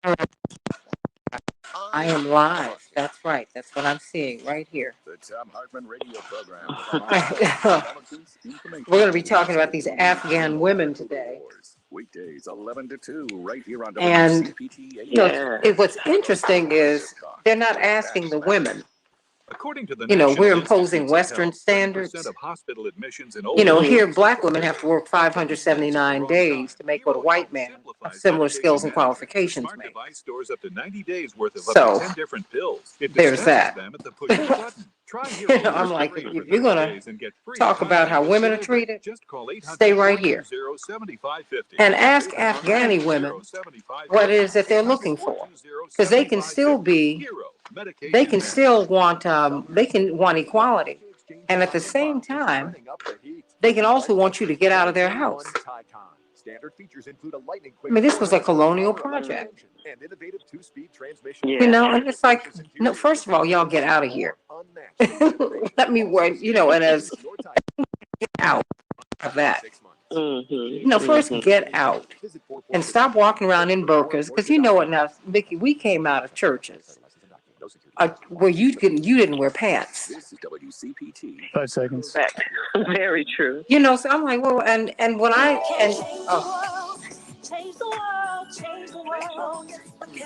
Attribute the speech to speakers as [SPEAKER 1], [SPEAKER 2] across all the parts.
[SPEAKER 1] All right, I am live. That's right. That's what I'm seeing right here. The Tom Hartman radio program. We're going to be talking about these Afghan women today. Weekdays 11 to 2 right here on WCPT. What's interesting is they're not asking the women. According to the we're imposing Western standards. Of hospital admissions in here black women have to work 579 days to make what a white man of similar skills and qualifications make. Stores up to 90 days worth of up to 10 different pills. There's that. Them at the push of a button. I'm like, if you're going to talk about how women are treated, stay right here and ask Afghani women what it is that they're looking for, because they can still want equality, and at the same time, they can also want you to get out of their house. I mean, this was a colonial project. And it's like, no, first of all, y'all get out of here. Let me work, and as get out of that. First get out and stop walking around in burqas, because you know what now, Mickey, we came out of churches where you didn't wear pants. This is WCPT.
[SPEAKER 2] 5 seconds.
[SPEAKER 3] Very true.
[SPEAKER 1] So I'm like, well, and when
[SPEAKER 4] change the world, change the world. We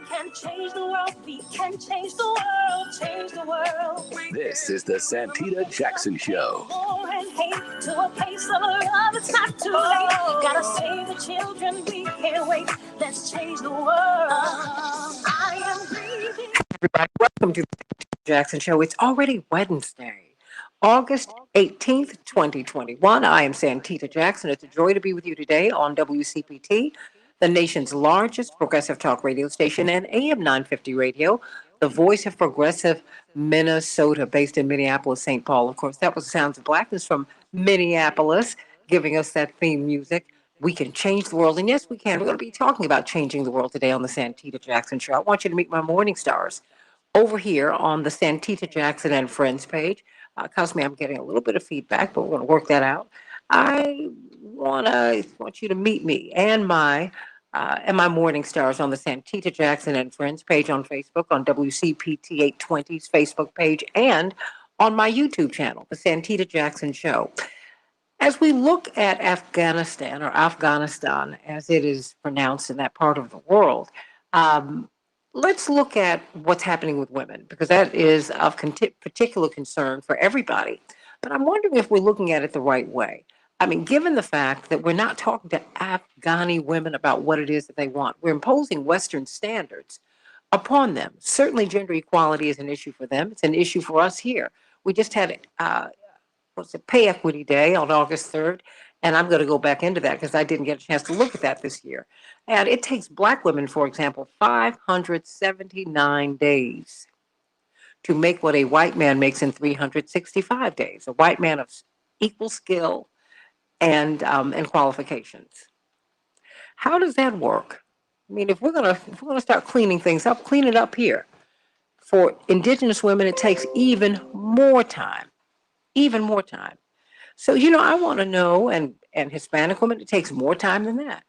[SPEAKER 4] can change the world, we can change the world, change the world.
[SPEAKER 5] This is the Santita Jackson Show.
[SPEAKER 4] War and hate to a place of love, it's not too late. Gotta save the children, we can't wait. Let's change the world. I am breathing.
[SPEAKER 1] Everybody, welcome to the Jackson Show. It's already Wednesday, August 18th, 2021. I am Santita Jackson. It's a joy to be with you today on WCPT, the nation's largest progressive talk radio station, and AM 950 radio, the voice of progressive Minnesota, based in Minneapolis, St. Paul. Of course, that was Sounds of Blackness from Minneapolis, giving us that theme music. We can change the world, and yes, we can. We're going to be talking about changing the world today on the Santita Jackson Show. I want you to meet my morning stars over here on the Santita Jackson and Friends page. Cause me, I'm getting a little bit of feedback, but we're going to work that out. I want you to meet me and my morning stars on the Santita Jackson and Friends page on Facebook, on WCPT 820's Facebook page, and on my YouTube channel, the Santita Jackson Show. As we look at Afghanistan, or Afghanistan as it is pronounced in that part of the world, let's look at what's happening with women, because that is of particular concern for everybody. But I'm wondering if we're looking at it the right way. I mean, given the fact that we're not talking to Afghani women about what it is that they want, we're imposing Western standards upon them. Certainly gender equality is an issue for them. It's an issue for us here. We just had Pay Equity Day on August 3rd, and I'm going to go back into that because I didn't get a chance to look at that this year. And it takes black women, for example, 579 days to make what a white man makes in 365 days. A white man of equal skill and qualifications. How does that work? I mean, if we're gonna start cleaning things up, clean it up here. For indigenous women, it takes even more time. So, I want to know, and Hispanic women, it takes more time than that.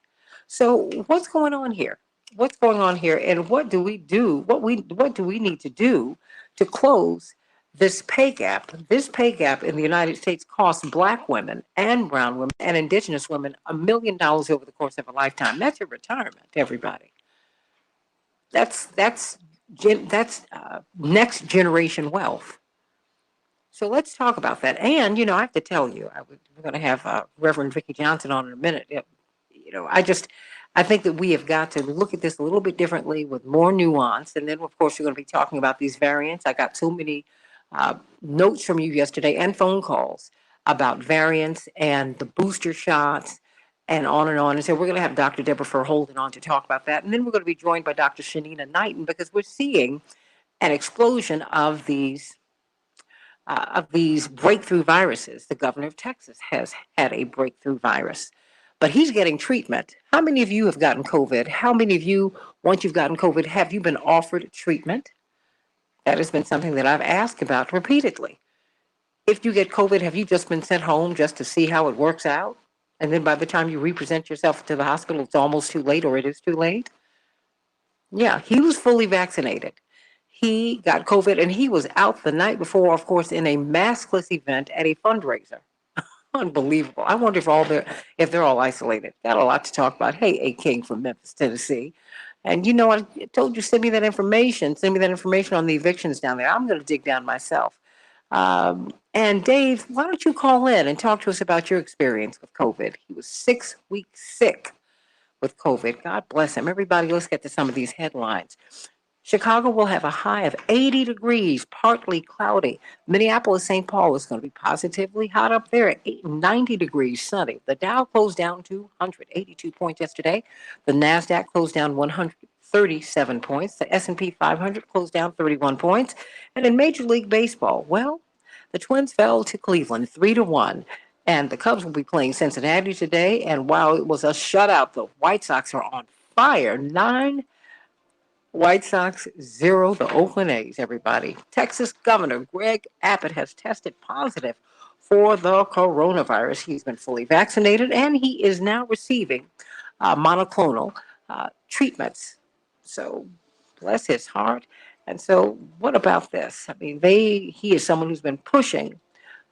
[SPEAKER 1] So what's going on here? And what do we do? What do we need to do to close this pay gap? This pay gap in the United States costs black women and brown women and indigenous women $1 million over the course of a lifetime. That's your retirement, everybody. That's next generation wealth. So let's talk about that. And, I have to tell you, we're going to have Reverend Vicki Johnson on in a minute. I think that we have got to look at this a little bit differently with more nuance. And then, of course, we're going to be talking about these variants. I got so many notes from you yesterday and phone calls about variants and the booster shots and on and on. And so we're going to have Dr. Deborah Furr holding on to talk about that. And then we're going to be joined by Dr. Shanina Knighton, because we're seeing an explosion of these breakthrough viruses. The governor of Texas has had a breakthrough virus, but he's getting treatment. How many of you have gotten COVID? How many of you, once you've gotten COVID, have you been offered treatment? That has been something that I've asked about repeatedly. If you get COVID, have you just been sent home just to see how it works out? And then by the time you represent yourself to the hospital, it's almost too late, or it is too late? Yeah, he was fully vaccinated. He got COVID and he was out the night before, of course, in a maskless event at a fundraiser. Unbelievable. I wonder if they're all isolated. Got a lot to talk about. Hey, A King from Memphis, Tennessee. And you know, I told you send me that information. Send me that information on the evictions down there. I'm going to dig down myself. And Dave, why don't you call in and talk to us about your experience with COVID? He was 6 weeks sick with COVID. God bless him. Everybody, let's get to some of these headlines. Chicago will have a high of 80 degrees, partly cloudy. Minneapolis, St. Paul is going to be positively hot up there at 90 degrees, sunny. The Dow closed down 282 points yesterday. The Nasdaq closed down 137 points. The S&P 500 closed down 31 points. And in Major League Baseball, well, the Twins fell to Cleveland 3-1. And the Cubs will be playing Cincinnati today. And while it was a shutout, the White Sox are on fire. 9 White Sox 0, the Oakland A's, everybody. Texas Governor Greg Abbott has tested positive for the coronavirus. He's been fully vaccinated and he is now receiving monoclonal treatments. So, bless his heart. And so, what about this? I mean, he is someone who's been pushing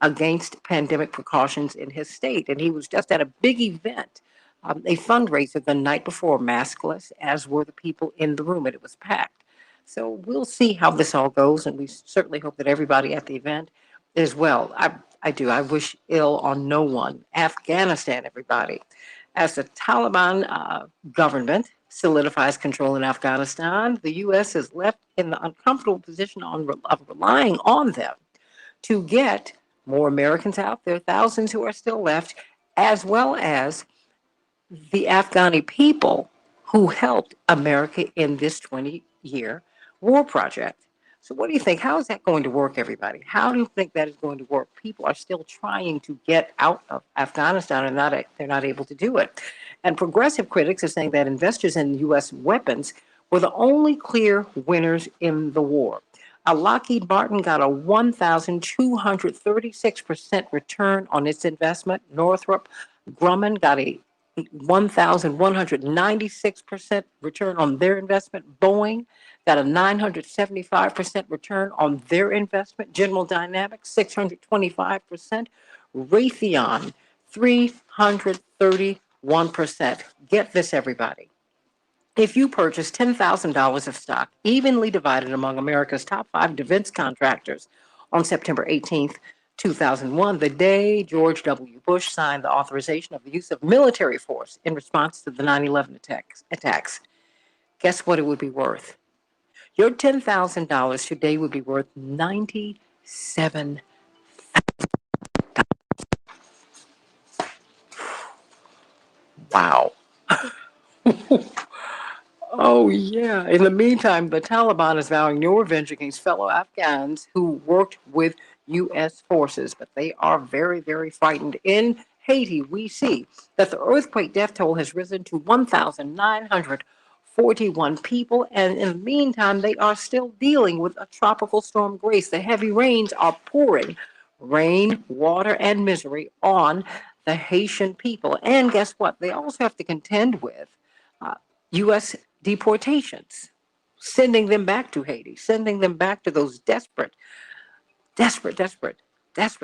[SPEAKER 1] against pandemic precautions in his state. And he was just at a big event, a fundraiser the night before, maskless, as were the people in the room, and it was packed. So we'll see how this all goes, and we certainly hope that everybody at the event is well. I do. I wish ill on no one. Afghanistan, everybody. As the Taliban government solidifies control in Afghanistan, the U.S. is left in the uncomfortable position of relying on them to get more Americans out. There are thousands who are still left, as well as the Afghani people who helped America in this 20-year war project. So, what do you think? How is that going to work, everybody? How do you think that is going to work? People are still trying to get out of Afghanistan and they're not able to do it. And progressive critics are saying that investors in U.S. weapons were the only clear winners in the war. Lockheed Martin got a 1,236% return on its investment. Northrop Grumman got a 1,196% return on their investment. Boeing got a 975% return on their investment. General Dynamics, 625%. Raytheon, 331%. Get this, everybody. If you purchase $10,000 of stock, evenly divided among America's top 5 defense contractors on September 18th, 2001, the day George W. Bush signed the authorization of the use of military force in response to the 9/11 attacks, guess what it would be worth? Your $10,000 today would be worth 97. Wow. Oh, yeah. In the meantime, the Taliban is vowing no revenge against fellow Afghans who worked with U.S. forces, but they are very, very frightened. In Haiti, we see that the earthquake death toll has risen to 1,941 people, and in the meantime, they are still dealing with a tropical storm Grace. The heavy rains are pouring rain, water, and misery on the Haitian people. And guess what? They also have to contend with U.S. deportations, sending them back to Haiti, sending them back to those desperate, desperate, desperate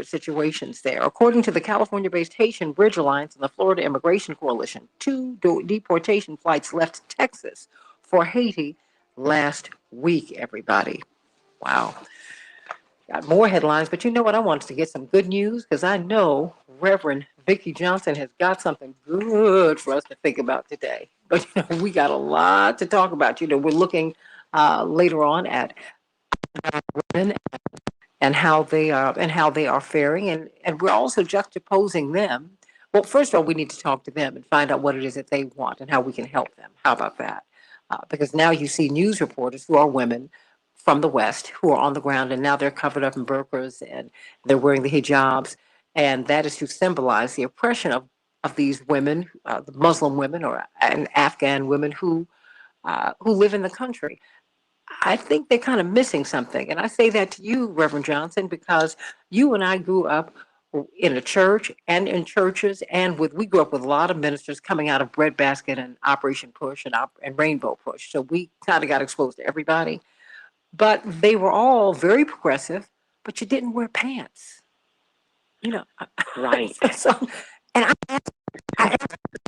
[SPEAKER 1] situations there. According to the California based Haitian Bridge Alliance and the Florida Immigration Coalition, 2 deportation flights left Texas for Haiti last week, everybody. Wow. Got more headlines, but you know what? I wanted to get some good news because I know Reverend Vicki Johnson has got something good for us to think about today. But we got a lot to talk about. We're looking later on at women and how they are faring, and we're also juxtaposing them. Well, first of all, we need to talk to them and find out what it is that they want and how we can help them. How about that? Because now you see news reporters who are women from the West who are on the ground, and now they're covered up in burqas and they're wearing the hijabs, and that is to symbolize the oppression of these women, the Muslim women or and Afghan women who live in the country. I think they're kind of missing something. And I say that to you, Reverend Johnson, because you and I grew up in a church and in churches, and we grew up with a lot of ministers coming out of Breadbasket and Operation Push and Rainbow Push. So we kind of got exposed to everybody. But they were all very progressive, but you didn't wear pants. You know,
[SPEAKER 3] Right.
[SPEAKER 1] so, and I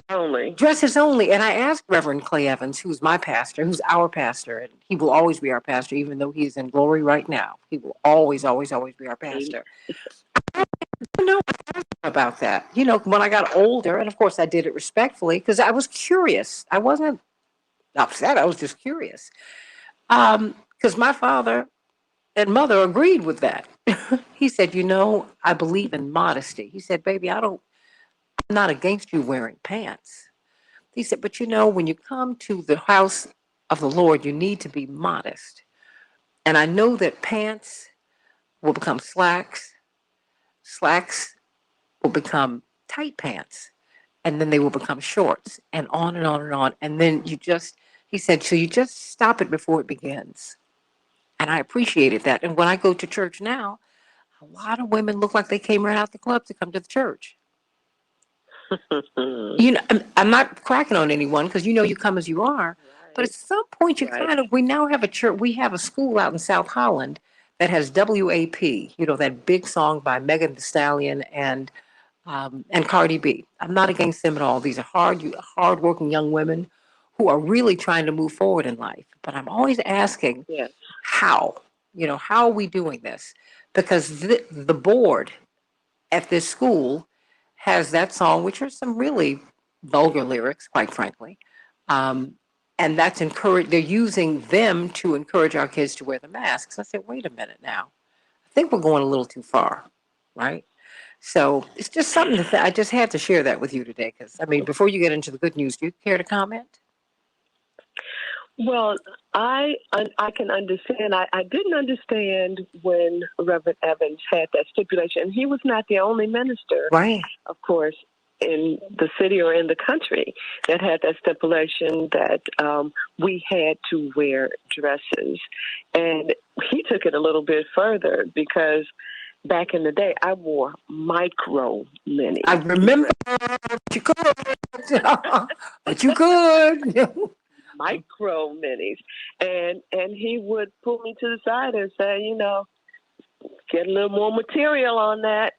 [SPEAKER 3] Only.
[SPEAKER 1] dresses only. And I asked Reverend Clay Evans, who's my pastor, who's our pastor, and he will always be our pastor, even though he's in glory right now. He will always, always, always be our pastor. I know about that. When I got older, and of course I did it respectfully because I was curious. I wasn't upset. I was just curious. Because my father and mother agreed with that. He said, I believe in modesty. He said, baby, I'm not against you wearing pants. He said, but when you come to the house of the Lord, you need to be modest. And I know that pants will become slacks, slacks will become tight pants, and then they will become shorts, and on and on and on. And then he said, so you just stop it before it begins. And I appreciated that. And when I go to church now, a lot of women look like they came right out the club to come to the church. I'm not cracking on anyone because you come as you are. But at some point, we now have a church. We have a school out in South Holland that has WAP. That big song by Megan Thee Stallion and Cardi B. I'm not against them at all. These are hardworking young women who are really trying to move forward in life. But I'm always asking,
[SPEAKER 3] Yes.
[SPEAKER 1] how? How are we doing this? Because the board at this school has that song, which are some really vulgar lyrics, quite frankly. And that's encouraged. They're using them to encourage our kids to wear the masks. I said, wait a minute now. I think we're going a little too far, right? So it's just something I just had to share that with you today. Because before you get into the good news, do you care to comment?
[SPEAKER 3] Well, I can understand. I didn't understand when Reverend Evans had that stipulation. He was not the only minister,
[SPEAKER 1] right?
[SPEAKER 3] Of course, in the city or in the country that had that stipulation that we had to wear dresses. And he took it a little bit further because back in the day, I wore micro minis.
[SPEAKER 1] I remember, but you could. But you could.
[SPEAKER 3] Micro minis. And he would pull me to the side and say, get a little more material on that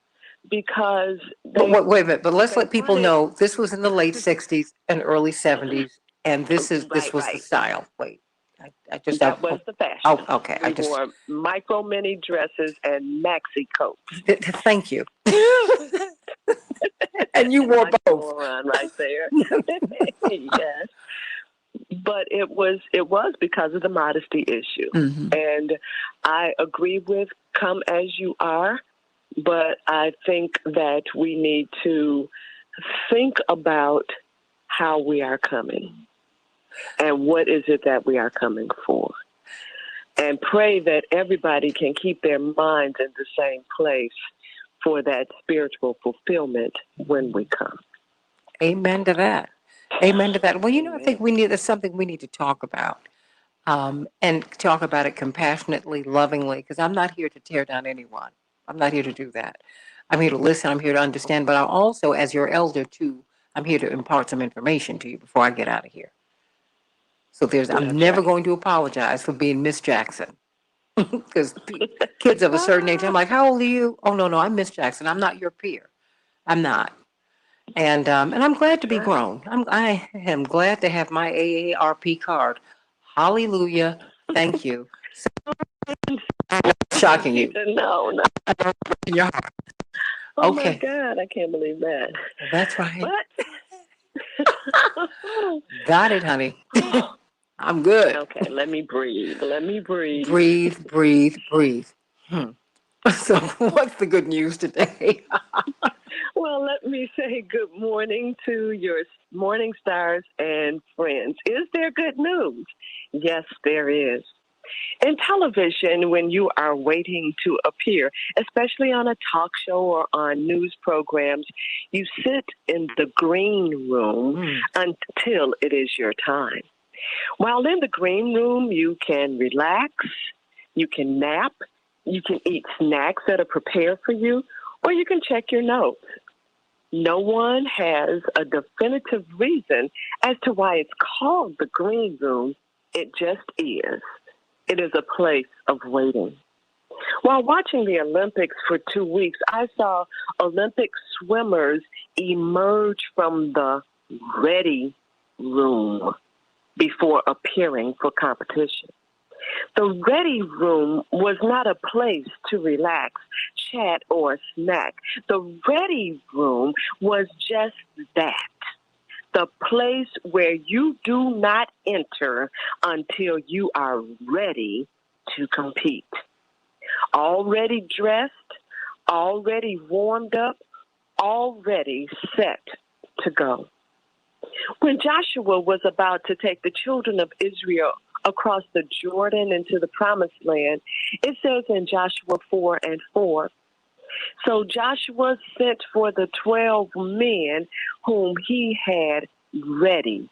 [SPEAKER 3] because
[SPEAKER 1] wait a minute, but let's let people know this was in the late 60s and early 70s, and this was the style. Wait,
[SPEAKER 3] that was the fashion.
[SPEAKER 1] Oh, okay.
[SPEAKER 3] We wore micro mini dresses and maxi coats.
[SPEAKER 1] Thank you. And you wore both.
[SPEAKER 3] Right there. Yes. But it was because of the modesty issue.
[SPEAKER 1] Mm-hmm.
[SPEAKER 3] And I agree with come as you are, but I think that we need to think about how we are coming and what is it that we are coming for. And pray that everybody can keep their minds in the same place for that spiritual fulfillment when we come.
[SPEAKER 1] Amen to that. Amen to that. Well, I think that's something we need to talk about, and talk about it compassionately, lovingly, because I'm not here to tear down anyone. I'm not here to do that. I'm here to listen. I'm here to understand. But I'm also, as your elder, too, I'm here to impart some information to you before I get out of here. So I'm never going to apologize for being Miss Jackson. Because kids of a certain age, I'm like, how old are you? Oh, no, I'm Miss Jackson. I'm not your peer. I'm not. And I'm glad to be grown. I am glad to have my AARP card. Hallelujah. Thank you. So, shocking you.
[SPEAKER 3] No.
[SPEAKER 1] In your heart.
[SPEAKER 3] Oh
[SPEAKER 1] okay.
[SPEAKER 3] My God, I can't believe that.
[SPEAKER 1] That's right.
[SPEAKER 3] But
[SPEAKER 1] got it, honey. I'm good.
[SPEAKER 3] Okay, let me breathe.
[SPEAKER 1] Breathe. So what's the good news today?
[SPEAKER 3] Well, let me say good morning to your morning stars and friends. Is there good news? Yes, there is. In television, when you are waiting to appear, especially on a talk show or on news programs, you sit in the green room until it is your time. While in the green room, you can relax, you can nap, you can eat snacks that are prepared for you, Or you can check your notes. No one has a definitive reason as to why it's called the green room. It just is. It is a place of waiting. While watching the Olympics for 2 weeks, I saw Olympic swimmers emerge from the ready room before appearing for competition. The ready room was not a place to relax, chat, or snack. The ready room was just that. The place where you do not enter until you are ready to compete. Already dressed, already warmed up, already set to go. When Joshua was about to take the children of Israel across the Jordan into the promised land, it says in Joshua 4:4, so Joshua sent for the 12 men whom he had ready,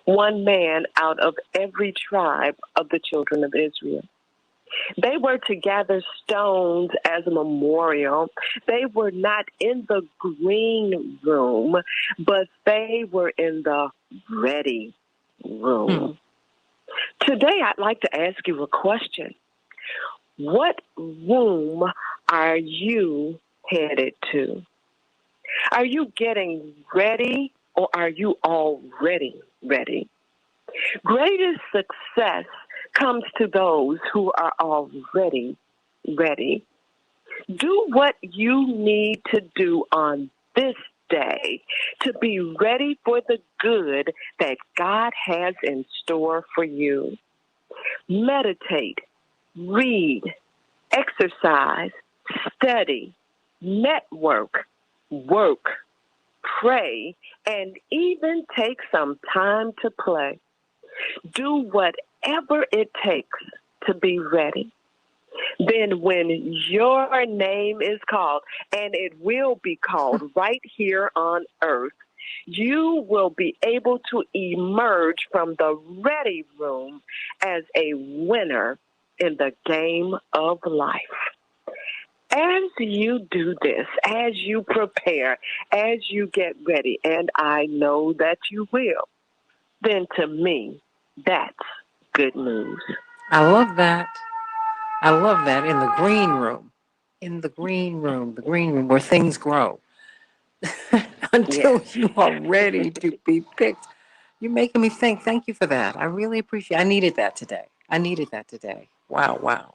[SPEAKER 3] one man out of every tribe of the children of Israel. They were to gather stones as a memorial. They were not in the green room, but they were in the ready room. Today, I'd like to ask you a question. What room are you headed to? Are you getting ready, or are you already ready? Greatest success comes to those who are already ready. Do what you need to do on this day to be ready for the good that God has in store for you. Meditate, read, exercise, study, network, work, pray, and even take some time to play. Do whatever it takes to be ready. Then when your name is called, and it will be called right here on earth, you will be able to emerge from the ready room as a winner in the game of life. As you do this, as you prepare, as you get ready, and I know that you will, then to me, that's good news.
[SPEAKER 1] I love that. I love that. In the green room. In the green room. The green room where things grow. Until
[SPEAKER 3] Yes.
[SPEAKER 1] you are ready to be picked. You're making me think. Thank you for that. I really appreciate it. I needed that today. I needed that today. Wow, wow.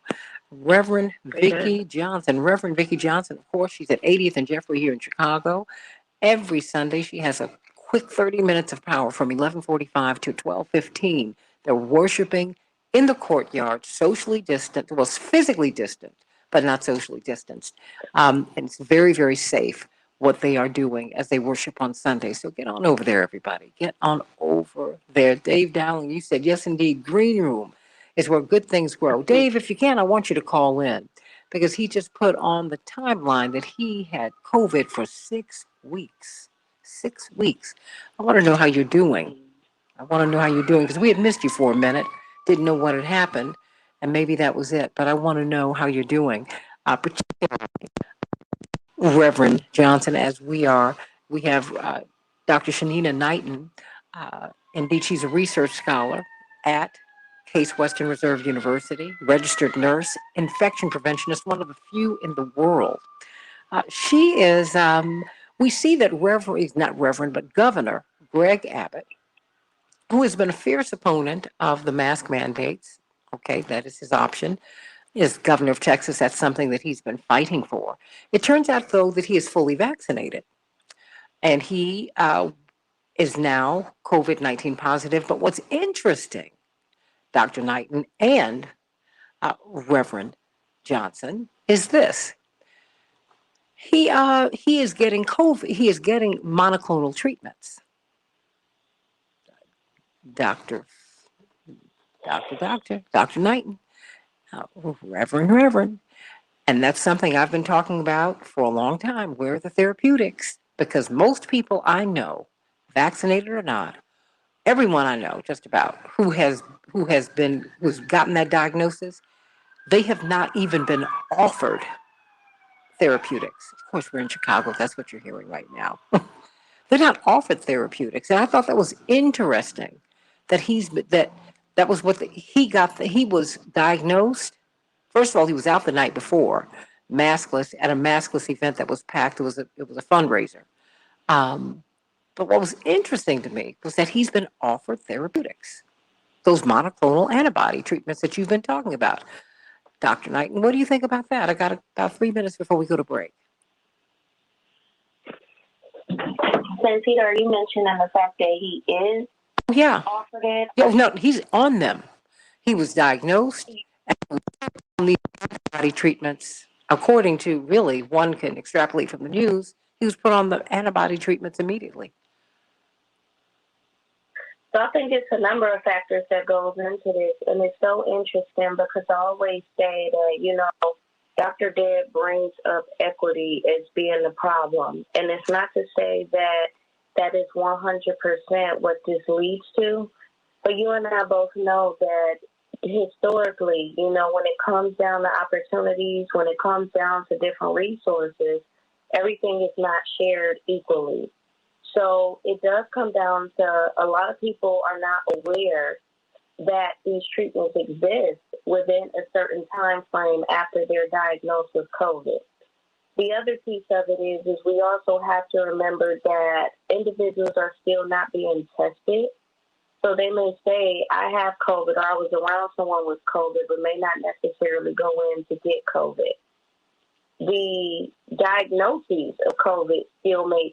[SPEAKER 1] Reverend
[SPEAKER 3] Amen.
[SPEAKER 1] Vicki Johnson. Reverend Vicki Johnson, of course, she's at 80th and Jeffrey here in Chicago. Every Sunday, she has a quick 30 minutes of power from 11:45 to 12:15. They're worshiping in the courtyard, socially distant, well, physically distant, but not socially distanced. And it's very, very safe what they are doing as they worship on Sunday. So get on over there, everybody. Get on over there. Dave Dowling, you said, yes, indeed, green room is where good things grow. Dave, if you can, I want you to call in because he just put on the timeline that he had COVID for 6 weeks. 6 weeks. I want to know how you're doing. I want to know how you're doing because we had missed you for a minute, didn't know what had happened, and maybe that was it. But I want to know how you're doing, particularly Reverend Johnson, as we have Dr. Shanina Knighton. Indeed, she's a research scholar at Case Western Reserve University, registered nurse, infection preventionist, one of the few in the world. She is, we see that Reverend, not Reverend, but Governor Greg Abbott, who has been a fierce opponent of the mask mandates, okay, that is his option, is governor of Texas. That's something that he's been fighting for. It turns out, though, that he is fully vaccinated and he is now COVID-19 positive. But what's interesting, Dr. Knighton and Reverend Johnson, is this. He is getting COVID. He is getting monoclonal treatments. Doctor, Doctor Knighton, Reverend. And that's something I've been talking about for a long time. Where are the therapeutics? Because most people I know, vaccinated or not, everyone I know, just about who's gotten that diagnosis, they have not even been offered therapeutics. Of course, we're in Chicago. That's what you're hearing right now. They're not offered therapeutics, and I thought that was interesting. That was what he got. He was diagnosed. First of all, he was out the night before, maskless at a maskless event that was packed. It was a fundraiser. Um, but what was interesting to me was that he's been offered therapeutics, those monoclonal antibody treatments that you've been talking about, Dr. Knighton. What do you think about that? I got about 3 minutes before we go to break.
[SPEAKER 2] Santita, are you mentioning the fact that he is
[SPEAKER 1] Yeah.
[SPEAKER 2] offered it?
[SPEAKER 1] Yeah, no, he's on them. He was diagnosed on these antibody treatments. According to really, one can extrapolate from the news, he was put on the antibody treatments immediately.
[SPEAKER 2] So I think it's a number of factors that goes into this, and it's so interesting because I always say that, Dr. Deb brings up equity as being the problem, and it's not to say that that is 100% what this leads to, but you and I both know that historically, when it comes down to opportunities, when it comes down to different resources, everything is not shared equally. So it does come down to a lot of people are not aware that these treatments exist within a certain time frame after they're diagnosed with COVID. The other piece of it is we also have to remember that individuals are still not being tested. So they may say, I have COVID, or I was around someone with COVID, but may not necessarily go in to get COVID. The diagnoses of COVID still may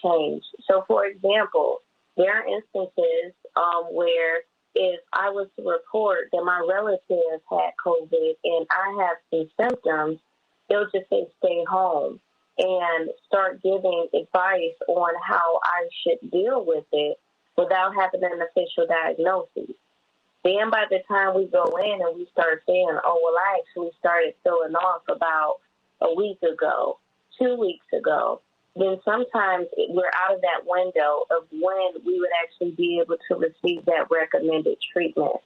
[SPEAKER 2] change. So, for example, there are instances where if I was to report that my relative had COVID and I have some symptoms, they'll just say stay home and start giving advice on how I should deal with it without having an official diagnosis. Then by the time we go in and we start saying, oh, well, I actually started feeling off about a week ago, 2 weeks ago, then sometimes we're out of that window of when we would actually be able to receive that recommended treatment.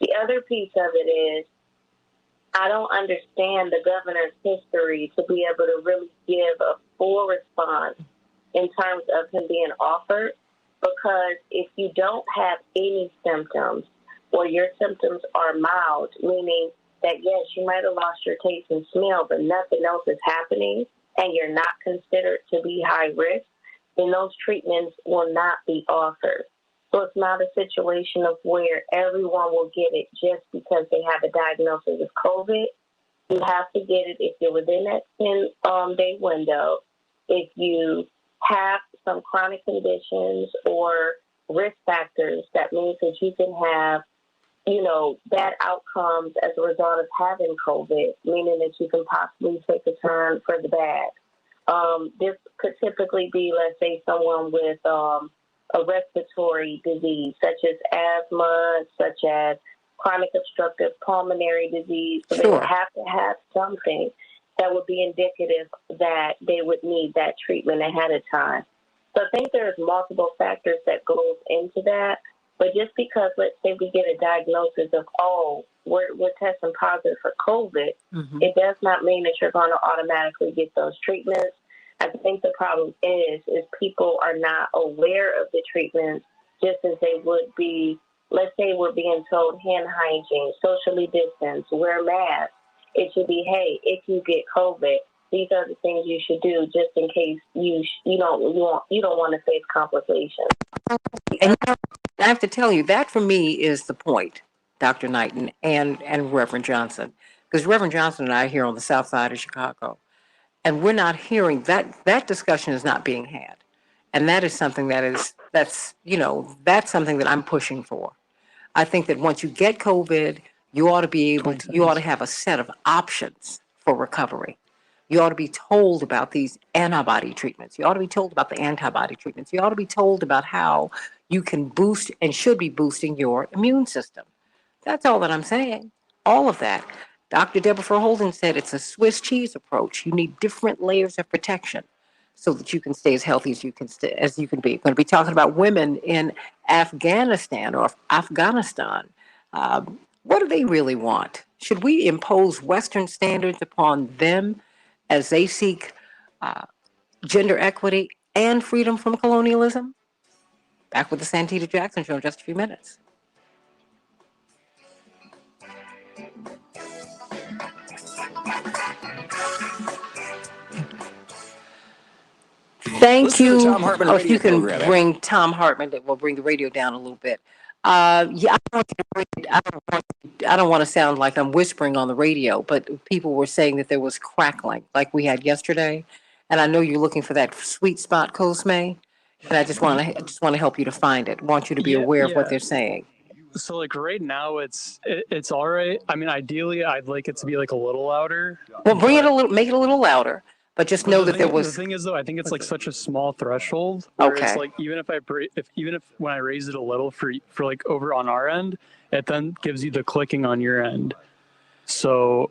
[SPEAKER 2] The other piece of it is I don't understand the governor's history to be able to really give a full response in terms of him being offered, because if you don't have any symptoms or your symptoms are mild, meaning that, yes, you might have lost your taste and smell, but nothing else is happening, and you're not considered to be high risk, then those treatments will not be offered. So it's not a situation of where everyone will get it just because they have a diagnosis of COVID. You have to get it if you're within that 10-day window. If you have some chronic conditions or risk factors, that means that you can have bad outcomes as a result of having COVID, meaning that you can possibly take a turn for the bad. This could typically be, let's say, someone with a respiratory disease, such as asthma, such as chronic obstructive pulmonary disease. So they would have to have something that would be indicative that they would need that treatment ahead of time. So I think there's multiple factors that goes into that. But just because, let's say, we get a diagnosis of, we're testing positive for COVID, it does not mean that you're going to automatically get those treatments. I think the problem is people are not aware of the treatments just as they would be. Let's say we're being told hand hygiene, socially distance, wear masks. It should be, hey, if you get COVID, these are the things you should do just in case you don't want to face complications.
[SPEAKER 1] And I have to tell you, that for me is the point, Dr. Knighton and Reverend Johnson, because Reverend Johnson and I are here on the south side of Chicago, and we're not hearing that discussion is not being had. And that is something that's something that I'm pushing for. I think that once you get COVID, you ought to have a set of options for recovery. You ought to be told about these antibody treatments. You ought to be told about the antibody treatments. You ought to be told about how you can boost and should be boosting your immune system. That's all that I'm saying. All of that. Dr. Deborah Verholden said it's a Swiss cheese approach. You need different layers of protection so that you can stay as healthy as you can be. We're going to be talking about women in Afghanistan. What do they really want? Should we impose Western standards upon them as they seek uh, gender equity and freedom from colonialism. Back with the Santita Jackson Show in just a few minutes. Thank
[SPEAKER 5] Listen to
[SPEAKER 1] you.
[SPEAKER 5] the Tom Hartman
[SPEAKER 1] Oh, if you
[SPEAKER 5] radio
[SPEAKER 1] can
[SPEAKER 5] program.
[SPEAKER 1] bring Tom Hartman, that will bring the radio down a little bit. Yeah, I don't want to sound like I'm whispering on the radio, but people were saying that there was crackling like we had yesterday, and I know you're looking for that sweet spot, Cosme, and I just want to help you to find it. Want you to be aware of what they're saying.
[SPEAKER 6] So like right now it's all right. I mean, ideally I'd like it to be like a little louder.
[SPEAKER 1] Well, bring it a little, make it a little louder, but just know that there
[SPEAKER 6] The
[SPEAKER 1] was.
[SPEAKER 6] thing is though, I think it's like such a small threshold where it's
[SPEAKER 1] Okay.
[SPEAKER 6] like even if when I raise it a little for like over on our end, it then gives you the clicking on your end. So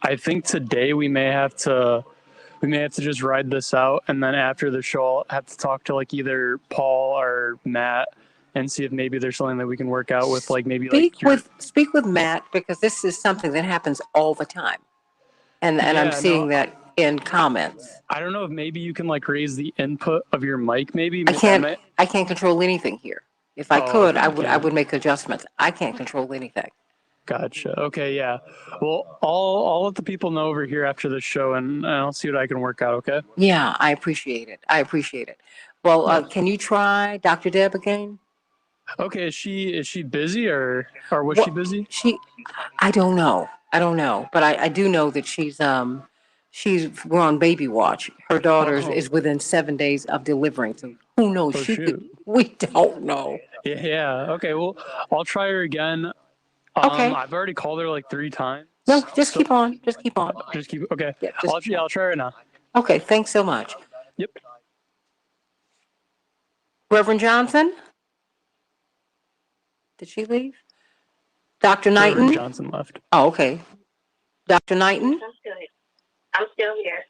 [SPEAKER 6] I think today we may have to just ride this out, and then after the show I'll have to talk to like either Paul or Matt and see if maybe there's something that we can work out with, like maybe
[SPEAKER 1] Speak with Matt, because this is something that happens all the time, and I'm seeing that in comments.
[SPEAKER 6] I don't know if maybe you can like raise the input of your mic. Maybe
[SPEAKER 1] I can't control anything here. If I could, I would make adjustments. I can't control anything.
[SPEAKER 6] Gotcha. Okay, yeah. Well, I'll let the people know over here after the show, and I'll see what I can work out. Okay.
[SPEAKER 1] Yeah, I appreciate it. Well, can you try Dr. Deb again?
[SPEAKER 6] Okay. Is she busy or was she busy?
[SPEAKER 1] I don't know. But I do know that we're on baby watch. Her daughter is within 7 days of delivering. So who knows? We don't know.
[SPEAKER 6] Yeah. Okay. Well, I'll try her again.
[SPEAKER 1] Okay.
[SPEAKER 6] I've already called her like 3 times.
[SPEAKER 1] No, just keep on.
[SPEAKER 6] Okay.
[SPEAKER 1] Yeah,
[SPEAKER 6] I'll try her now.
[SPEAKER 1] Okay. Thanks so much.
[SPEAKER 6] Yep.
[SPEAKER 1] Reverend Johnson? Did she leave? Dr. Knighton?
[SPEAKER 6] Reverend Johnson left.
[SPEAKER 1] Oh, okay. Dr. Knighton?
[SPEAKER 2] I'm still here.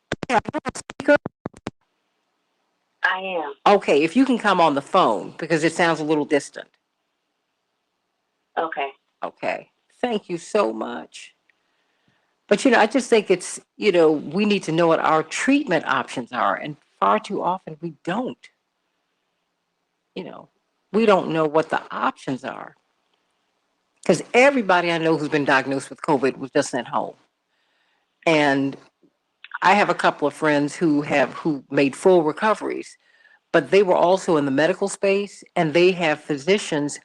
[SPEAKER 2] I am.
[SPEAKER 1] Okay, if you can come on the phone, because it sounds a little distant.
[SPEAKER 2] Okay.
[SPEAKER 1] Okay. Thank you so much. But, I just think it's, we need to know what our treatment options are. And far too often we don't. We don't know what the options are. Because everybody I know who's been diagnosed with COVID was just sent home. And I have a couple of friends who made full recoveries, but they were also in the medical space, and they have physicians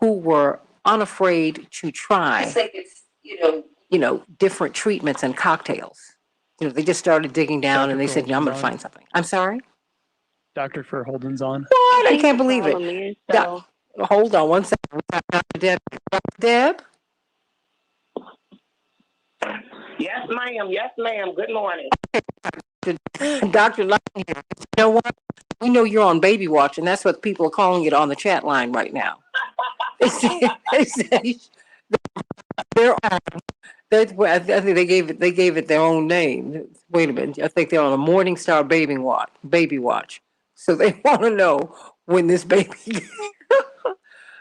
[SPEAKER 1] who were unafraid to try. I think it's, different treatments and cocktails. They just started digging down and they said, I'm going to find something. I'm sorry?
[SPEAKER 6] Dr. Verholden's on.
[SPEAKER 1] What? I can't believe it. Hold on one second. We got Dr. Deb. Deb?
[SPEAKER 2] Yes, ma'am. Good morning.
[SPEAKER 1] Dr. Lang here. You know what? We know you're on baby watch, and that's what people are calling it on the chat line right now. They say they're on. I think they gave it their own name. Wait a minute. I think they're on a Morningstar baby watch. So they want to know when this baby.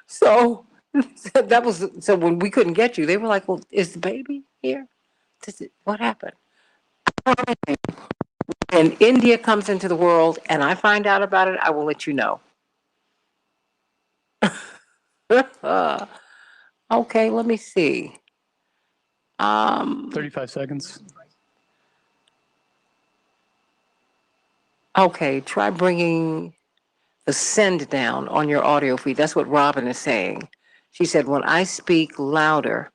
[SPEAKER 1] So when we couldn't get you, they were like, "Well, is the baby here? What happened?" When India comes into the world and I find out about it, I will let you know. Okay, let me see.
[SPEAKER 6] 35 seconds.
[SPEAKER 1] Okay, try bringing the send down on your audio feed. That's what Robin is saying. She said, when I speak louder,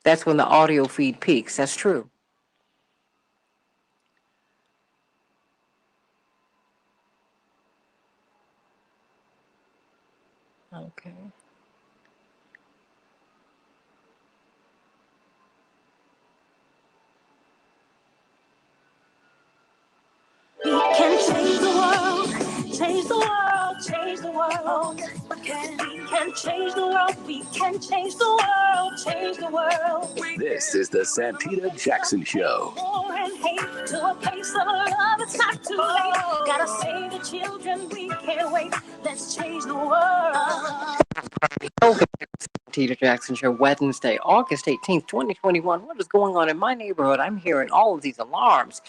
[SPEAKER 1] that's when the audio feed peaks. That's true. Okay.
[SPEAKER 4] We can change the world, change the world, change the world. We can change the world, we can change the world, change the world.
[SPEAKER 5] This is the Santita Jackson Show.
[SPEAKER 4] War and hate to a place of love, it's not too late. Gotta save the children, we can't wait. Let's change the world.
[SPEAKER 1] Santita Jackson Show, Wednesday, August 18th, 2021. What is going on in my neighborhood? I'm hearing all of these alarms.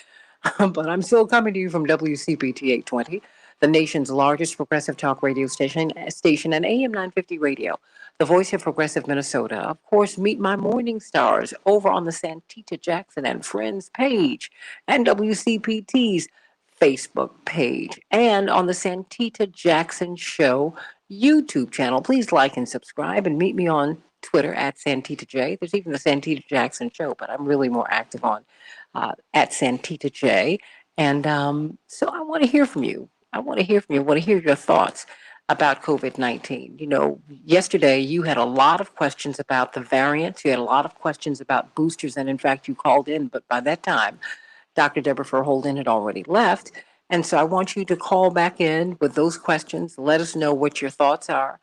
[SPEAKER 1] But I'm still coming to you from WCPT 820, the nation's largest progressive talk radio station and AM 950 radio, the voice of progressive Minnesota. Of course, meet my morning stars over on the Santita Jackson and Friends page and WCPT's Facebook page and on the Santita Jackson Show YouTube channel. Please like and subscribe and meet me on Twitter at Santita J. There's even the Santita Jackson Show, but I'm really more active on at Santita J. And so I want to hear from you. I want to hear from you. I want to hear your thoughts about COVID 19. You know, yesterday you had a lot of questions about the variants. You had a lot of questions about boosters. And in fact, you called in, but by that time, Dr. Deborah Verholden had already left. And so I want you to call back in with those questions. Let us know what your thoughts are.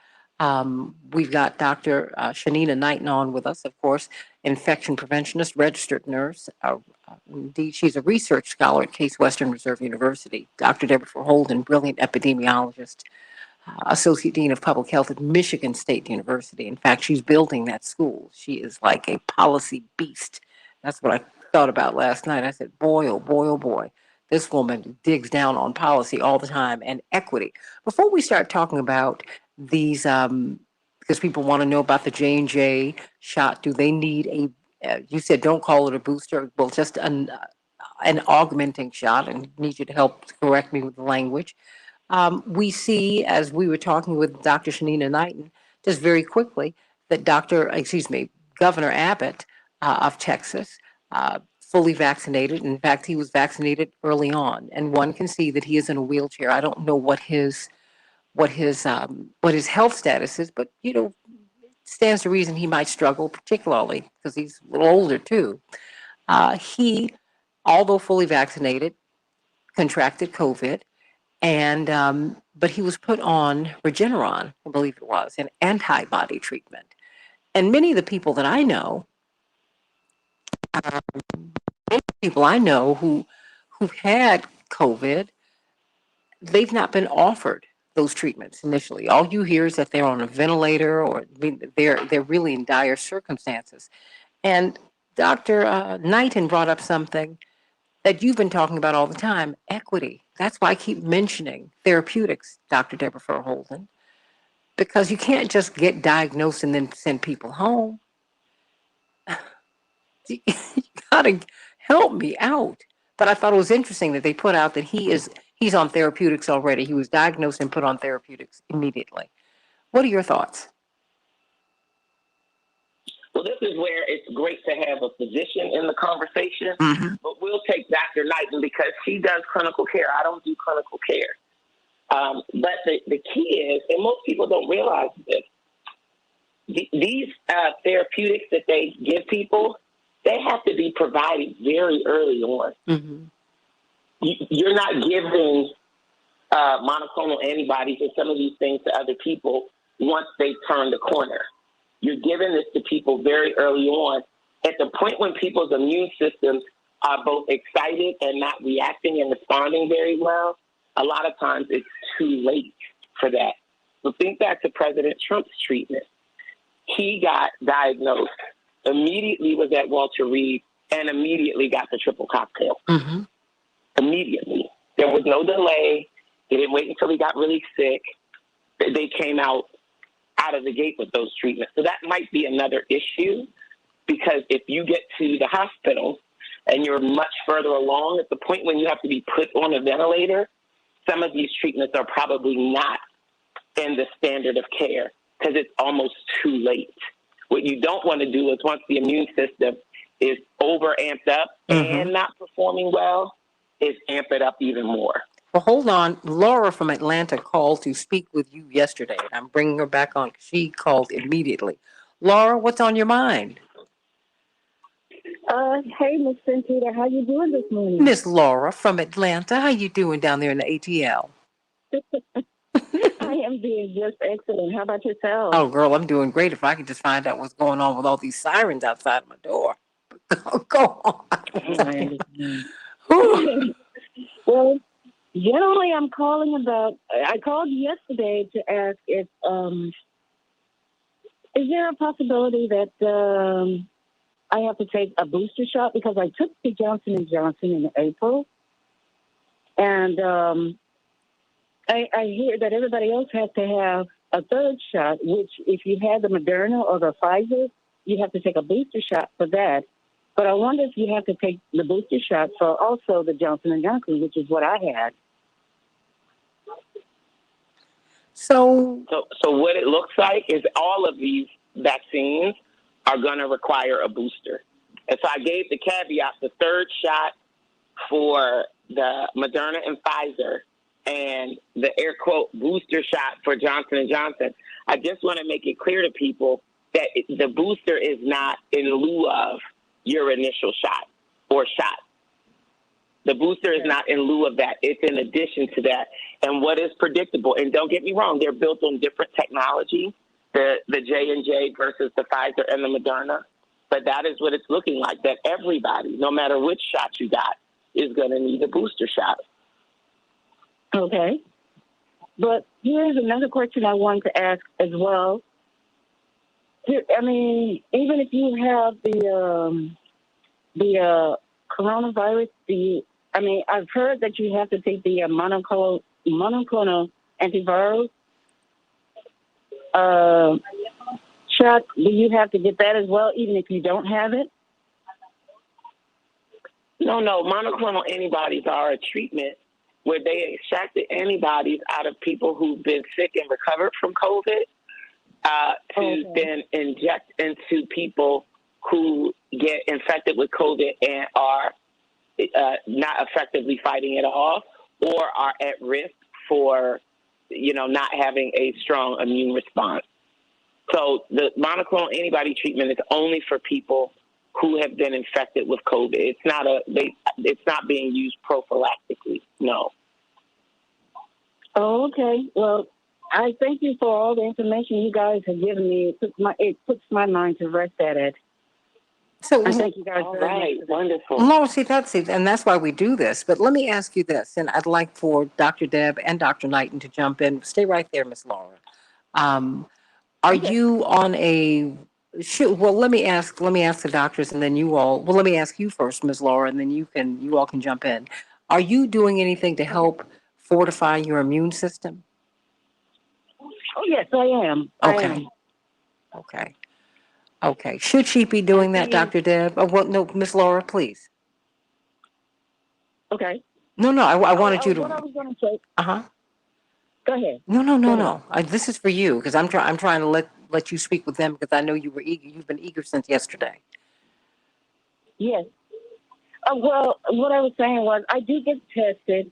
[SPEAKER 1] We've got Dr. Shanina Knighton on with us, of course, infection preventionist, registered nurse. Indeed, she's a research scholar at Case Western Reserve University. Dr. Deborah Verholden, brilliant epidemiologist, Associate Dean of Public Health at Michigan State University. In fact, she's building that school. She is like a policy beast. That's what I thought about last night. I said, boy, oh boy, oh boy. This woman digs down on policy all the time and equity. Before we start talking about these, because people want to know about the J&J shot, do they need you said don't call it a booster, well, just an augmenting shot, and need you to help correct me with the language. We see, as we were talking with Dr. Shanina Knighton, just very quickly, that Governor Abbott of Texas, fully vaccinated. In fact, he was vaccinated early on, and one can see that he is in a wheelchair. I don't know what his health status is, but you know, stands to reason he might struggle, particularly because he's a little older too. He, although fully vaccinated, contracted COVID, and but he was put on Regeneron, I believe it was, an antibody treatment. And many of the people that I know, who've had COVID, they've not been offered those treatments initially. All you hear is that they're on a ventilator, or I mean, they're really in dire circumstances. And Dr. Knighton brought up something that you've been talking about all the time: equity. That's why I keep mentioning therapeutics, Dr. Deborah Verholden, because you can't just get diagnosed and then send people home. You gotta help me out. But I thought it was interesting that they put out that he's on therapeutics already. He was diagnosed and put on therapeutics immediately. What are your thoughts?
[SPEAKER 7] Well, this is where it's great to have a physician in the conversation, but we'll take Dr. Knighton because she does clinical care. I don't do clinical care. But the key is, and most people don't realize this, these therapeutics that they give people, they have to be provided very early on. You're not giving monoclonal antibodies and some of these things to other people once they turn the corner. You're giving this to people very early on, at the point when people's immune systems are both excited and not reacting and responding very well. A lot of times it's too late for that. So think back to President Trump's treatment. He got diagnosed, immediately was at Walter Reed, and immediately got the triple cocktail. Immediately. There was no delay. They didn't wait until he got really sick. They came out of the gate with those treatments. So that might be another issue, because if you get to the hospital and you're much further along, at the point when you have to be put on a ventilator, some of these treatments are probably not in the standard of care because it's almost too late. What you don't want to do is, once the immune system is over amped up and not performing well, is amp it up even more.
[SPEAKER 1] Well, hold on. Laura from Atlanta called to speak with you yesterday, and I'm bringing her back on. She called immediately. Laura, what's on your mind?
[SPEAKER 8] Hey, Miss Santita, how you doing this morning?
[SPEAKER 1] Miss Laura from Atlanta, how you doing down there in the ATL?
[SPEAKER 8] I am doing just excellent. How about yourself?
[SPEAKER 1] Oh, girl, I'm doing great. If I could just find out what's going on with all these sirens outside my door. Go on.
[SPEAKER 8] I understand. Well, generally, I'm calling about. I called yesterday to ask if is there a possibility that I have to take a booster shot, because I took the Johnson & Johnson in April, And I hear that everybody else has to have a third shot, which if you had the Moderna or the Pfizer, you have to take a booster shot for that. But I wonder if you have to take the booster shot for also the Johnson & Johnson, which is what I had.
[SPEAKER 1] So
[SPEAKER 7] what it looks like is all of these vaccines are going to require a booster. And so I gave the caveat, the third shot for the Moderna and Pfizer and the air quote booster shot for Johnson & Johnson. I just want to make it clear to people that the booster is not in lieu of your initial shot or shot. The booster is not in lieu of that. It's in addition to that. And what is predictable, and don't get me wrong, they're built on different technology, the J&J versus the Pfizer and the Moderna. But that is what it's looking like, that everybody, no matter which shot you got, is going to need a booster shot.
[SPEAKER 8] Okay. But here's another question I want to ask as well. I mean, even if you have the coronavirus, I've heard that you have to take the monoclonal antiviral shot. Do you have to get that as well, even if you don't have it?
[SPEAKER 7] No. Monoclonal antibodies are a treatment where they extracted antibodies out of people who've been sick and recovered from COVID to then inject into people who get infected with COVID and are not effectively fighting it off or are at risk for, not having a strong immune response. So the monoclonal antibody treatment is only for people who have been infected with COVID. It's not being used prophylactically. No.
[SPEAKER 8] Oh, okay. Well, I thank you for all the information you guys have given me. It puts my mind to rest at it.
[SPEAKER 1] So
[SPEAKER 8] I thank you guys very much.
[SPEAKER 7] Wonderful.
[SPEAKER 1] No, and that's why we do this. But let me ask you this, and I'd like for Dr. Deb and Dr. Knighton to jump in. Stay right there, Miss Laura. Are you on a? Well, let me ask the doctors, and then you all. Well, let me ask you first, Miss Laura, and then you all can jump in. Are you doing anything to help fortify your immune system?
[SPEAKER 8] Oh yes, I am.
[SPEAKER 1] Okay. Okay. Should she be doing that, Dr. Deb? Oh, well, no, Miss Laura, please.
[SPEAKER 8] Okay.
[SPEAKER 1] No. I wanted you to.
[SPEAKER 8] What I was going to say.
[SPEAKER 1] Uh-huh.
[SPEAKER 8] Go ahead.
[SPEAKER 1] No. This is for you because I'm trying to let you speak with them because I know you were eager. You've been eager since yesterday.
[SPEAKER 8] Yes. Well, what I was saying was I do get tested,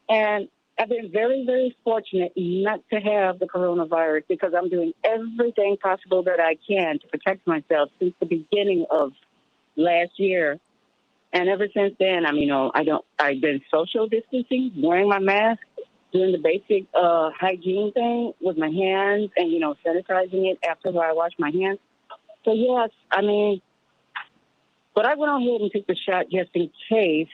[SPEAKER 8] and I've been very, very fortunate not to have the coronavirus because I'm doing everything possible that I can to protect myself since the beginning of last year. And ever since then, I've been social distancing, wearing my mask, doing the basic hygiene thing with my hands and, sanitizing it after I wash my hands. So, yes, but I went ahead and took the shot just in case,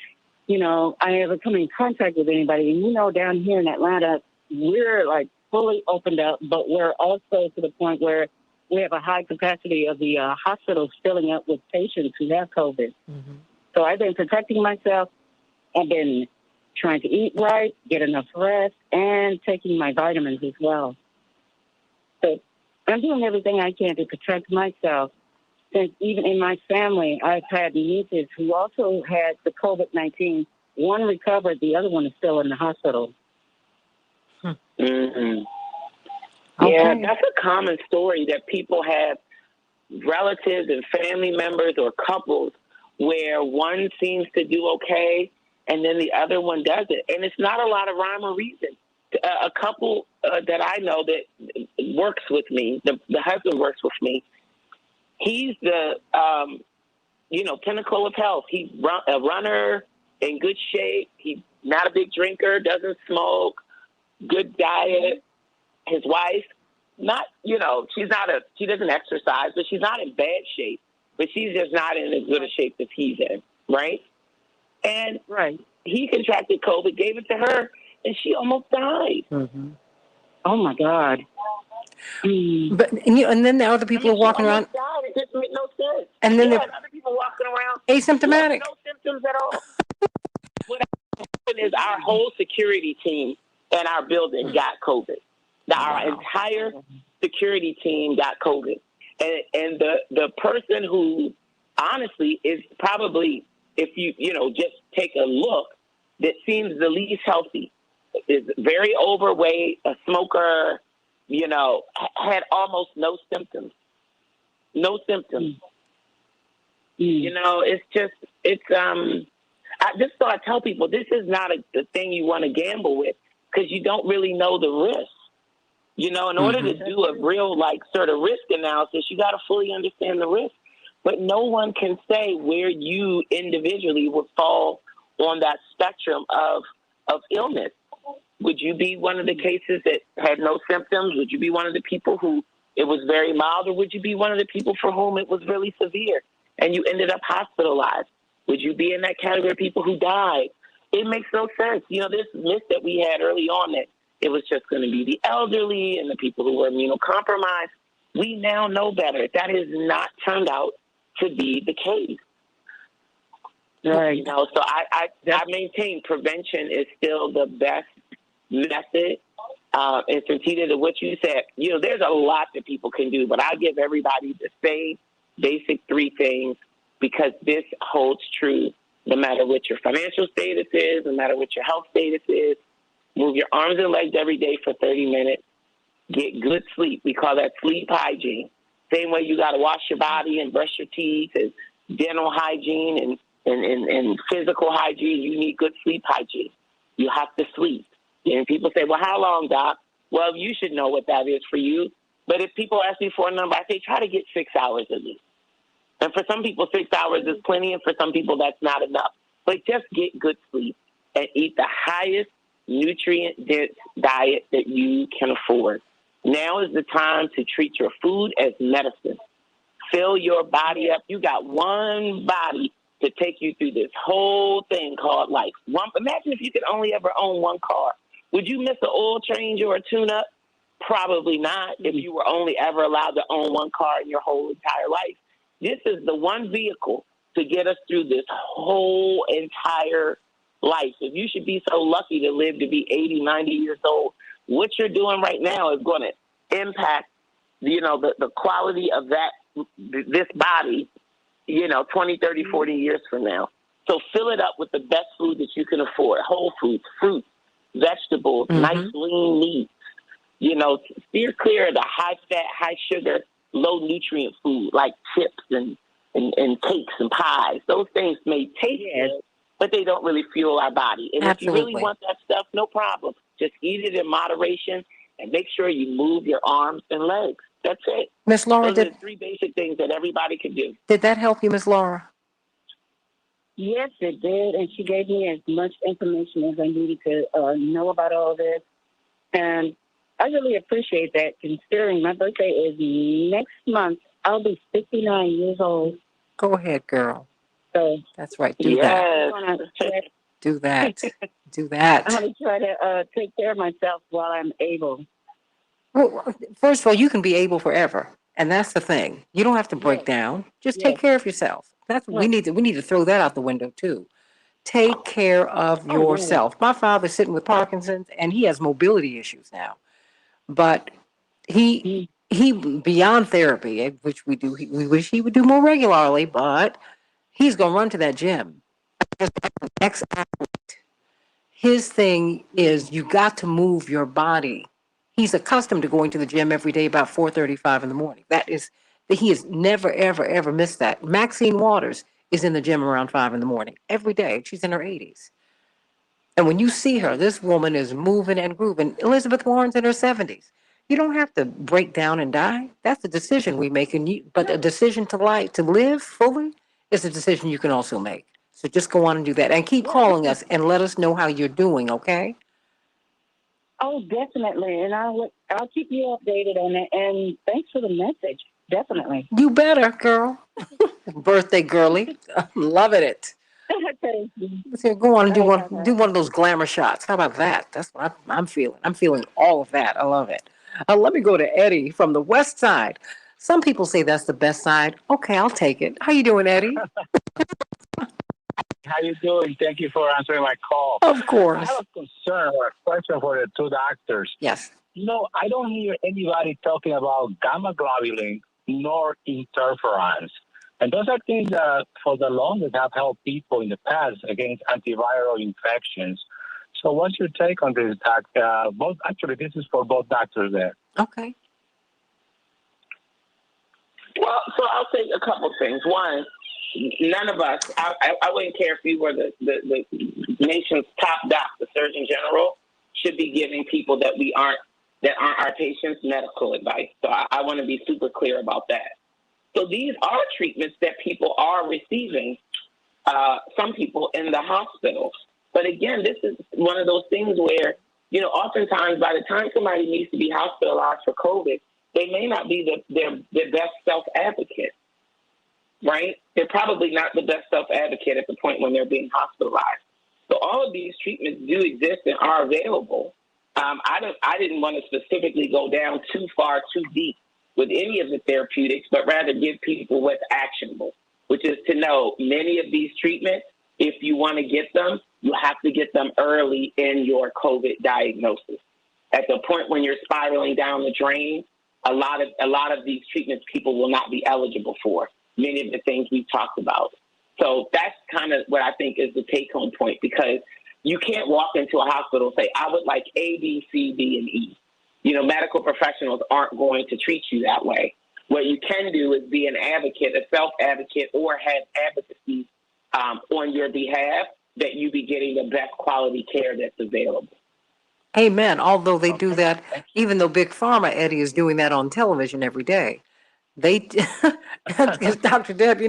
[SPEAKER 8] I ever come in contact with anybody. And, down here in Atlanta, we're like fully opened up, but we're also to the point where we have a high capacity of the hospitals filling up with patients who have COVID. Mm-hmm. So I've been protecting myself. I've been trying to eat right, get enough rest, and taking my vitamins as well. So I'm doing everything I can to protect myself. Since even in my family, I've had nieces who also had the COVID-19. One recovered, the other one is still in the hospital.
[SPEAKER 7] Mm-hmm.
[SPEAKER 1] Okay.
[SPEAKER 7] Yeah, that's a common story that people have relatives and family members or couples where one seems to do okay and then the other one doesn't. And it's not a lot of rhyme or reason. A couple that I know that works with me, the husband works with me, he's the, pinnacle of health. He's a runner, in good shape. He's not a big drinker, doesn't smoke, good diet. His wife, she doesn't exercise, but she's not in bad shape. But she's just not in as good a shape as he's in, right? And he contracted COVID, gave it to her, and she almost died.
[SPEAKER 1] Mm-hmm.
[SPEAKER 8] Oh my God!
[SPEAKER 1] But and then the other people are walking around.
[SPEAKER 7] Died. It just made no sense.
[SPEAKER 1] And then
[SPEAKER 7] other people walking around
[SPEAKER 1] asymptomatic,
[SPEAKER 7] no symptoms at all. What happened is our whole security team in our building got COVID. Our entire security team got COVID. And the person who honestly is probably, if you just take a look, that seems the least healthy, is very overweight, a smoker, had almost no symptoms. No symptoms. I tell people this is not the thing you want to gamble with, because you don't really know the risk. In order to do a real sort of risk analysis, you got to fully understand the risk. But no one can say where you individually would fall on that spectrum of illness. Would you be one of the cases that had no symptoms? Would you be one of the people who it was very mild, or would you be one of the people for whom it was really severe and you ended up hospitalized? Would you be in that category of people who died? It makes no sense. This myth that we had early on that it was just going to be the elderly and the people who were immunocompromised. We now know better. That has not turned out to be the case.
[SPEAKER 8] Right.
[SPEAKER 7] So I maintain prevention is still the best method. And Santita, to what you said, there's a lot that people can do, but I give everybody the same basic three things, because this holds true no matter what your financial status is, no matter what your health status is. Move your arms and legs every day for 30 minutes. Get good sleep. We call that sleep hygiene. Same way you got to wash your body and brush your teeth, and dental hygiene and physical hygiene, you need good sleep hygiene. You have to sleep. And people say, well, how long, Doc? Well, you should know what that is for you. But if people ask me for a number, I say try to get 6 hours at least. And for some people, 6 hours is plenty, and for some people, that's not enough. But just get good sleep and eat the highest nutrient-dense diet that you can afford. Now is the time to treat your food as medicine. Fill your body up. You got one body to take you through this whole thing called life. Imagine if you could only ever own one car. Would you miss an oil change or a tune-up? Probably not, if you were only ever allowed to own one car in your whole entire life. This is the one vehicle to get us through this whole entire life. If you should be so lucky to live to be 80, 90 years old, what you're doing right now is going to impact, the quality of this body, 20, 30, 40 years from now. So fill it up with the best food that you can afford. Whole foods, fruits, vegetables, nice lean meat. Steer clear of the high fat, high sugar, low nutrient food like chips and cakes and pies. Those things may taste good, but they don't really fuel our body. And if you really want that stuff, no problem. Just eat it in moderation and make sure you move your arms and legs. That's it.
[SPEAKER 1] Miss Laura,
[SPEAKER 7] those are the three basic things that everybody can do.
[SPEAKER 1] Did that help you, Miss Laura?
[SPEAKER 8] Yes, it did. And she gave me as much information as I needed to know about all this. And I really appreciate that, considering my birthday is next month. I'll be 59 years old.
[SPEAKER 1] Go ahead, girl.
[SPEAKER 8] So
[SPEAKER 1] that's right. Do that. Do that. Do that.
[SPEAKER 8] I'm going to try to take care of myself while I'm able.
[SPEAKER 1] Well, first of all, you can be able forever, and that's the thing. You don't have to break down. Just take care of yourself. That's we need to throw that out the window too. Take care of yourself. My father's sitting with Parkinson's, and he has mobility issues now. But he beyond therapy, which we do. We wish he would do more regularly, but he's gonna run to that gym. Ex-athlete. His thing is you got to move your body. He's accustomed to going to the gym every day about 4:35 in the morning. He has never, ever, ever missed that. Maxine Waters is in the gym around 5 in the morning every day. She's in her 80s. And when you see her, this woman is moving and grooving. Elizabeth Warren's in her 70s. You don't have to break down and die. That's a decision we make. But a decision to live fully is a decision you can also make. So just go on and do that. And keep calling us and let us know how you're doing, okay?
[SPEAKER 8] Oh, definitely. And I'll keep you updated on it. And thanks for the message. Definitely.
[SPEAKER 1] You better, girl. Birthday girly. I'm loving it.
[SPEAKER 8] Thank you.
[SPEAKER 1] So go on and do one of those glamour shots. How about that? That's what I'm feeling. I'm feeling all of that. I love it. Let me go to Eddie from the West Side. Some people say that's the best side. Okay, I'll take it. How you doing, Eddie?
[SPEAKER 9] How you doing? Thank you for answering my call.
[SPEAKER 1] Of
[SPEAKER 9] I
[SPEAKER 1] course.
[SPEAKER 9] have a concern or a question for the two doctors.
[SPEAKER 1] Yes.
[SPEAKER 9] I don't hear anybody talking about gamma globulin nor interferons. And those are things that for the longest have helped people in the past against antiviral infections. So what's your take on this, Doc? This is for both doctors there.
[SPEAKER 1] Okay.
[SPEAKER 7] Well, so I'll say a couple things. One, none of us, I wouldn't care if you were the nation's top doctor, Surgeon General, should be giving people that aren't our patients medical advice. So I want to be super clear about that. So these are treatments that people are receiving, some people in the hospital. But again, this is one of those things where, oftentimes by the time somebody needs to be hospitalized for COVID, they may not be their best self-advocate, right? They're probably not the best self-advocate at the point when they're being hospitalized. So all of these treatments do exist and are available. I didn't want to specifically go down too far, too deep with any of the therapeutics, but rather give people what's actionable, which is to know many of these treatments, if you want to get them, you have to get them early in your COVID diagnosis. At the point when you're spiraling down the drain, a lot of these treatments people will not be eligible for, many of the things we've talked about. So that's kind of what I think is the take-home point, because you can't walk into a hospital and say, I would like A, B, C, D, and E. Medical professionals aren't going to treat you that way. What you can do is be an advocate, a self-advocate, or have advocacy on your behalf that you be getting the best quality care that's available.
[SPEAKER 1] Amen. Although they do that, even though Big Pharma, Eddie, is doing that on television every day. They, as Dr. Deb,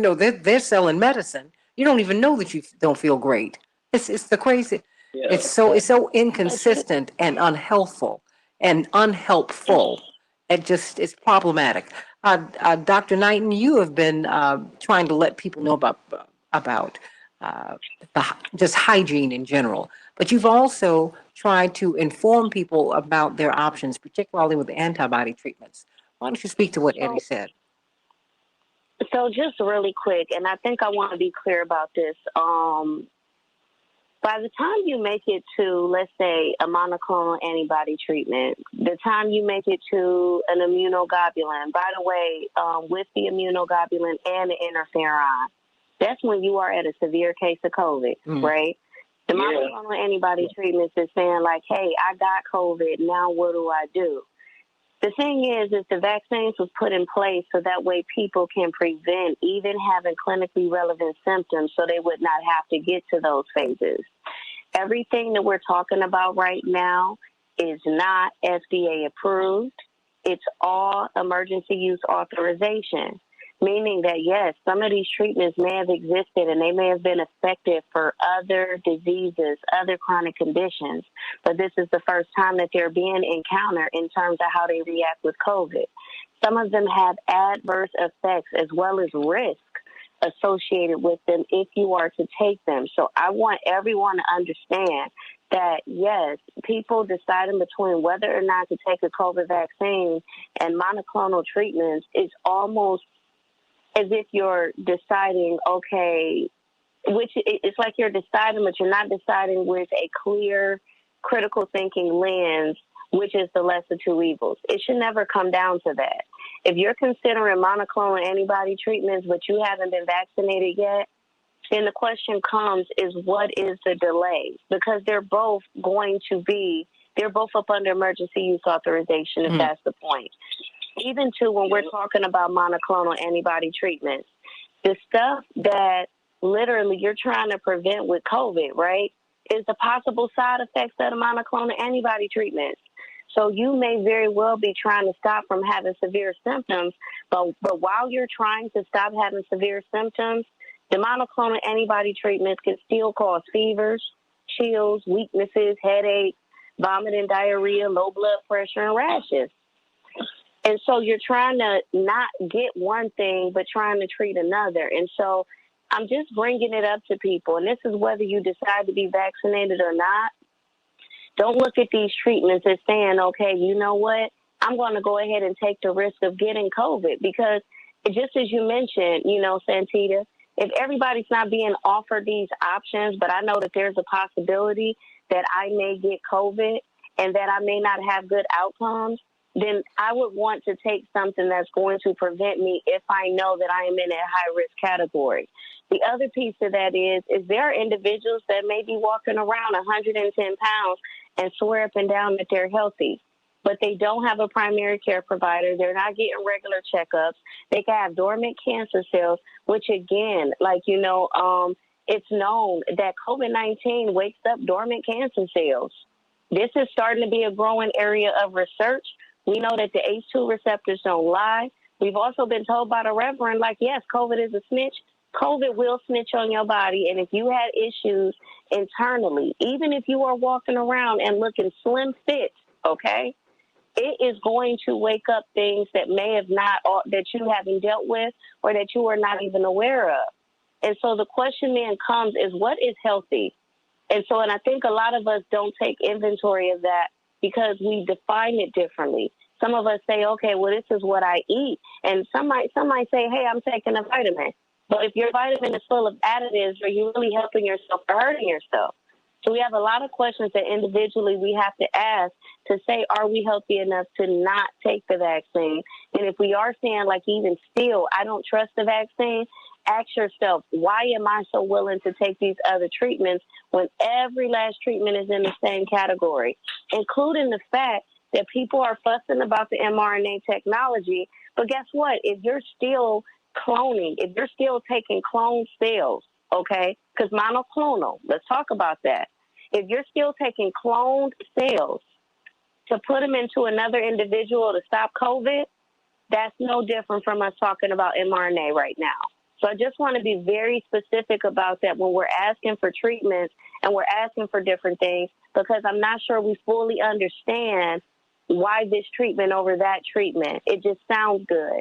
[SPEAKER 1] they're selling medicine. You don't even know that you don't feel great. It's the crazy.
[SPEAKER 7] Yeah.
[SPEAKER 1] It's so inconsistent and unhealthful and unhelpful. It's problematic. Dr. Knighton, you have been trying to let people know about just hygiene in general, but you've also tried to inform people about their options, particularly with antibody treatments. Why don't you speak to what Eddie said?
[SPEAKER 2] So just really quick, and I think I want to be clear about this. By the time you make it to, let's say, a monoclonal antibody treatment, the time you make it to an immunoglobulin, by the way, with the immunoglobulin and the interferon, that's when you are at a severe case of COVID, right? The monoclonal antibody treatments is saying like, hey, I got COVID, now what do I do? The thing is the vaccines was put in place so that way people can prevent even having clinically relevant symptoms so they would not have to get to those phases. Everything that we're talking about right now is not FDA approved. It's all emergency use authorization, meaning that, yes, some of these treatments may have existed and they may have been effective for other diseases, other chronic conditions, but this is the first time that they're being encountered in terms of how they react with COVID. Some of them have adverse effects as well as risk associated with them if you are to take them. So I want everyone to understand that, yes, people deciding between whether or not to take a COVID vaccine and monoclonal treatments is almost as if you're deciding, okay, which it's like you're deciding, but you're not deciding with a clear, critical thinking lens, which is the lesser two evils. It should never come down to that. If you're considering monoclonal antibody treatments, but you haven't been vaccinated yet, then the question comes is what is the delay? Because they're both up under emergency use authorization, if that's the point. Even to when we're talking about monoclonal antibody treatments, the stuff that literally you're trying to prevent with COVID, right, is the possible side effects of the monoclonal antibody treatments. So you may very well be trying to stop from having severe symptoms, but while you're trying to stop having severe symptoms, the monoclonal antibody treatments can still cause fevers, chills, weaknesses, headaches, vomiting, diarrhea, low blood pressure, and rashes. And so you're trying to not get one thing, but trying to treat another. And so I'm just bringing it up to people. And this is whether you decide to be vaccinated or not. Don't look at these treatments as saying, okay, you know what? I'm going to go ahead and take the risk of getting COVID because just as you mentioned, Santita, If everybody's not being offered these options, but I know that there's a possibility that I may get COVID and that I may not have good outcomes, then I would want to take something that's going to prevent me if I know that I am in a high-risk category. The other piece of that is there are individuals that may be walking around 110 pounds and swear up and down that they're healthy, but they don't have a primary care provider. They're not getting regular checkups. They can have dormant cancer cells, which again, it's known that COVID-19 wakes up dormant cancer cells. This is starting to be a growing area of research. We know that the H2 receptors don't lie. We've also been told by the Reverend, yes, COVID is a snitch. COVID will snitch on your body. And if you had issues internally, even if you are walking around and looking slim fit, okay, it is going to wake up things that may have not, that you haven't dealt with or that you are not even aware of. And so the question then comes is, what is healthy? And I think a lot of us don't take inventory of that because we define it differently. Some of us say, okay, well, this is what I eat. And some might say, hey, I'm taking a vitamin. But if your vitamin is full of additives, are you really helping yourself or hurting yourself? So we have a lot of questions that individually we have to ask to say, are we healthy enough to not take the vaccine? And if we are saying, even still, I don't trust the vaccine, ask yourself, why am I so willing to take these other treatments when every last treatment is in the same category, including the fact that people are fussing about the mRNA technology. But guess what? If you're still cloning, if you're still taking cloned cells, okay, because monoclonal, let's talk about that. If you're still taking cloned cells to put them into another individual to stop COVID, that's no different from us talking about mRNA right now. So I just want to be very specific about that when we're asking for treatments and we're asking for different things, because I'm not sure we fully understand why this treatment over that treatment. It just sounds good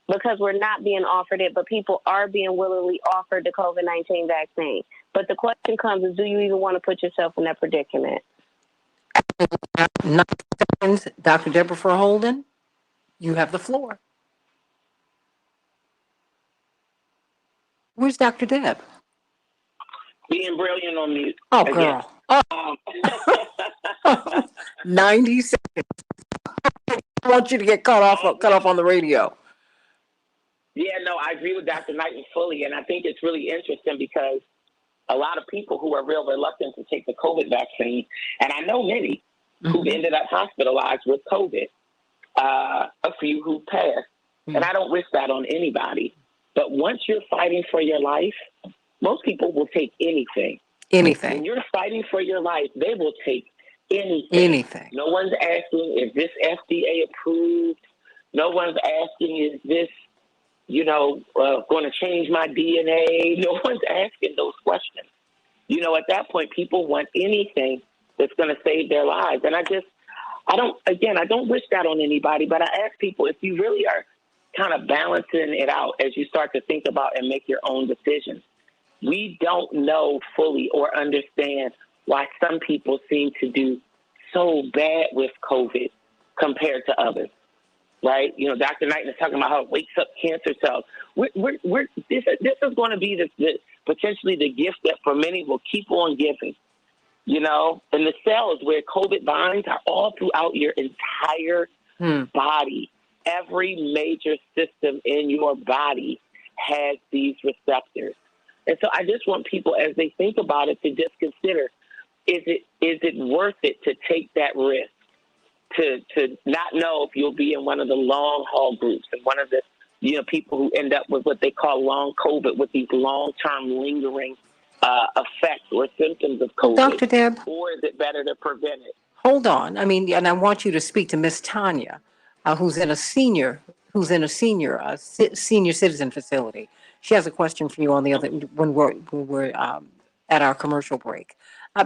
[SPEAKER 2] because we're not being offered it, but people are being willingly offered the COVID-19 vaccine. But the question comes is, do you even want to put yourself in that predicament?
[SPEAKER 1] 9 seconds. Dr. Deborah Holden, you have the floor. Where's Dr. Deb?
[SPEAKER 7] Being brilliant on mute.
[SPEAKER 1] Oh, girl. Oh. 90 seconds. I want you to get cut off on the radio.
[SPEAKER 7] Yeah, no, I agree with Dr. Knighton fully, and I think it's really interesting because a lot of people who are real reluctant to take the COVID vaccine, and I know many who've ended up hospitalized with COVID, a few who passed, and I don't wish that on anybody. But once you're fighting for your life, most people will take anything.
[SPEAKER 1] Anything.
[SPEAKER 7] When you're fighting for your life, they will take anything.
[SPEAKER 1] Anything.
[SPEAKER 7] No one's asking, is this FDA approved? No one's asking, is this, going to change my DNA? No one's asking those questions. At that point, people want anything that's going to save their lives. And I don't wish that on anybody, but I ask people, if you really are kind of balancing it out as you start to think about and make your own decisions, we don't know fully or understand why some people seem to do so bad with COVID compared to others, right? Dr. Knighton is talking about how it wakes up cancer cells. This is going to be the potentially the gift that for many will keep on giving, and the cells where COVID binds are all throughout your entire body. Every major system in your body has these receptors. And so I just want people, as they think about it, to just consider, is it worth it to take that risk, to not know if you'll be in one of the long haul groups and one of the people who end up with what they call long COVID, with these long-term lingering effects or symptoms of COVID.
[SPEAKER 1] Dr. Deb?
[SPEAKER 7] Or is it better to prevent it?
[SPEAKER 1] Hold on. And I want you to speak to Miss Tanya, who's in a senior citizen facility. She has a question for you on the other when we're at our commercial break.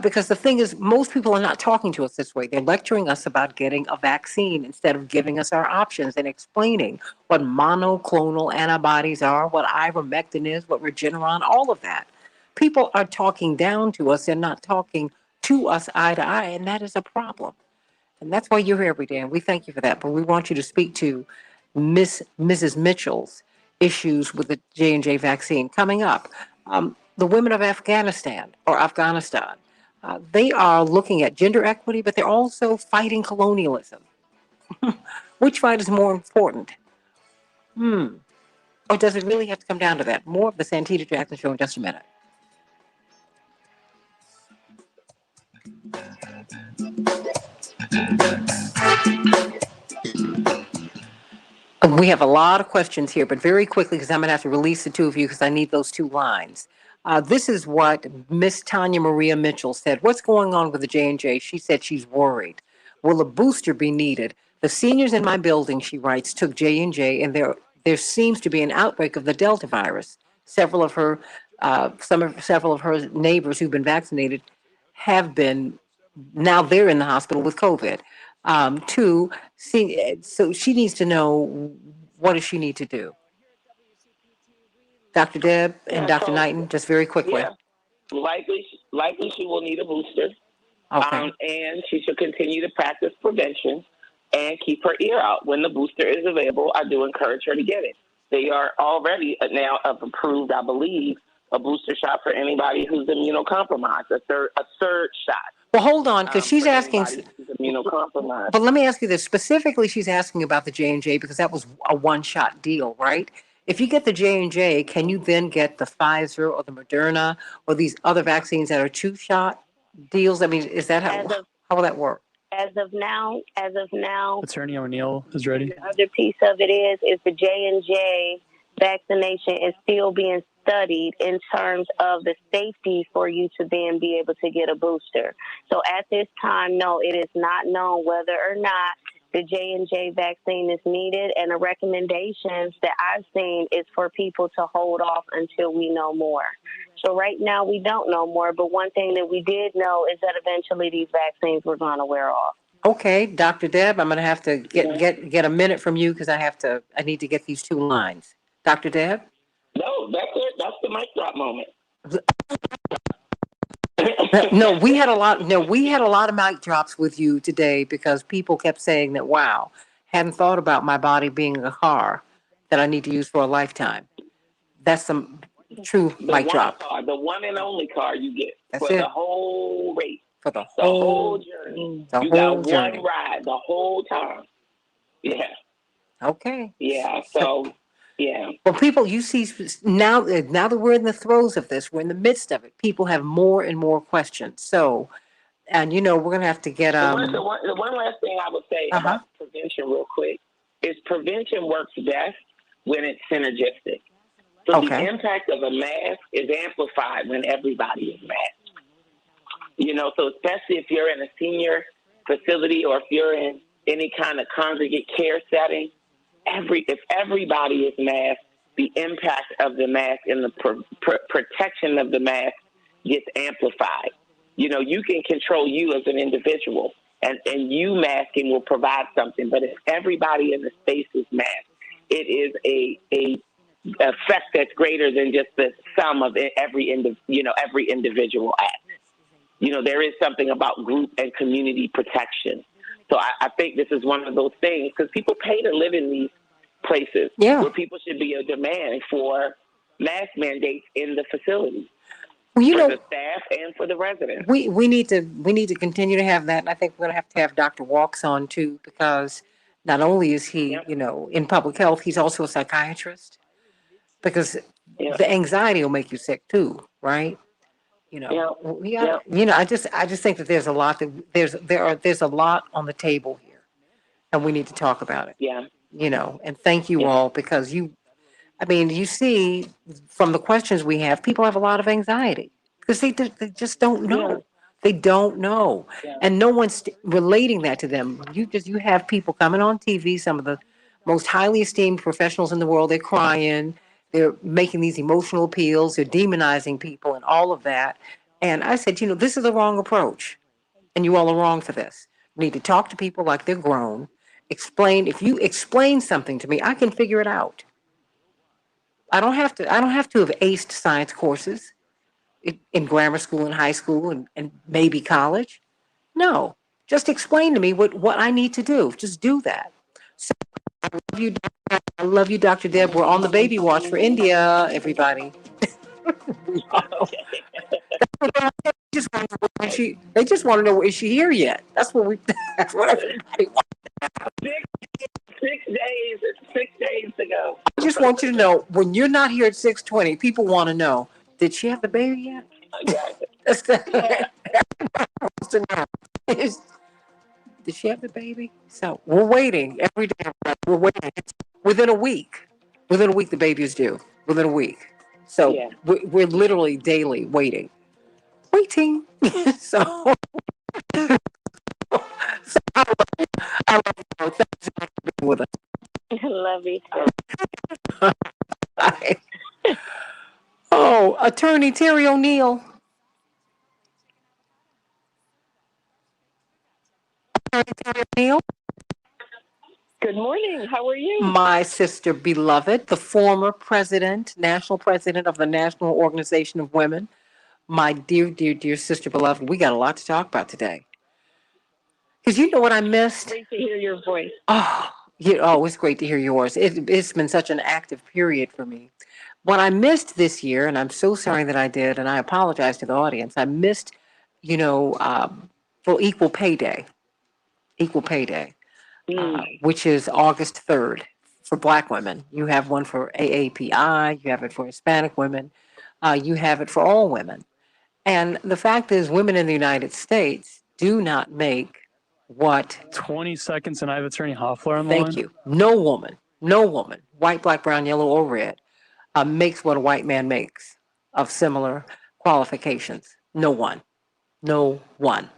[SPEAKER 1] Because the thing is, most people are not talking to us this way. They're lecturing us about getting a vaccine instead of giving us our options and explaining what monoclonal antibodies are, what ivermectin is, what Regeneron, all of that. People are talking down to us. They're not talking to us eye to eye, and that is a problem. And that's why you're here every day, and we thank you for that. But we want you to speak to Mrs. Mitchell's issues with the J&J vaccine coming up. The women of Afghanistan, they are looking at gender equity, but they're also fighting colonialism. Which fight is more important? Or does it really have to come down to that? More of the Santita Jackson Show in just a minute. We have a lot of questions here, but very quickly, because I'm going to have to release the two of you because I need those two lines. This is what Miss Tanya Maria Mitchell said. What's going on with the J&J? She said she's worried. Will a booster be needed? The seniors in my building, she writes, took J&J, and there seems to be an outbreak of the Delta virus. Several of her neighbors who've been vaccinated have been, now they're in the hospital with COVID. Two, so she needs to know, what does she need to do? Dr. Deb and Dr. Knighton, just very quickly.
[SPEAKER 7] Yeah, likely she will need a booster.
[SPEAKER 1] Okay.
[SPEAKER 7] And she should continue to practice prevention and keep her ear out. When the booster is available, I do encourage her to get it. They are already now approved, I believe, a booster shot for anybody who's immunocompromised, a third shot.
[SPEAKER 1] Well, hold on, because she's asking.
[SPEAKER 7] Immunocompromised.
[SPEAKER 1] But let me ask you this specifically. She's asking about the J&J because that was a one-shot deal, right? If you get the J&J, can you then get the Pfizer or the Moderna or these other vaccines that are two-shot deals? I mean, is that how will that work?
[SPEAKER 2] As of now,
[SPEAKER 6] Attorney O'Neill is ready.
[SPEAKER 2] the other piece of it is the J&J vaccination is still being studied in terms of the safety for you to then be able to get a booster. So at this time, no, it is not known whether or not the J&J vaccine is needed, and the recommendations that I've seen is for people to hold off until we know more. So right now we don't know more, but one thing that we did know is that eventually these vaccines were going to wear off.
[SPEAKER 1] Okay, Dr. Deb, I'm going to have to get a minute from you because I need to get these two lines. Dr. Deb?
[SPEAKER 7] No, that's it. That's the mic drop moment.
[SPEAKER 1] No, we had a lot of mic drops with you today because people kept saying that, wow, hadn't thought about my body being a car that I need to use for a lifetime. That's some true mic drop.
[SPEAKER 7] The one and only car you get
[SPEAKER 1] for
[SPEAKER 7] the whole race.
[SPEAKER 1] For the whole
[SPEAKER 7] journey.
[SPEAKER 1] You got
[SPEAKER 7] one ride the whole time. Yeah.
[SPEAKER 1] Okay.
[SPEAKER 7] Yeah. So, yeah.
[SPEAKER 1] Well, people, you see, now that we're in the throes of this, we're in the midst of it, people have more and more questions. So, and we're going to have to get...
[SPEAKER 7] The one last thing I would say about prevention real quick is prevention works best when it's synergistic. So the impact of a mask is amplified when everybody is masked. So especially if you're in a senior facility or if you're in any kind of congregate care setting, if everybody is masked, the impact of the mask and the protection of the mask gets amplified. You can control you as an individual, and you masking will provide something. But if everybody in the space is masked, it is a effect that's greater than just the sum of every individual act. There is something about group and community protection. So I think this is one of those things because people pay to live in these places where people should be a demand for mask mandates in the facility. For the staff and for the residents.
[SPEAKER 1] We need to continue to have that. And I think we're going to have Dr. Walks on too, because not only is he, in public health, he's also a psychiatrist. Because the anxiety will make you sick too, right? I just think that there's a lot there's a lot on the table here, and we need to talk about it.
[SPEAKER 7] Yeah.
[SPEAKER 1] And thank you all because you see from the questions we have, people have a lot of anxiety because they just don't know. Yeah. They don't know, and no one's relating that to them. You have people coming on TV, some of the most highly esteemed professionals in the world. They're crying. They're making these emotional appeals. They're demonizing people and all of that. And I said, this is the wrong approach. And you all are wrong for this. You need to talk to people like they're grown. If you explain something to me, I can figure it out. I don't have to have aced science courses in grammar school and high school and maybe college. No. Just explain to me what I need to do. Just do that. So love you, I love you, Dr. Deb. We're on the baby watch for India, everybody. Just want to know they just want to know, is she here yet? That's what we. That's what everybody wants.
[SPEAKER 7] 6 days ago.
[SPEAKER 1] I just want you to know, when you're not here at 6:20, people want to know, did she have the baby yet?
[SPEAKER 7] Exactly.
[SPEAKER 1] That's the, wants to know. Did she have the baby? So we're waiting every day. We're waiting. It's within a week. Within a week, the baby is due. Within a week. So
[SPEAKER 3] Yeah.
[SPEAKER 1] we're literally daily waiting. Waiting. So, I love you. Thanks for being with us.
[SPEAKER 2] Love you too.
[SPEAKER 1] Bye. Oh, Attorney Terry O'Neill. Attorney Terry O'Neill.
[SPEAKER 3] Good morning. How are you?
[SPEAKER 1] My sister beloved, the former president, national president of the National Organization of Women. My dear, dear, dear sister beloved, we got a lot to talk about today. Because you know what I missed?
[SPEAKER 3] Great to hear your voice.
[SPEAKER 1] Oh, it's great to hear yours. It's been such an active period for me. What I missed this year, and I'm so sorry that I did, and I apologize to the audience, I missed, you know, for Equal Pay Day, which is August 3rd for Black women. You have one for AAPI, you have it for Hispanic women, you have it for all women. And the fact is, women in the United States do not make what.
[SPEAKER 6] 20 seconds, and I have Attorney Hoffler on the
[SPEAKER 1] Thank
[SPEAKER 6] line.
[SPEAKER 1] you. No woman, white, black, brown, yellow, or red, makes what a white man makes of similar qualifications. No one. No one.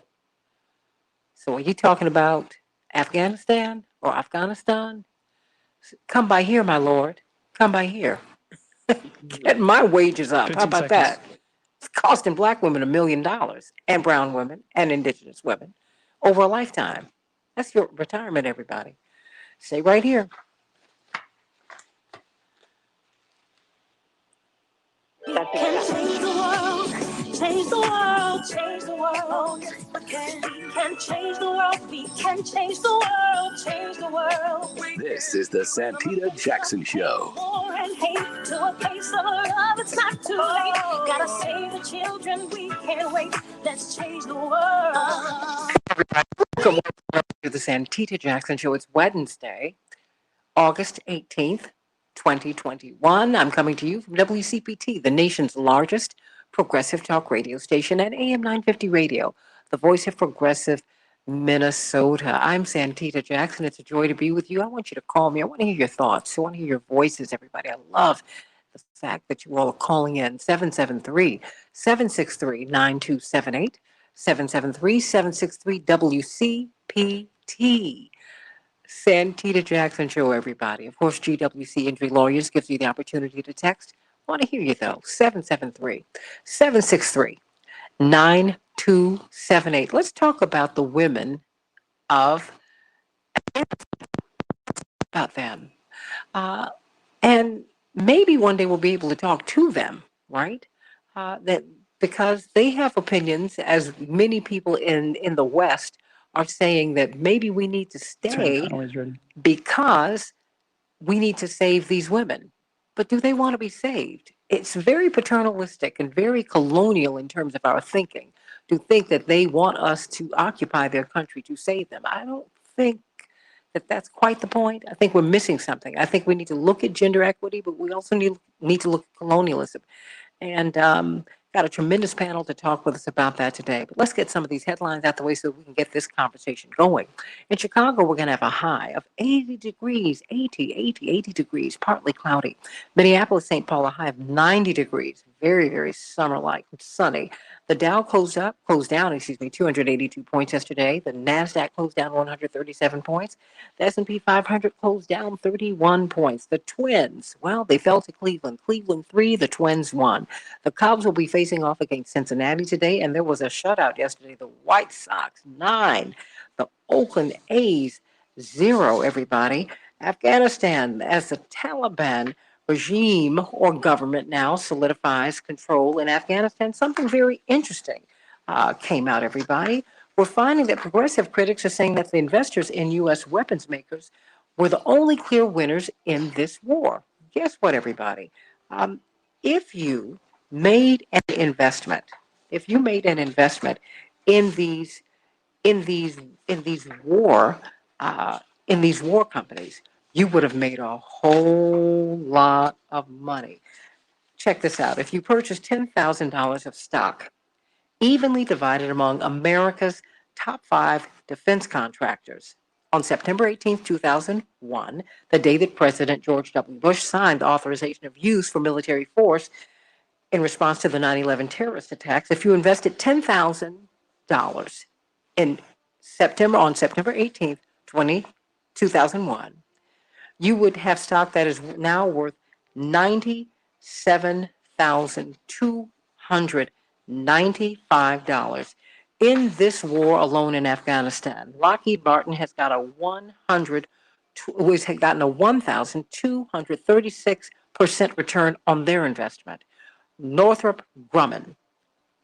[SPEAKER 1] So are you talking about Afghanistan or Afghanistan? Come by here, my lord. Come by here. Get my wages up. How
[SPEAKER 6] 15
[SPEAKER 1] about
[SPEAKER 6] seconds.
[SPEAKER 1] that? It's costing black women $1 million and brown women and indigenous women over a lifetime. That's your retirement, everybody. Stay right here.
[SPEAKER 4] We can change the world, change the world, change the world. We can change the world, we can change the world, change the world.
[SPEAKER 5] This is the Santita Jackson Show.
[SPEAKER 4] War and hate to a place of love, it's not too late. Gotta save the children, we can't wait. Let's change the world.
[SPEAKER 1] Welcome to the Santita Jackson Show. It's Wednesday, August 18th, 2021. I'm coming to you from WCPT, the nation's largest progressive talk radio station, at AM 950 Radio, the voice of progressive Minnesota. I'm Santita Jackson. It's a joy to be with you. I want you to call me. I want to hear your thoughts. I want to hear your voices, everybody. I love the fact that you all are calling in. 773-763-9278, 773-763-WCPT. Santita Jackson Show, everybody. Of course, GWC Injury Lawyers gives you the opportunity to text. I want to hear you, though. 773-763-9278. Let's talk about the women of, about them. And maybe one day we'll be able to talk to them, right? That because they have opinions, as many people in the West are saying that maybe we need to
[SPEAKER 6] Attorney
[SPEAKER 1] stay
[SPEAKER 6] Conway's ready.
[SPEAKER 1] because we need to save these women. But do they want to be saved? It's very paternalistic and very colonial in terms of our thinking to think that they want us to occupy their country to save them. I don't think that that's quite the point. I think we're missing something. I think we need to look at gender equity, but we also need to look at colonialism. And got a tremendous panel to talk with us about that today. But let's get some of these headlines out the way so we can get this conversation going. In Chicago, we're going to have a high of 80 degrees, 80 degrees, partly cloudy. Minneapolis, St. Paul, a high of 90 degrees, very, very summer-like, sunny. The Dow closed down, 282 points yesterday. The NASDAQ closed down 137 points. The S&P 500 closed down 31 points. The Twins, well, they fell to Cleveland. Cleveland 3, the Twins 1. The Cubs will be facing off against Cincinnati today, and there was a shutout yesterday. The White Sox 9, the Oakland A's 0, everybody. Afghanistan, as the Taliban regime or government now solidifies control in Afghanistan, something very interesting came out, everybody. We're finding that progressive critics are saying that the investors in U.S. weapons makers were the only clear winners in this war. Guess what, everybody? Um, if you made an investment, if you made an investment in these in these in these war uh, in these war companies, you would have made a whole lot of money. Check this out: if you purchased $10,000 of stock, evenly divided among America's top five defense contractors. On September 18th, 2001, the day that President George W. Bush signed the authorization of use for military force in response to the 9/11 terrorist attacks, if you invested $10,000 in September 18th, 2001, you would have stock that is now worth $97,295. In this war alone in Afghanistan, Lockheed Martin has got a 100 has gotten a 1,236% return on their investment. Northrop Grumman,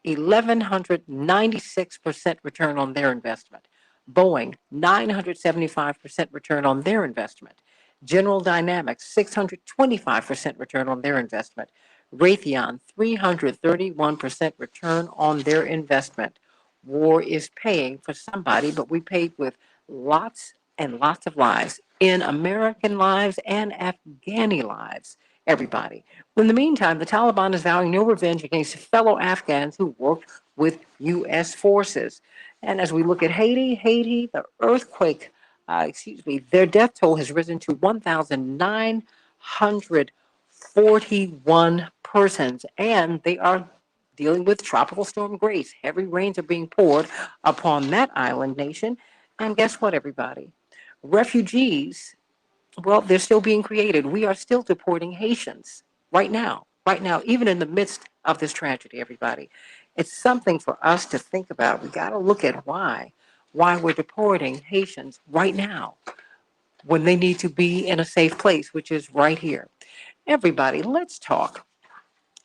[SPEAKER 1] 1,196% return on their investment. Boeing, 975% return on their investment. General Dynamics, 625% return on their investment. Raytheon, 331% return on their investment. War is paying for somebody, but we paid with lots and lots of lives, in American lives and Afghani lives, everybody. In the meantime, the Taliban is vowing no revenge against fellow Afghans who worked with U.S. forces. And as we look at Haiti, the earthquake, their death toll has risen to 1,941 persons, and they are dealing with Tropical Storm Grace. Heavy rains are being poured upon that island nation. And guess what, everybody? Refugees, well, they're still being created. We are still deporting Haitians right now, even in the midst of this tragedy, everybody. It's something for us to think about. We got to look at why we're deporting Haitians right now when they need to be in a safe place, which is right here. Everybody, let's talk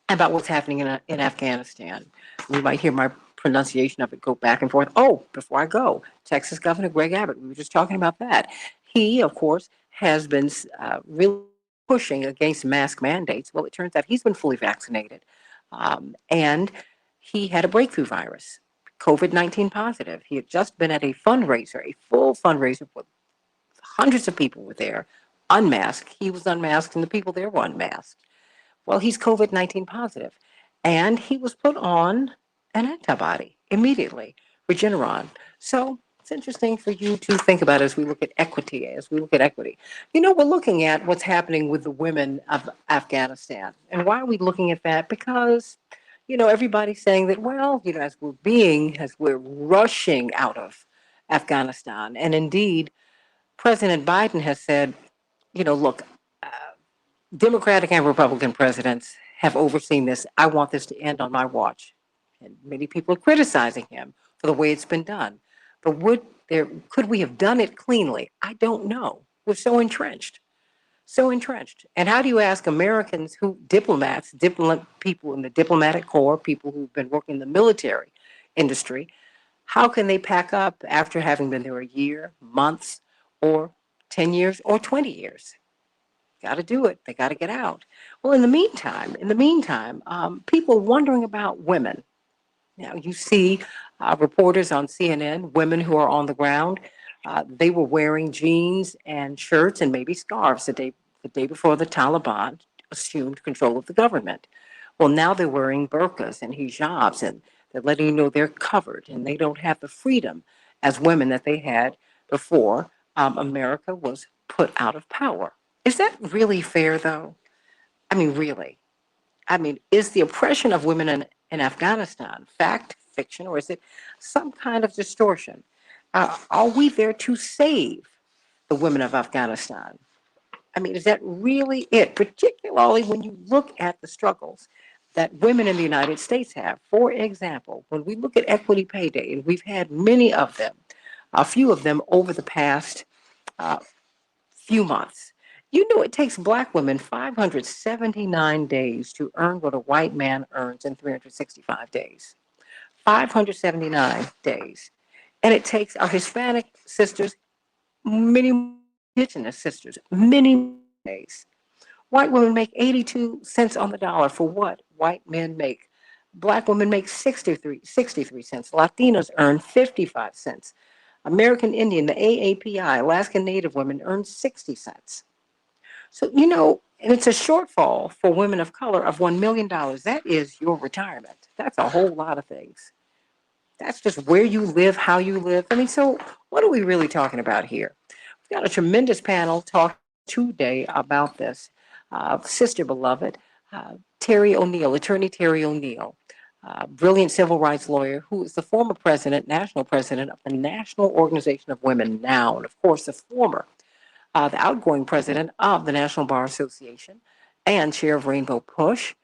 [SPEAKER 1] about what's happening in Afghanistan. You might hear my pronunciation of it go back and forth. Oh, before I go, Texas Governor Greg Abbott, we were just talking about that. He, of course, has been really pushing against mask mandates. Well, it turns out he's been fully vaccinated. And he had a breakthrough virus, COVID-19 positive. He had just been at a fundraiser, a full fundraiser with hundreds of people were there, unmasked. He was unmasked, and the people there were unmasked. Well, he's COVID-19 positive, and he was put on an antibody immediately, Regeneron. So it's interesting for you to think about as we look at equity, You know, we're looking at what's happening with the women of Afghanistan. And why are we looking at that? Because, everybody's saying that, well, as we're rushing out of Afghanistan, and indeed, President Biden has said, look, Democratic and Republican presidents have overseen this. I want this to end on my watch. And many people are criticizing him for the way it's been done. But could we have done it cleanly? I don't know. We're so entrenched. So entrenched. And how do you ask Americans diplomat people in the diplomatic corps, people who've been working in the military industry, how can they pack up after having been there a year, months, or 10 years, or 20 years? Got to do it. They got to get out. Well, in the meantime, people wondering about women. Now, you see reporters on CNN, women who are on the ground. They were wearing jeans and shirts and maybe scarves the day before the Taliban assumed control of the government. Well, now they're wearing burqas and hijabs, and they're letting you know they're covered and they don't have the freedom as women that they had before America was put out of power. Is that really fair, though? I mean, really? I mean, is the oppression of women in Afghanistan fact, fiction, or is it some kind of distortion? Are we there to save the women of Afghanistan? I mean, is that really it? Particularly when you look at the struggles that women in the United States have. For example, when we look at equity pay day, and we've had many of them, a few of them over the past uh, few months. You know, it takes black women 579 days to earn what a white man earns in 365 days. 579 days. And it takes our Hispanic sisters many indigenous sisters many days. White women make 82 cents on the dollar for what white men make. Black women make 63 cents. Latinos earn 55 cents. American Indian, the AAPI, Alaskan Native women earn 60 cents. So, and it's a shortfall for women of color of $1 million. That is your retirement. That's a whole lot of things. That's just where you live, how you live. I mean, so what are we really talking about here? We've got a tremendous panel talking today about this. Sister beloved, Terry O'Neill, attorney Terry O'Neill, brilliant civil rights lawyer who is the former president, national president of the National Organization of Women now, and of course, the outgoing president of the National Bar Association and chair of Rainbow Push,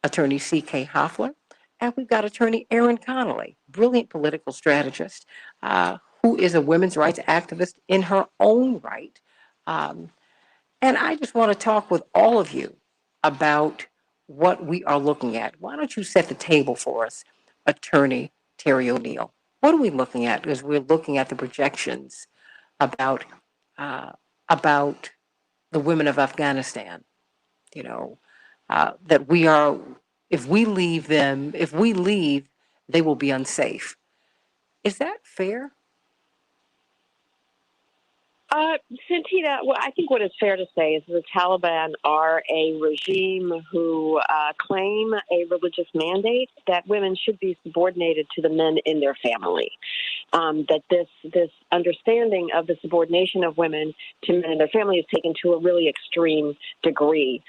[SPEAKER 1] attorney C.K. Hoffler. And we've got attorney Erin Connolly, brilliant political strategist, who is a women's rights activist in her own right. Um, and I just want to talk with all of you about what we are looking at. Why don't you set the table for us, attorney Terry O'Neill? What are we looking at? Because we're looking at the projections about uh, about the women of Afghanistan. You know, that we are, if we leave, they will be unsafe. Is that fair?
[SPEAKER 8] Santita, well, I think what is fair to say is the Taliban are a regime who claim a religious mandate that women should be subordinated to the men in their family. That this understanding of the subordination of women to men and their family is taken to a really extreme degree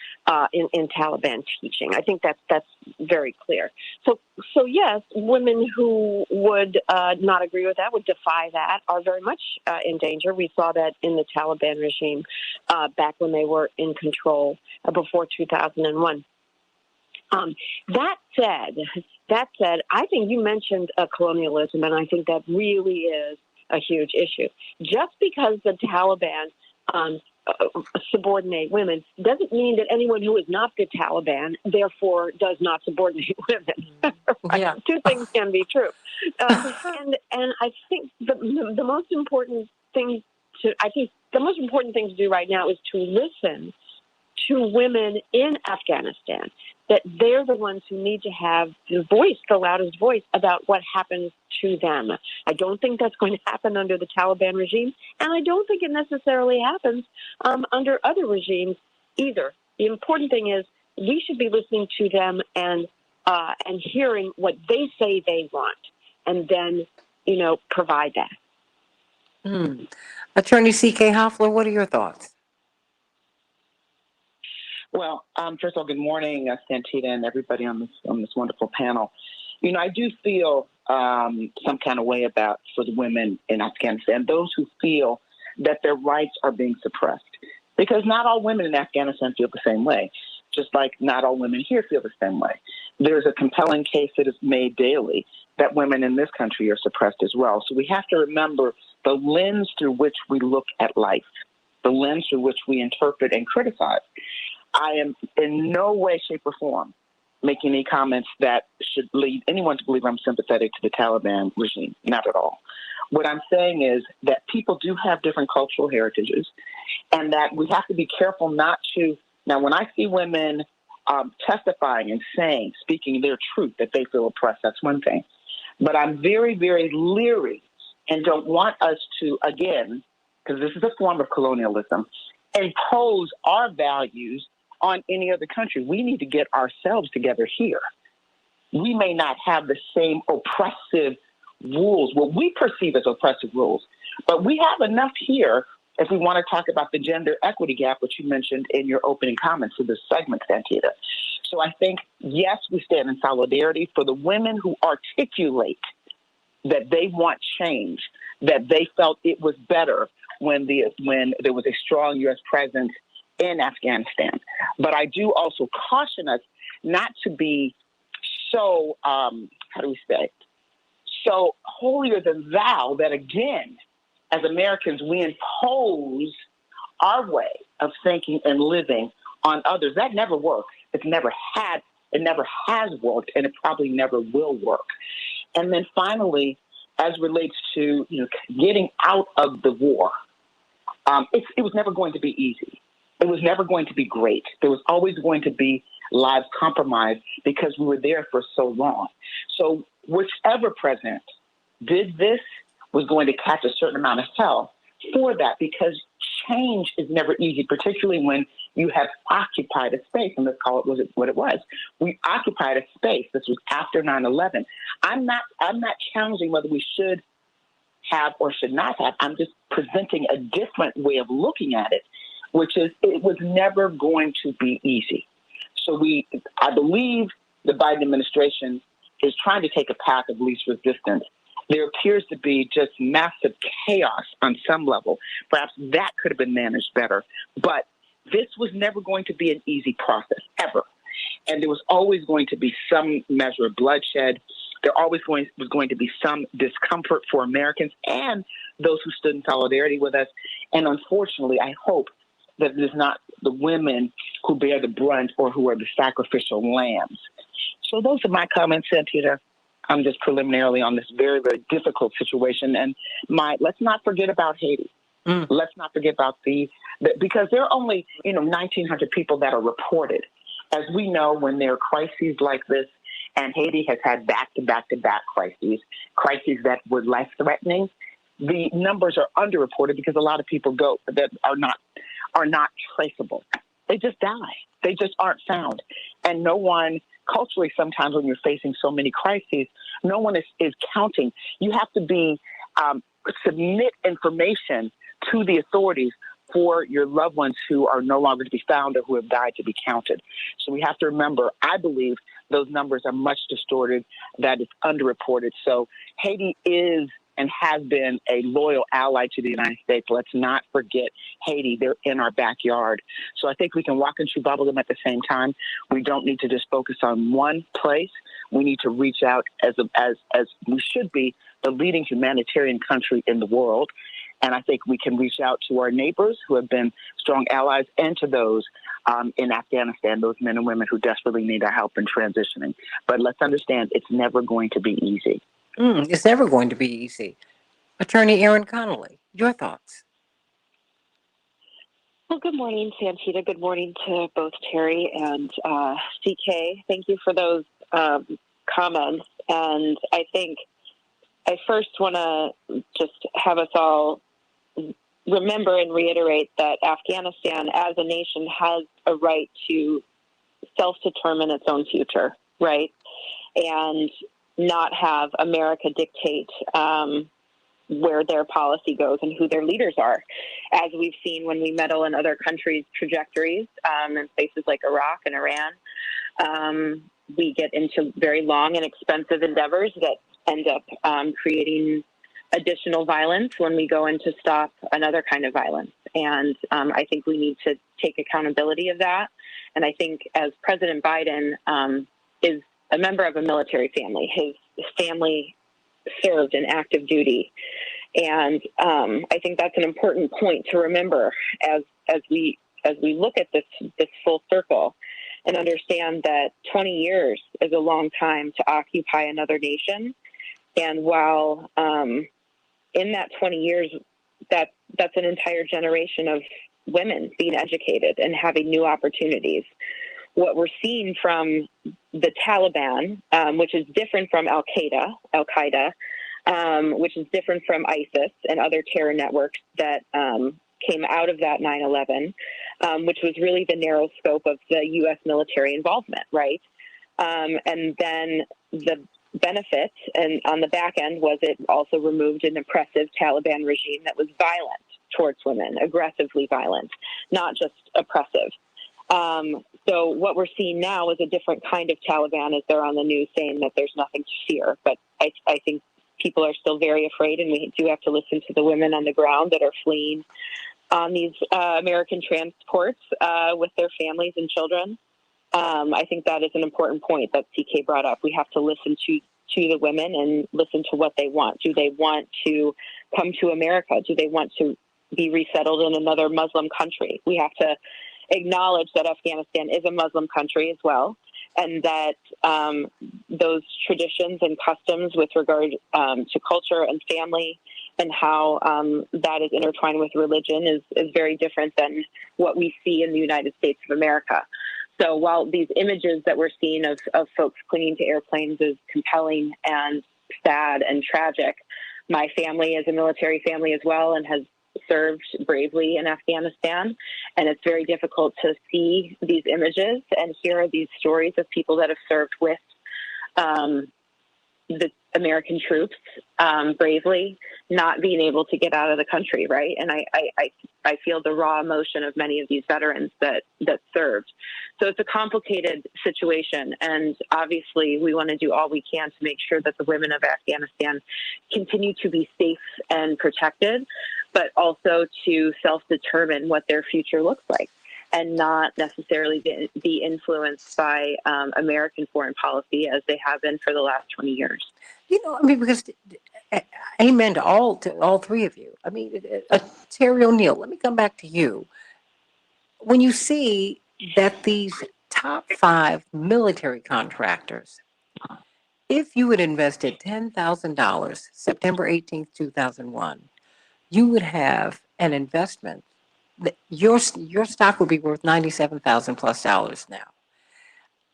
[SPEAKER 8] in Taliban teaching. I think that's very clear. So yes, women who would not agree with that, would defy that, are very much in danger. We saw that in the Taliban regime back when they were in control before 2001. That said, I think you mentioned colonialism, and I think that really is a huge issue. Just because the Taliban subordinate women doesn't mean that anyone who is not the Taliban, therefore, does not subordinate women. Right?
[SPEAKER 1] Yeah.
[SPEAKER 8] Two things can be true. And I think the most important thing to do right now is to listen to women in Afghanistan, that they're the ones who need to have the loudest voice about what happens to them. I don't think that's going to happen under the Taliban regime, and I don't think it necessarily happens under other regimes either. The important thing is we should be listening to them and hearing what they say they want, and then, provide that.
[SPEAKER 1] Attorney C.K. Hoffler, what are your thoughts?
[SPEAKER 7] Well, first of all, good morning, Santita, and everybody on this wonderful panel. I do feel some kind of way for the women in Afghanistan, those who feel that their rights are being suppressed, because not all women in Afghanistan feel the same way, just like not all women here feel the same way. There's a compelling case that is made daily that women in this country are suppressed as well. So we have to remember the lens through which we look at life, the lens through which we interpret and criticize. I am in no way, shape, or form making any comments that should lead anyone to believe I'm sympathetic to the Taliban regime. Not at all. What I'm saying is that people do have different cultural heritages, and that we have to be careful not to. Now, when I see women testifying and speaking their truth, that they feel oppressed, that's one thing. But I'm very, very leery and don't want us to, again, because this is a form of colonialism, impose our values on any other country. We need to get ourselves together here. We may not have the same oppressive rules, what we perceive as oppressive rules, but we have enough here if we want to talk about the gender equity gap, which you mentioned in your opening comments to this segment, Santita. So I think, yes, we stand in solidarity for the women who articulate that they want change, that they felt it was better when there was a strong U.S. presence in Afghanistan. But I do also caution us not to be so, so holier than thou that, again, as Americans, we impose our way of thinking and living on others. That never works. It never has worked, and it probably never will work. And then finally, as relates to getting out of the war, it was never going to be easy. It was never going to be great. There was always going to be lives compromised because we were there for so long. So whichever president did this was going to catch a certain amount of hell for that, because change is never easy, particularly when you have occupied a space, and let's call it what it was. We occupied a space. This was after 9/11. I'm not challenging whether we should have or should not have. I'm just presenting a different way of looking at it, which is it was never going to be easy. So I believe the Biden administration is trying to take a path of least resistance. There appears to be just massive chaos on some level. Perhaps that could have been managed better. But this was never going to be an easy process, ever. And there was always going to be some measure of bloodshed. There always was going to be some discomfort for Americans and those who stood in solidarity with us. And unfortunately, I hope that it is not the women who bear the brunt or who are the sacrificial lambs. So those are my comments, Santita. I'm just preliminarily on this very, very difficult situation. And let's not forget about Haiti. Let's not forget about because there are only, 1,900 people that are reported. As we know, when there are crises like this, and Haiti has had back-to-back-to-back crises that were life-threatening, the numbers are underreported because a lot of people go that are not traceable. They just die. They just aren't found. And no one, culturally, sometimes when you're facing so many crises, no one is counting. You have to submit information to the authorities for your loved ones who are no longer to be found or who have died to be counted. So we have to remember, I believe those numbers are much distorted, that it's underreported. So Haiti is and has been a loyal ally to the United States. Let's not forget Haiti. They're in our backyard. So I think we can walk and chew bubblegum at the same time. We don't need to just focus on one place. We need to reach out as we should be the leading humanitarian country in the world. And I think we can reach out to our neighbors who have been strong allies and to those in Afghanistan, those men and women who desperately need our help in transitioning. But let's understand, it's never going to be easy.
[SPEAKER 1] It's never going to be easy. Attorney Erin Connolly, your thoughts?
[SPEAKER 10] Well, good morning, Santita. Good morning to both Terry and CK. Thank you for those comments. And I think I first want to just have us all remember and reiterate that Afghanistan as a nation has a right to self-determine its own future, right? And not have America dictate where their policy goes and who their leaders are. As we've seen when we meddle in other countries' trajectories, in places like Iraq and Iran, we get into very long and expensive endeavors that end up creating additional violence when we go in to stop another kind of violence. And I think we need to take accountability of that. And I think as President Biden is a member of a military family, his family served in active duty. And I think that's an important point to remember as we look at this full circle and understand that 20 years is a long time to occupy another nation. And while in that 20 years, that's an entire generation of women being educated and having new opportunities. What we're seeing from the Taliban, which is different from Al-Qaeda, which is different from ISIS and other terror networks that came out of that 9/11, which was really the narrow scope of the U.S. military involvement, right? And then the benefit, and on the back end, was it also removed an oppressive Taliban regime that was violent towards women, aggressively violent, not just oppressive. So what we're seeing now is a different kind of Taliban as they're on the news saying that there's nothing to fear. But I think people are still very afraid, and we do have to listen to the women on the ground that are fleeing on these American transports with their families and children. I think that is an important point that CK brought up. We have to listen to the women and listen to what they want. Do they want to come to America? Do they want to be resettled in another Muslim country? We have to acknowledge that Afghanistan is a Muslim country as well, and that those traditions and customs with regard to culture and family and how that is intertwined with religion is very different than what we see in the United States of America. So while these images that we're seeing of folks clinging to airplanes is compelling and sad and tragic, my family is a military family as well and has served bravely in Afghanistan. And it's very difficult to see these images and hear these stories of people that have served with the American troops bravely not being able to get out of the country, right? And I feel the raw emotion of many of these veterans that served. So it's a complicated situation, and obviously we want to do all we can to make sure that the women of Afghanistan continue to be safe and protected, but also to self-determine what their future looks like, and not necessarily be influenced by American foreign policy as they have been for the last 20 years.
[SPEAKER 1] You know, I mean, because amen to all three of you. I mean, Terry O'Neill, let me come back to you. When you see that these top 5 military contractors, if you had invested $10,000 September 18th, 2001, you would have an investment. Your stock would be worth $97,000 plus now.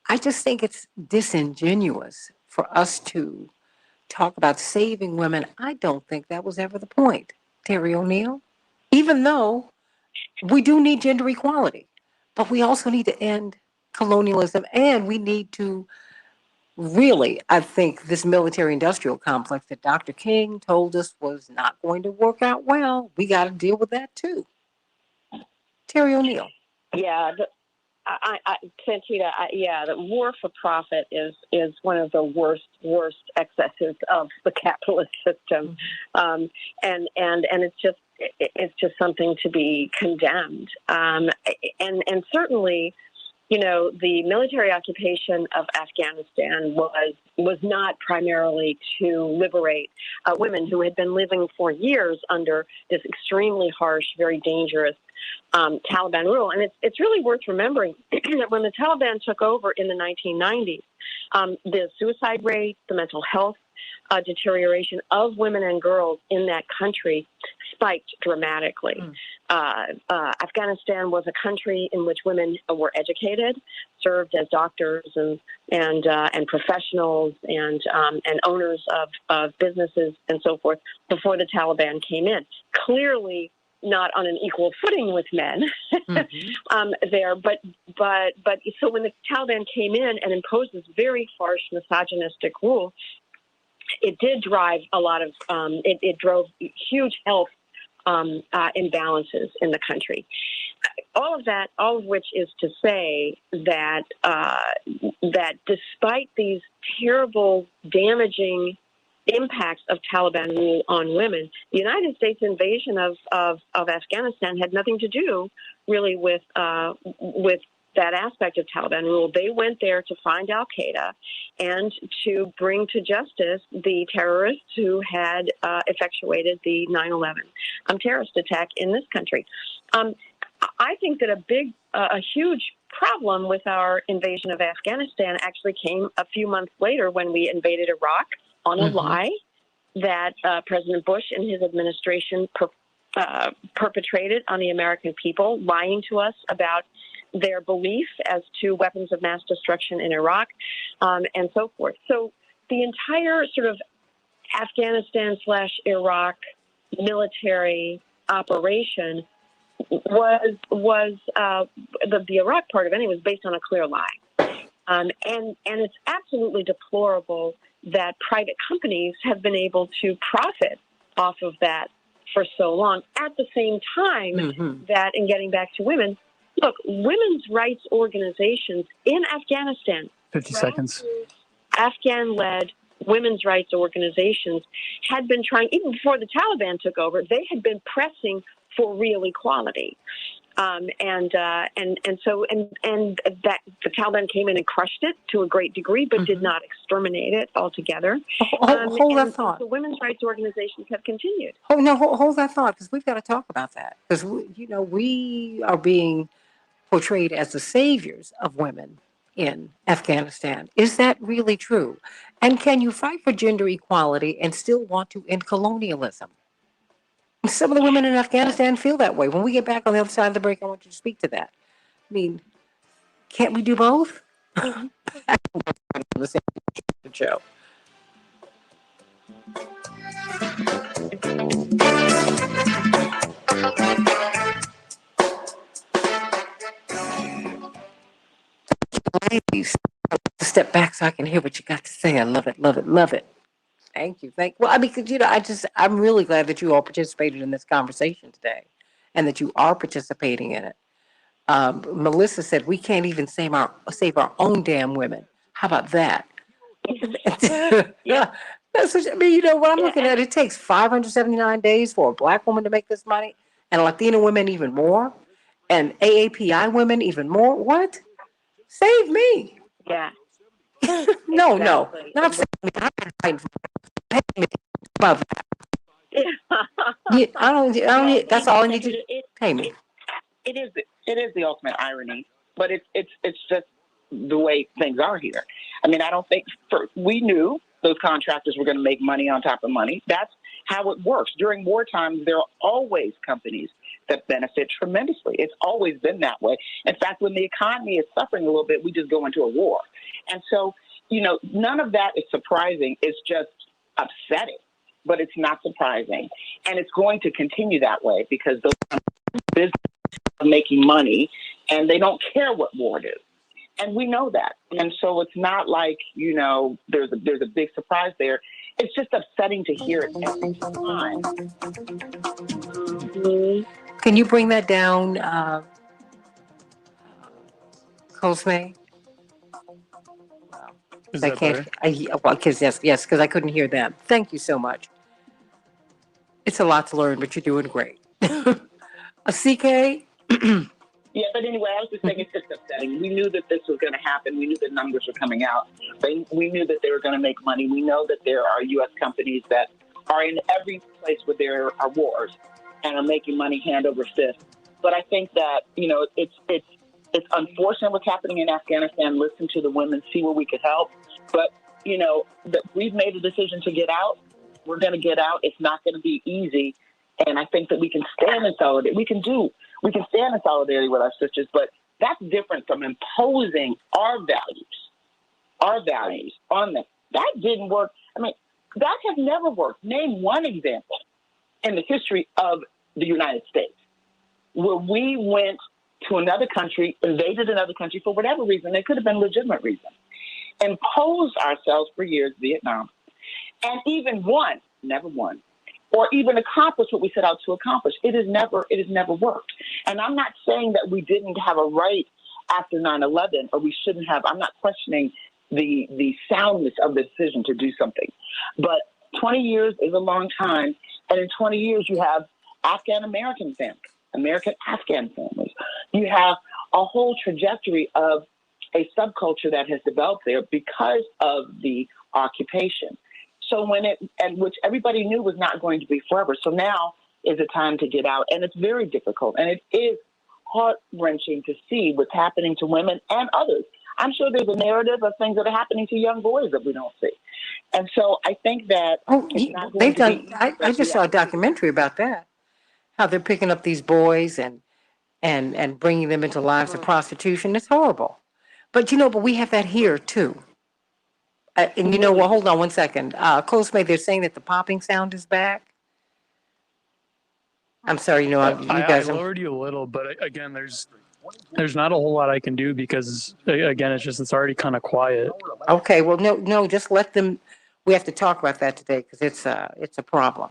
[SPEAKER 1] I just think it's disingenuous for us to talk about saving women. I don't think that was ever the point, Terry O'Neill. Even though we do need gender equality, but we also need to end colonialism, and we need to really, I think, this military-industrial complex that Dr. King told us was not going to work out well. We got to deal with that too. Terry O'Neill.
[SPEAKER 8] Yeah, Santita, the war for profit is one of the worst excesses of the capitalist system, and it's just something to be condemned. And certainly, you know, the military occupation of Afghanistan was not primarily to liberate women who had been living for years under this extremely harsh, very dangerous Taliban rule. And it's really worth remembering that when the Taliban took over in the 1990s, the suicide rate, the mental health deterioration of women and girls in that country spiked dramatically. Afghanistan was a country in which women were educated, served as doctors and professionals and owners of businesses and so forth before the Taliban came in. Clearly not on an equal footing with men there, but so when the Taliban came in and imposed this very harsh misogynistic rule, it did drive a lot of it drove huge health imbalances in the country. All of which is to say that that despite these terrible, damaging impacts of Taliban rule on women, the United States invasion of Afghanistan had nothing to do really with that aspect of Taliban rule. They went there to find Al-Qaeda and to bring to justice the terrorists who had effectuated the 9/11 terrorist attack in this country. I think that a huge problem with our invasion of Afghanistan actually came a few months later when we invaded Iraq on a lie that President Bush and his administration perpetrated on the American people, lying to us about their belief as to weapons of mass destruction in Iraq, and so forth. So the entire sort of Afghanistan/Iraq military operation was the Iraq part of it was based on a clear lie, and it's absolutely deplorable that private companies have been able to profit off of that for so long. At the same time, that in getting back to women, look, women's rights organizations in Afghanistan,
[SPEAKER 6] 50 seconds,
[SPEAKER 8] Afghan-led women's rights organizations had been trying, even before the Taliban took over, they had been pressing for real equality. And that the Taliban came in and crushed it to a great degree, but did not exterminate it altogether.
[SPEAKER 1] Hold that thought.
[SPEAKER 8] The women's rights organizations have continued.
[SPEAKER 1] Hold that thought, because we've got to talk about that. Because we are being portrayed as the saviors of women in Afghanistan. Is that really true? And can you fight for gender equality and still want to end colonialism? Some of the women in Afghanistan feel that way. When we get back on the other side of the break, I want you to speak to that. I mean, can't we do both? The same show. Ladies, step back so I can hear what you got to say. I love it, love it, love it. Thank you. Well, I mean, because, I'm really glad that you all participated in this conversation today and that you are participating in it. Melissa said, we can't even save our own damn women. How about that? Yeah. I mean, what I'm looking at, it takes 579 days for a black woman to make this money, and Latina women even more, and AAPI women even more. What? Save me.
[SPEAKER 2] Yeah.
[SPEAKER 1] No,
[SPEAKER 2] Exactly.
[SPEAKER 1] not save me. I'm not fighting for pay me above that. I don't, that's all I need you to pay me.
[SPEAKER 7] It is the ultimate irony, but it's just the way things are here. I mean, I don't think we knew those contractors were going to make money on top of money. That's how it works. During war times, there are always companies that benefit tremendously. It's always been that way. In fact, when the economy is suffering a little bit, we just go into a war. And so, none of that is surprising. It's just upsetting, but it's not surprising. And it's going to continue that way because those businesses are making money and they don't care what war is. And we know that. And so it's not like, there's a big surprise there. It's just upsetting to hear it every time.
[SPEAKER 1] Can you bring that down, Cosme?
[SPEAKER 6] Is
[SPEAKER 1] I
[SPEAKER 6] that
[SPEAKER 1] can't.
[SPEAKER 6] better?
[SPEAKER 1] Because yes, because I couldn't hear them. Thank you so much. It's a lot to learn, but you're doing great. A CK.
[SPEAKER 7] Yeah, but anyway, I was just saying it's just upsetting. We knew that this was going to happen. We knew the numbers were coming out. We knew that they were going to make money. We know that there are U.S. companies that are in every place where there are wars and are making money hand over fist. But I think that, it's unfortunate what's happening in Afghanistan. Listen to the women, see where we could help. But, that we've made a decision to get out. We're going to get out. It's not going to be easy. And I think that we can stand in solidarity. We can stand in solidarity with our sisters, but that's different from imposing our values on them. That didn't work. I mean, that has never worked. Name one example in the history of the United States where we went to another country, invaded another country for whatever reason. It could have been legitimate reason. Imposed ourselves for years, Vietnam, and even never won. Or even accomplish what we set out to accomplish. It has never worked. And I'm not saying that we didn't have a right after 9/11, or we shouldn't have. I'm not questioning the soundness of the decision to do something. But 20 years is a long time. And in 20 years, you have Afghan-American families, American-Afghan families. You have a whole trajectory of a subculture that has developed there because of the occupation. So which everybody knew was not going to be forever. So now is the time to get out. And it's very difficult. And it is heart-wrenching to see what's happening to women and others. I'm sure there's a narrative of things that are happening to young boys that we don't see. And so I think that
[SPEAKER 1] they've done. I just saw a documentary about that. How they're picking up these boys and bringing them into lives of prostitution. It's horrible. But but we have that here too. And hold on one second. Cosme, they're saying that the popping sound is back. I'm sorry, you guys.
[SPEAKER 6] I lowered you a little, but again, there's not a whole lot I can do because again, it's already kind of quiet.
[SPEAKER 1] Okay, well, no, just let them. We have to talk about that today because it's a problem.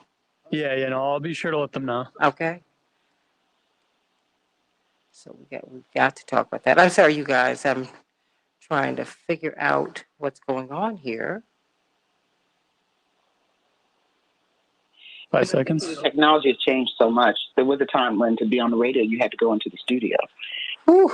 [SPEAKER 6] Yeah, I'll be sure to let them know.
[SPEAKER 1] Okay. So we've got to talk about that. I'm sorry, you guys. I'm trying to figure out what's going on here.
[SPEAKER 6] 5 seconds.
[SPEAKER 7] Technology has changed so much. There was a time when to be on the radio, you had to go into the studio.
[SPEAKER 4] Change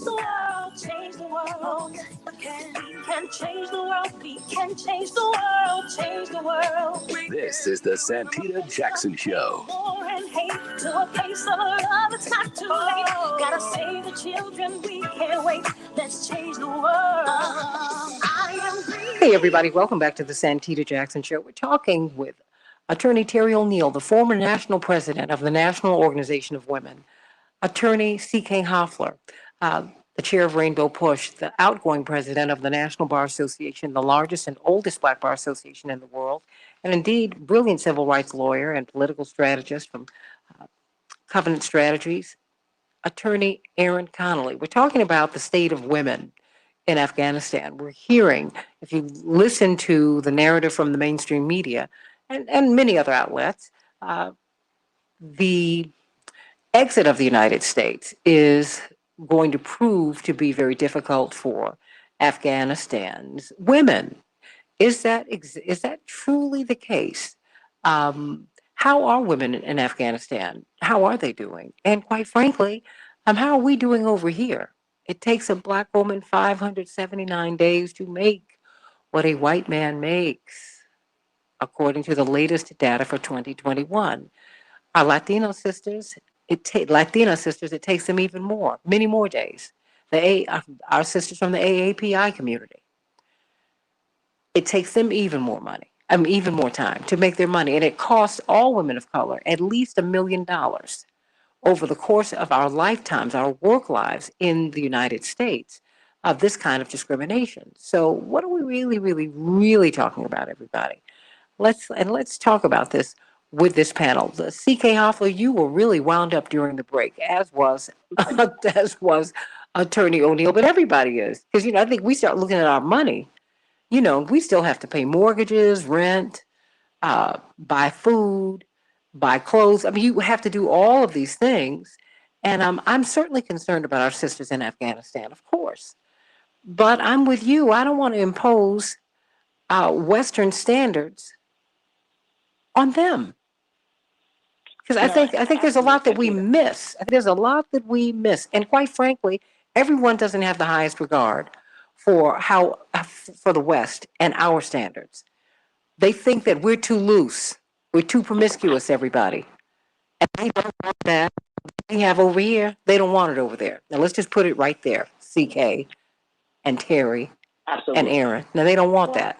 [SPEAKER 4] the world, change the world. Can change the world, we can change the world, change the world.
[SPEAKER 5] This is the Santita Jackson Show.
[SPEAKER 4] War and hate to a place of love, it's not too late. Gotta save the children, we can't wait. Let's change the world.
[SPEAKER 1] Hey, everybody, welcome back to the Santita Jackson Show. We're talking with Attorney Terry O'Neill, the former national president of the National Organization of Women, Attorney C.K. Hoffler, uh, the chair of Rainbow Push, the outgoing president of the National Bar Association, the largest and oldest black bar association in the world, and indeed, brilliant civil rights lawyer and political strategist from Covenant Strategies, Attorney Aaron Connolly. We're talking about the state of women in Afghanistan. We're hearing, if you listen to the narrative from the mainstream media and many other outlets, uh, the exit of the United States is going to prove to be very difficult for Afghanistan's women. Is that truly the case? Um, how are women in Afghanistan? How are they doing? And quite frankly, how are we doing over here? It takes a black woman 579 days to make what a white man makes, according to the latest data for 2021. Our Latina sisters, it takes them even more, many more days. Our sisters from the AAPI community, it takes them even more money. Even more time to make their money, and it costs all women of color at least $1 million over the course of our lifetimes, our work lives in the United States, of this kind of discrimination. So, what are we really, really, really talking about, everybody? Let's talk about this with this panel. The C.K. Hoffler, you were really wound up during the break, as was as was Attorney O'Neill, but everybody is, because I think we start looking at our money. We still have to pay mortgages, rent, buy food, buy clothes. You have to do all of these things, and I'm certainly concerned about our sisters in Afghanistan, of course. But I'm with you. I don't want to impose Western standards on them. Because I think there's a lot that we miss. I think there's a lot that we miss, and quite frankly, everyone doesn't have the highest regard for for the West and our standards. They think that we're too loose, we're too promiscuous. Everybody, and they don't want that. They have over here. They don't want it over there. Now let's just put it right there. CK and Terry and Aaron. Now they don't want that.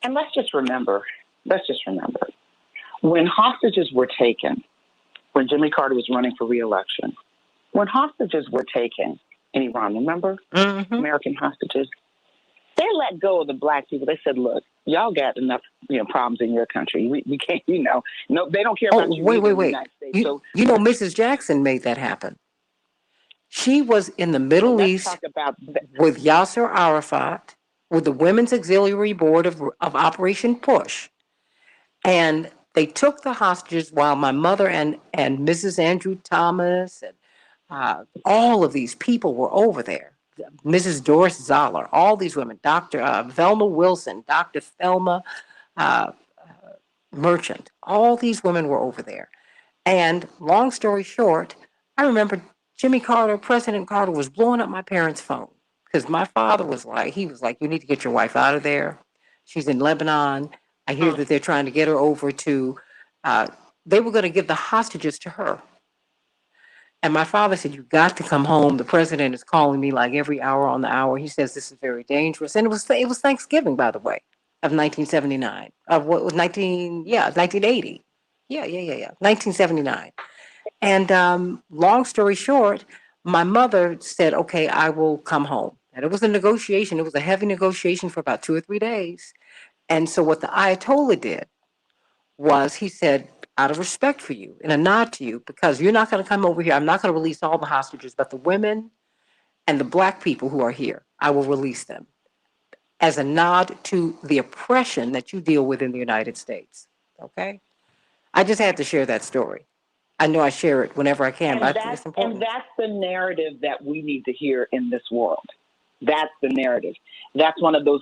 [SPEAKER 11] And let's just remember, when hostages were taken, when Jimmy Carter was running for re-election, when hostages were taken in Iran, remember?
[SPEAKER 1] Mm-hmm.
[SPEAKER 11] American hostages, they let go of the black people. They said, look, y'all got enough problems in your country. We can't, no, they don't care about you.
[SPEAKER 1] Wait.
[SPEAKER 11] In the United States.
[SPEAKER 1] Mrs. Jackson made that happen. She was in the Middle East with Yasser Arafat, with the Women's Auxiliary Board of Operation Push. And they took the hostages while my mother and Mrs. Andrew Thomas and all of these people were over there. Mrs. Doris Zoller, all these women, Dr. Velma Wilson, Dr. Thelma Merchant, all these women were over there. And long story short, I remember President Carter was blowing up my parents' phone because my father was like, you need to get your wife out of there. She's in Lebanon. I hear that they're trying to get her over to, they were going to give the hostages to her. And my father said, you got to come home. The president is calling me like every hour on the hour. He says this is very dangerous. And it was Thanksgiving, by the way, of 1979. Of what was 1980. Yeah. 1979. And long story short, my mother said, okay, I will come home. And it was a negotiation. It was a heavy negotiation for about 2 or 3 days. And so what the Ayatollah did was he said, out of respect for you and a nod to you, because you're not going to come over here. I'm not going to release all the hostages, but the women and the black people who are here, I will release them as a nod to the oppression that you deal with in the United States. Okay? I just had to share that story. I know I share it whenever I can, but I think it's important.
[SPEAKER 11] And that's the narrative that we need to hear in this world. That's the narrative. That's one of those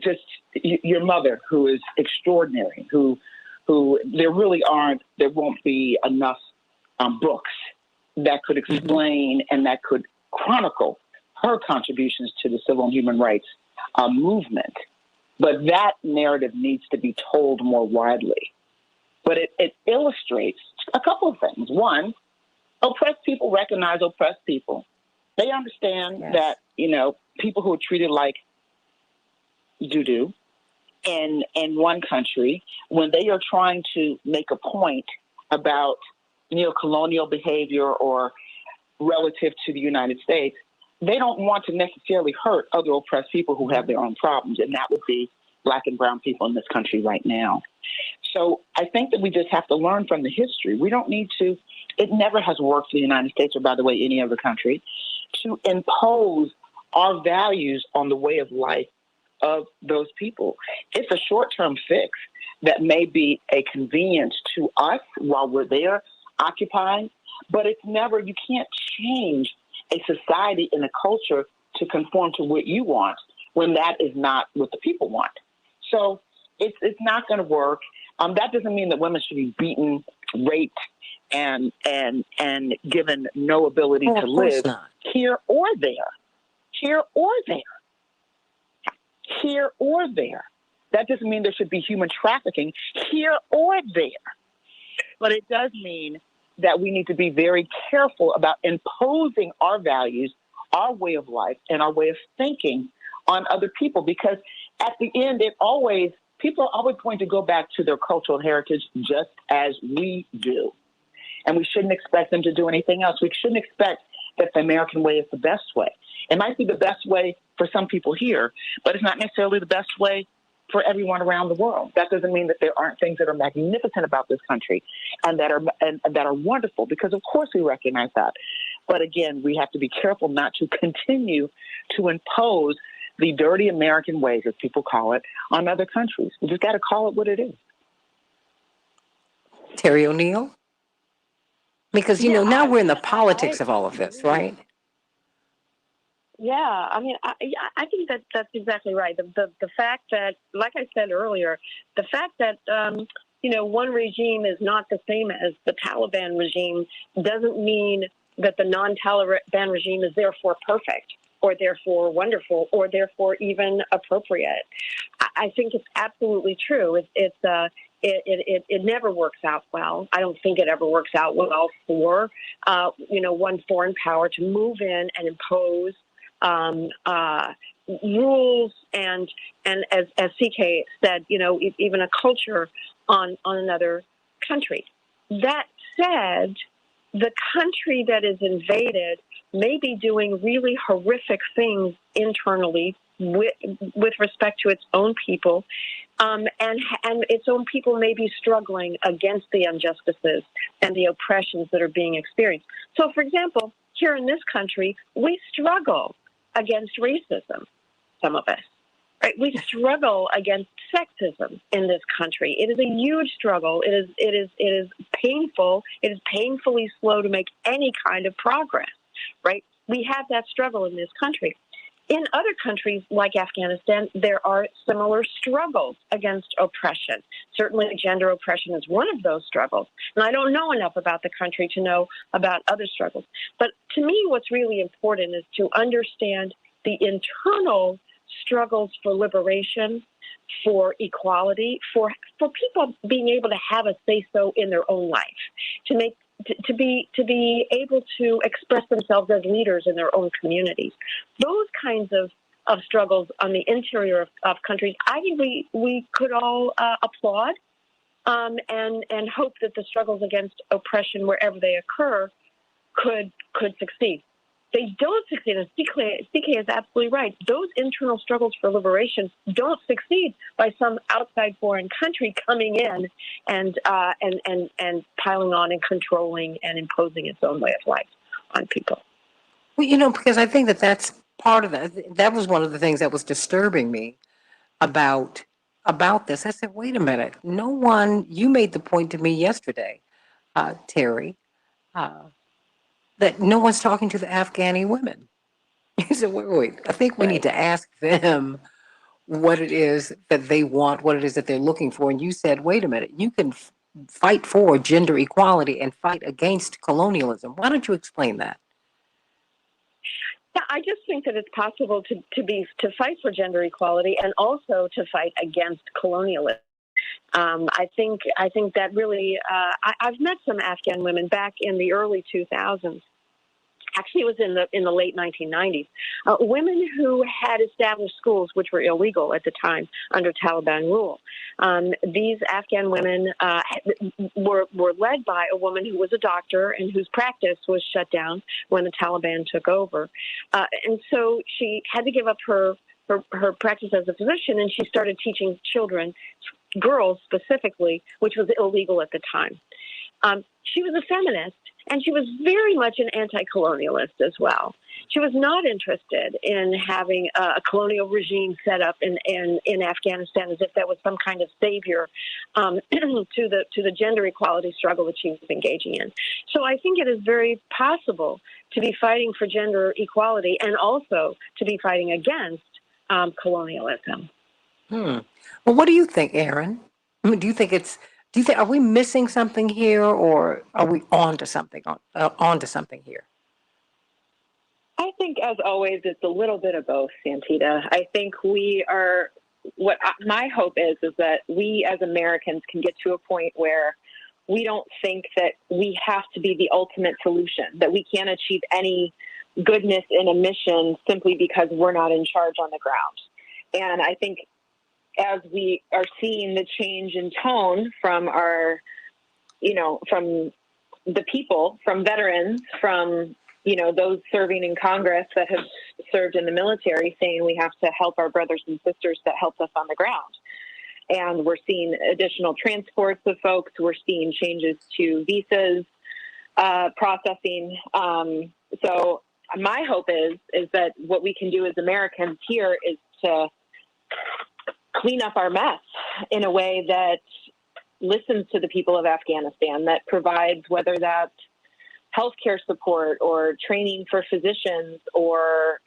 [SPEAKER 11] just your mother, who is extraordinary, who there won't be enough books that could explain and that could chronicle her contributions to the civil and human rights movement. But that narrative needs to be told more widely. But it illustrates a couple of things. One, oppressed people recognize oppressed people. They understand that, people who are treated like doo-doo in one country, when they are trying to make a point about neocolonial behavior or relative to the United States, they don't want to necessarily hurt other oppressed people who have their own problems, and that would be Black and brown people in this country right now. So I think that we just have to learn from the history. We don't need to, it never has worked for the United States, or by the way, any other country, to impose our values on the way of life of those people. It's a short-term fix that may be a convenience to us while we're there occupying, but it's never, you can't change a society and a culture to conform to what you want when that is not what the people want. So it's not going to work. That doesn't mean that women should be beaten, raped, and given no ability to live here or there. Here or there. Here or there. That doesn't mean there should be human trafficking here or there. But it does mean that we need to be very careful about imposing our values, our way of life, and our way of thinking on other people, because at the end, people are always going to go back to their cultural heritage just as we do. And we shouldn't expect them to do anything else. We shouldn't expect that the American way is the best way. It might be the best way for some people here, but it's not necessarily the best way for everyone around the world. That doesn't mean that there aren't things that are magnificent about this country and that are wonderful, because of course we recognize that. But again, we have to be careful not to continue to impose the dirty American ways, as people call it, on other countries. We just got to call it what it is.
[SPEAKER 1] Terry O'Neill? Because, now we're in the politics of all of this, right?
[SPEAKER 2] Yeah, I mean, I think that's exactly right. The fact that, like I said earlier, the fact that, one regime is not the same as the Taliban regime doesn't mean that the non-Taliban regime is therefore perfect or therefore wonderful or therefore even appropriate. I think it's absolutely true. It never works out well. I don't think it ever works out well for, one foreign power to move in and impose rules and as CK said, even a culture on another country. That said, the country that is invaded may be doing really horrific things internally with respect to its own people, and its own people may be struggling against the injustices and the oppressions that are being experienced. So, for example, here in this country, we struggle against racism, some of us, right? We struggle against sexism in this country. It is a huge struggle. It is painful. It is painfully slow to make any kind of progress, right? We have that struggle in this country. In other countries like Afghanistan, there are similar struggles against oppression. Certainly gender oppression is one of those struggles. And I don't know enough about the country to know about other struggles. But to me, what's really important is to understand the internal struggles for liberation, for equality, for people being able to have a say-so in their own life, to be able to express themselves as leaders in their own communities. Those kinds of struggles on the interior of countries, I think we could all applaud and hope that the struggles against oppression wherever they occur could succeed. They don't succeed, and CK is absolutely right. Those internal struggles for liberation don't succeed by some outside foreign country coming in and piling on and controlling and imposing its own way of life on people.
[SPEAKER 1] Well, because I think that's part of that. That was one of the things that was disturbing me about this. I said, wait a minute. No one, you made the point to me yesterday, Terry, that no one's talking to the Afghani women. He said, wait. I think we need to ask them what it is that they want, what it is that they're looking for. And you said, wait a minute, you can fight for gender equality and fight against colonialism. Why don't you explain that?
[SPEAKER 2] Yeah, I just think that it's possible to fight for gender equality and also to fight against colonialism. I think that really, I've met some Afghan women back in the early 2000s,
[SPEAKER 12] actually it was in the late 1990s, women who had established schools, which were illegal at the time under Taliban rule. These Afghan women were led by a woman who was a doctor and whose practice was shut down when the Taliban took over. And so she had to give up her practice as a physician, and she started teaching children, girls specifically, which was illegal at the time. She was a feminist, and she was very much an anti-colonialist as well. She was not interested in having a colonial regime set up in Afghanistan as if that was some kind of savior to the gender equality struggle that she was engaging in. So I think it is very possible to be fighting for gender equality and also to be fighting against colonialism.
[SPEAKER 1] Well, what do you think, Aaron? I mean, do you think are we missing something here, or are we onto something here?
[SPEAKER 10] I think, as always, it's a little bit of both, Santita. I think my hope is that we as Americans can get to a point where we don't think that we have to be the ultimate solution, that we can't achieve any goodness in a mission simply because we're not in charge on the ground. And I think as we are seeing the change in tone from from the people, from veterans, from, those serving in Congress that have served in the military, saying we have to help our brothers and sisters that helped us on the ground. And we're seeing additional transports of folks. We're seeing changes to visas, processing. So my hope is that what we can do as Americans here is to clean up our mess in a way that listens to the people of Afghanistan, that provides, whether that's healthcare support or training for physicians or,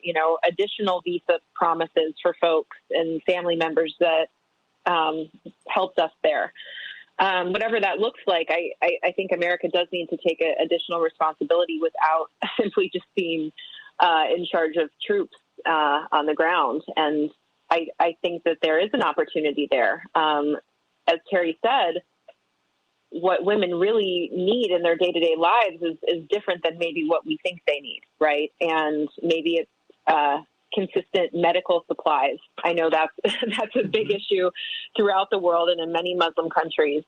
[SPEAKER 10] additional visa promises for folks and family members that helped us there. Whatever that looks like, I think America does need to take additional responsibility without simply just being in charge of troops on the ground. And I think that there is an opportunity there. As Terry said, what women really need in their day-to-day lives is different than maybe what we think they need, right? And maybe it's consistent medical supplies. I know that's a big issue throughout the world and in many Muslim countries,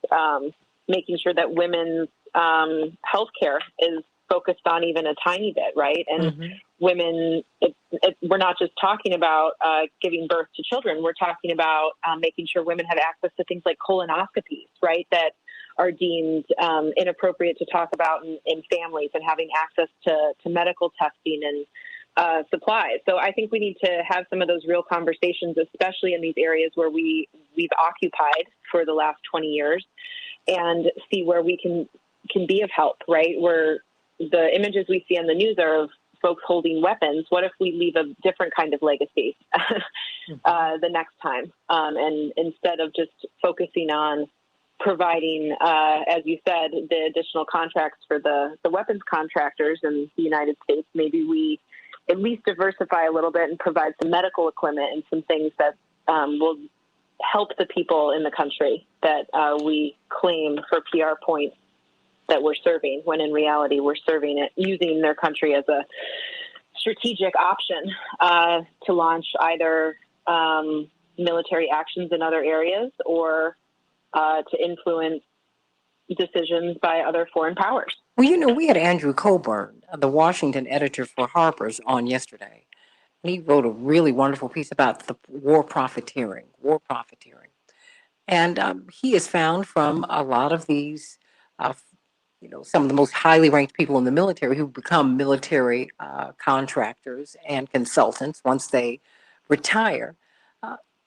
[SPEAKER 10] making sure that women's healthcare is focused on even a tiny bit, right? And women, we're not just talking about giving birth to children. We're talking about making sure women have access to things like colonoscopies, right, that are deemed inappropriate to talk about in families, and having access to medical testing and supplies. So I think we need to have some of those real conversations, especially in these areas where we've occupied for the last 20 years, and see where we can be of help, right? Where the images we see on the news are of folks holding weapons. What if we leave a different kind of legacy the next time? And instead of just focusing on providing, as you said, the additional contracts for the weapons contractors in the United States, maybe we at least diversify a little bit and provide some medical equipment and some things that will help the people in the country that we claim for PR points that we're serving, when in reality we're serving it, using their country as a strategic option to launch either military actions in other areas or to influence decisions by other foreign powers.
[SPEAKER 1] Well, we had Andrew Coburn, the Washington editor for Harper's, on yesterday. And he wrote a really wonderful piece about the war profiteering. And he has found from a lot of these, some of the most highly ranked people in the military who become military contractors and consultants once they retire,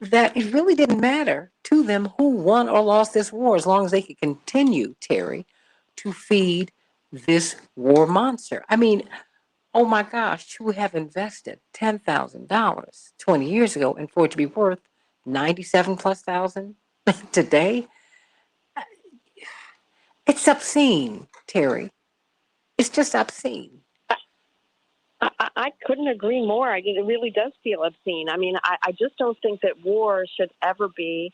[SPEAKER 1] that it really didn't matter to them who won or lost this war, as long as they could continue, Terry, to feed this war monster. I mean, oh my gosh, to have invested $10,000 20 years ago, and for it to be worth 97 plus thousand today, it's obscene, Terry. It's just obscene.
[SPEAKER 12] I couldn't agree more. It really does feel obscene. I mean, I just don't think that war should ever be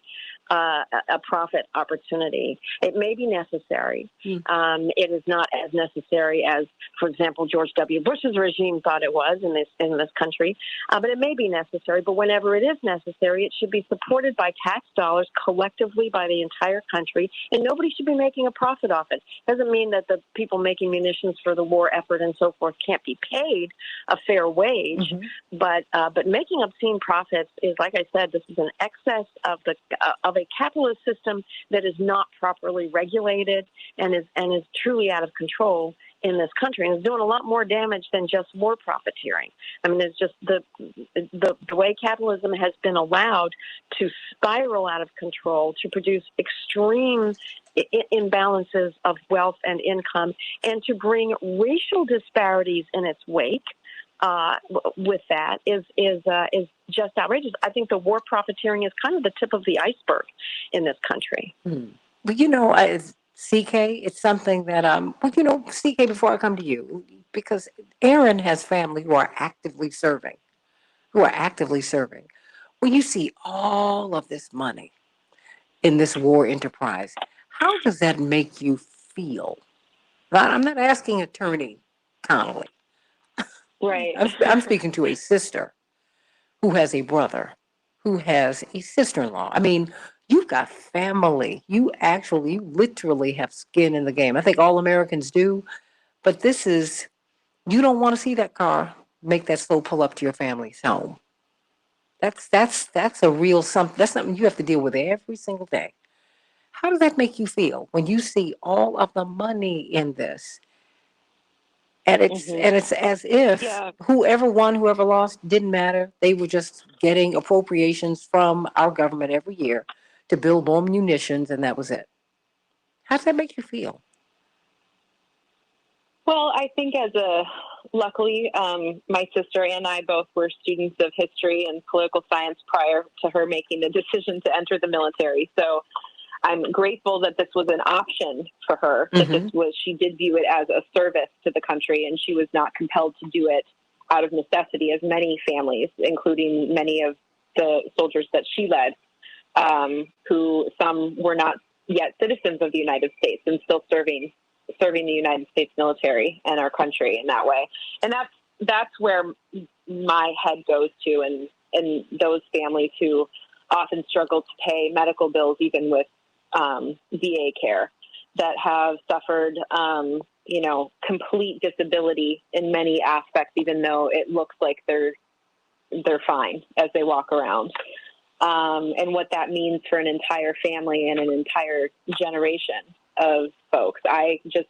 [SPEAKER 12] a profit opportunity. It may be necessary. It is not as necessary as, for example, George W. Bush's regime thought it was in this country, but it may be necessary. But whenever it is necessary, it should be supported by tax dollars collectively by the entire country, and nobody should be making a profit off it. Doesn't mean that the people making munitions for the war effort and so forth can't be paid a fair wage, but making obscene profits is, like I said, this is an excess of a capitalist system that is not properly regulated and is truly out of control in this country, and is doing a lot more damage than just war profiteering. I mean, it's just the way capitalism has been allowed to spiral out of control, to produce extreme imbalances of wealth and income, and to bring racial disparities in its wake. With that is just outrageous. I think the war profiteering is kind of the tip of the iceberg in this country.
[SPEAKER 1] But CK, it's something that CK, before I come to you, because Aaron has family who are actively serving. When you see all of this money in this war enterprise, how does that make you feel? I'm not asking Attorney Connolly.
[SPEAKER 12] Right.
[SPEAKER 1] I'm speaking to a sister who has a brother, who has a sister-in-law. I mean, you've got family. You literally have skin in the game. I think all Americans do, but you don't want to see that car make that slow pull up to your family's home. That's a real something. That's something you have to deal with every single day. How does that make you feel when you see all of the money in this? And it's as if whoever won, whoever lost, didn't matter. They were just getting appropriations from our government every year to build more munitions, and that was it. How does that make you feel?
[SPEAKER 10] Well, I think luckily, my sister and I both were students of history and political science prior to her making the decision to enter the military. So I'm grateful that this was an option for her, that she did view it as a service to the country, and she was not compelled to do it out of necessity, as many families, including many of the soldiers that she led, who some were not yet citizens of the United States and still serving the United States military and our country in that way. And that's where my head goes to, and those families who often struggle to pay medical bills, even with VA care, that have suffered, complete disability in many aspects, even though it looks like they're fine as they walk around. And what that means for an entire family and an entire generation of folks. I just,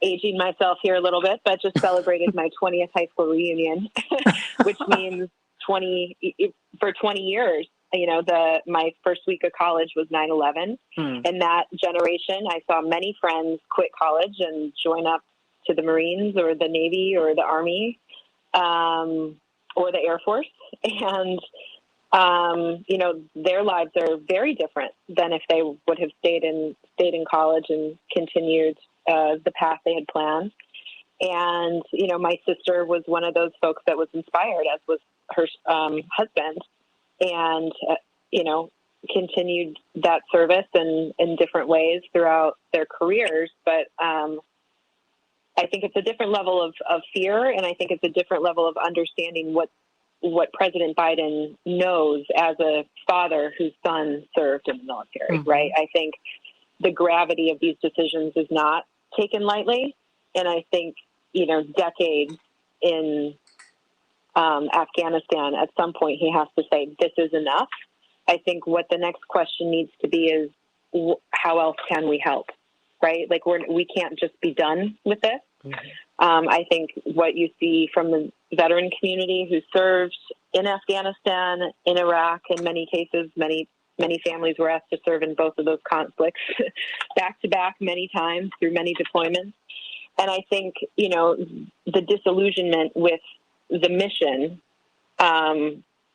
[SPEAKER 10] aging myself here a little bit, but just celebrated my 20th high school reunion, which means 20 years. My first week of college was 9/11. And that generation, I saw many friends quit college and join up to the Marines or the Navy or the Army, or the Air Force. And, their lives are very different than if they would have stayed in college and continued the path they had planned. And, my sister was one of those folks that was inspired, as was her husband, and, continued that service in different ways throughout their careers. But I think it's a different level of fear, and I think it's a different level of understanding what President Biden knows as a father whose son served in the military, right? I think the gravity of these decisions is not taken lightly. And I think, decades in Afghanistan, at some point he has to say, this is enough. I think what the next question needs to be is, how else can we help, right? Like we can't just be done with this. I think what you see from the veteran community who served in Afghanistan, in Iraq, in many cases, many families were asked to serve in both of those conflicts back to back many times through many deployments. And I think, the disillusionment with the mission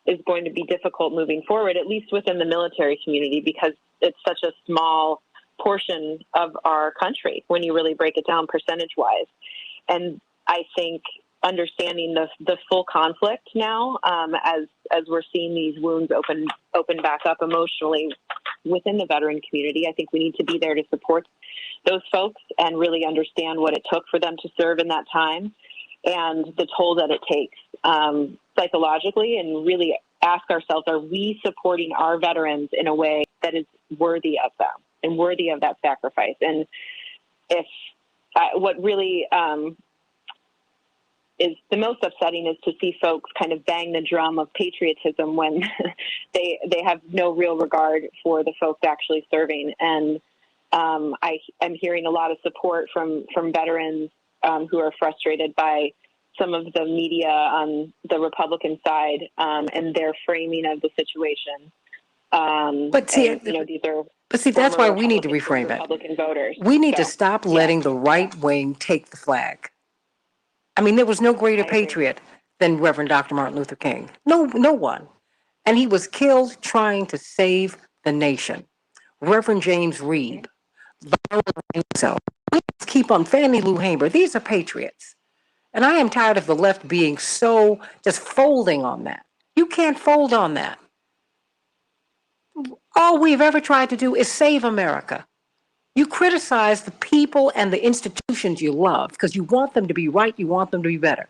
[SPEAKER 10] is going to be difficult moving forward, at least within the military community, because it's such a small portion of our country when you really break it down percentage-wise. And I think understanding the full conflict now, as we're seeing these wounds open back up emotionally within the veteran community. I think we need to be there to support those folks and really understand what it took for them to serve in that time and the toll that it takes psychologically, and really ask ourselves, are we supporting our veterans in a way that is worthy of them and worthy of that sacrifice? And if what really is the most upsetting is to see folks kind of bang the drum of patriotism when they have no real regard for the folks actually serving. And I'm hearing a lot of support from veterans who are frustrated by some of the media on the Republican side and their framing of the situation.
[SPEAKER 1] But see,
[SPEAKER 10] and, these are
[SPEAKER 1] that's why we need to reframe it.
[SPEAKER 10] Republican voters.
[SPEAKER 1] We need to stop letting the right wing take the flag. I mean, there was no greater patriot than Reverend Dr. Martin Luther King. No one. And he was killed trying to save the nation. Reverend James Reeb, so let's keep on Fannie Lou Hamer. These are patriots. And I am tired of the left being so just folding on that. You can't fold on that. All we've ever tried to do is save America. You criticize the people and the institutions you love because you want them to be right, you want them to be better.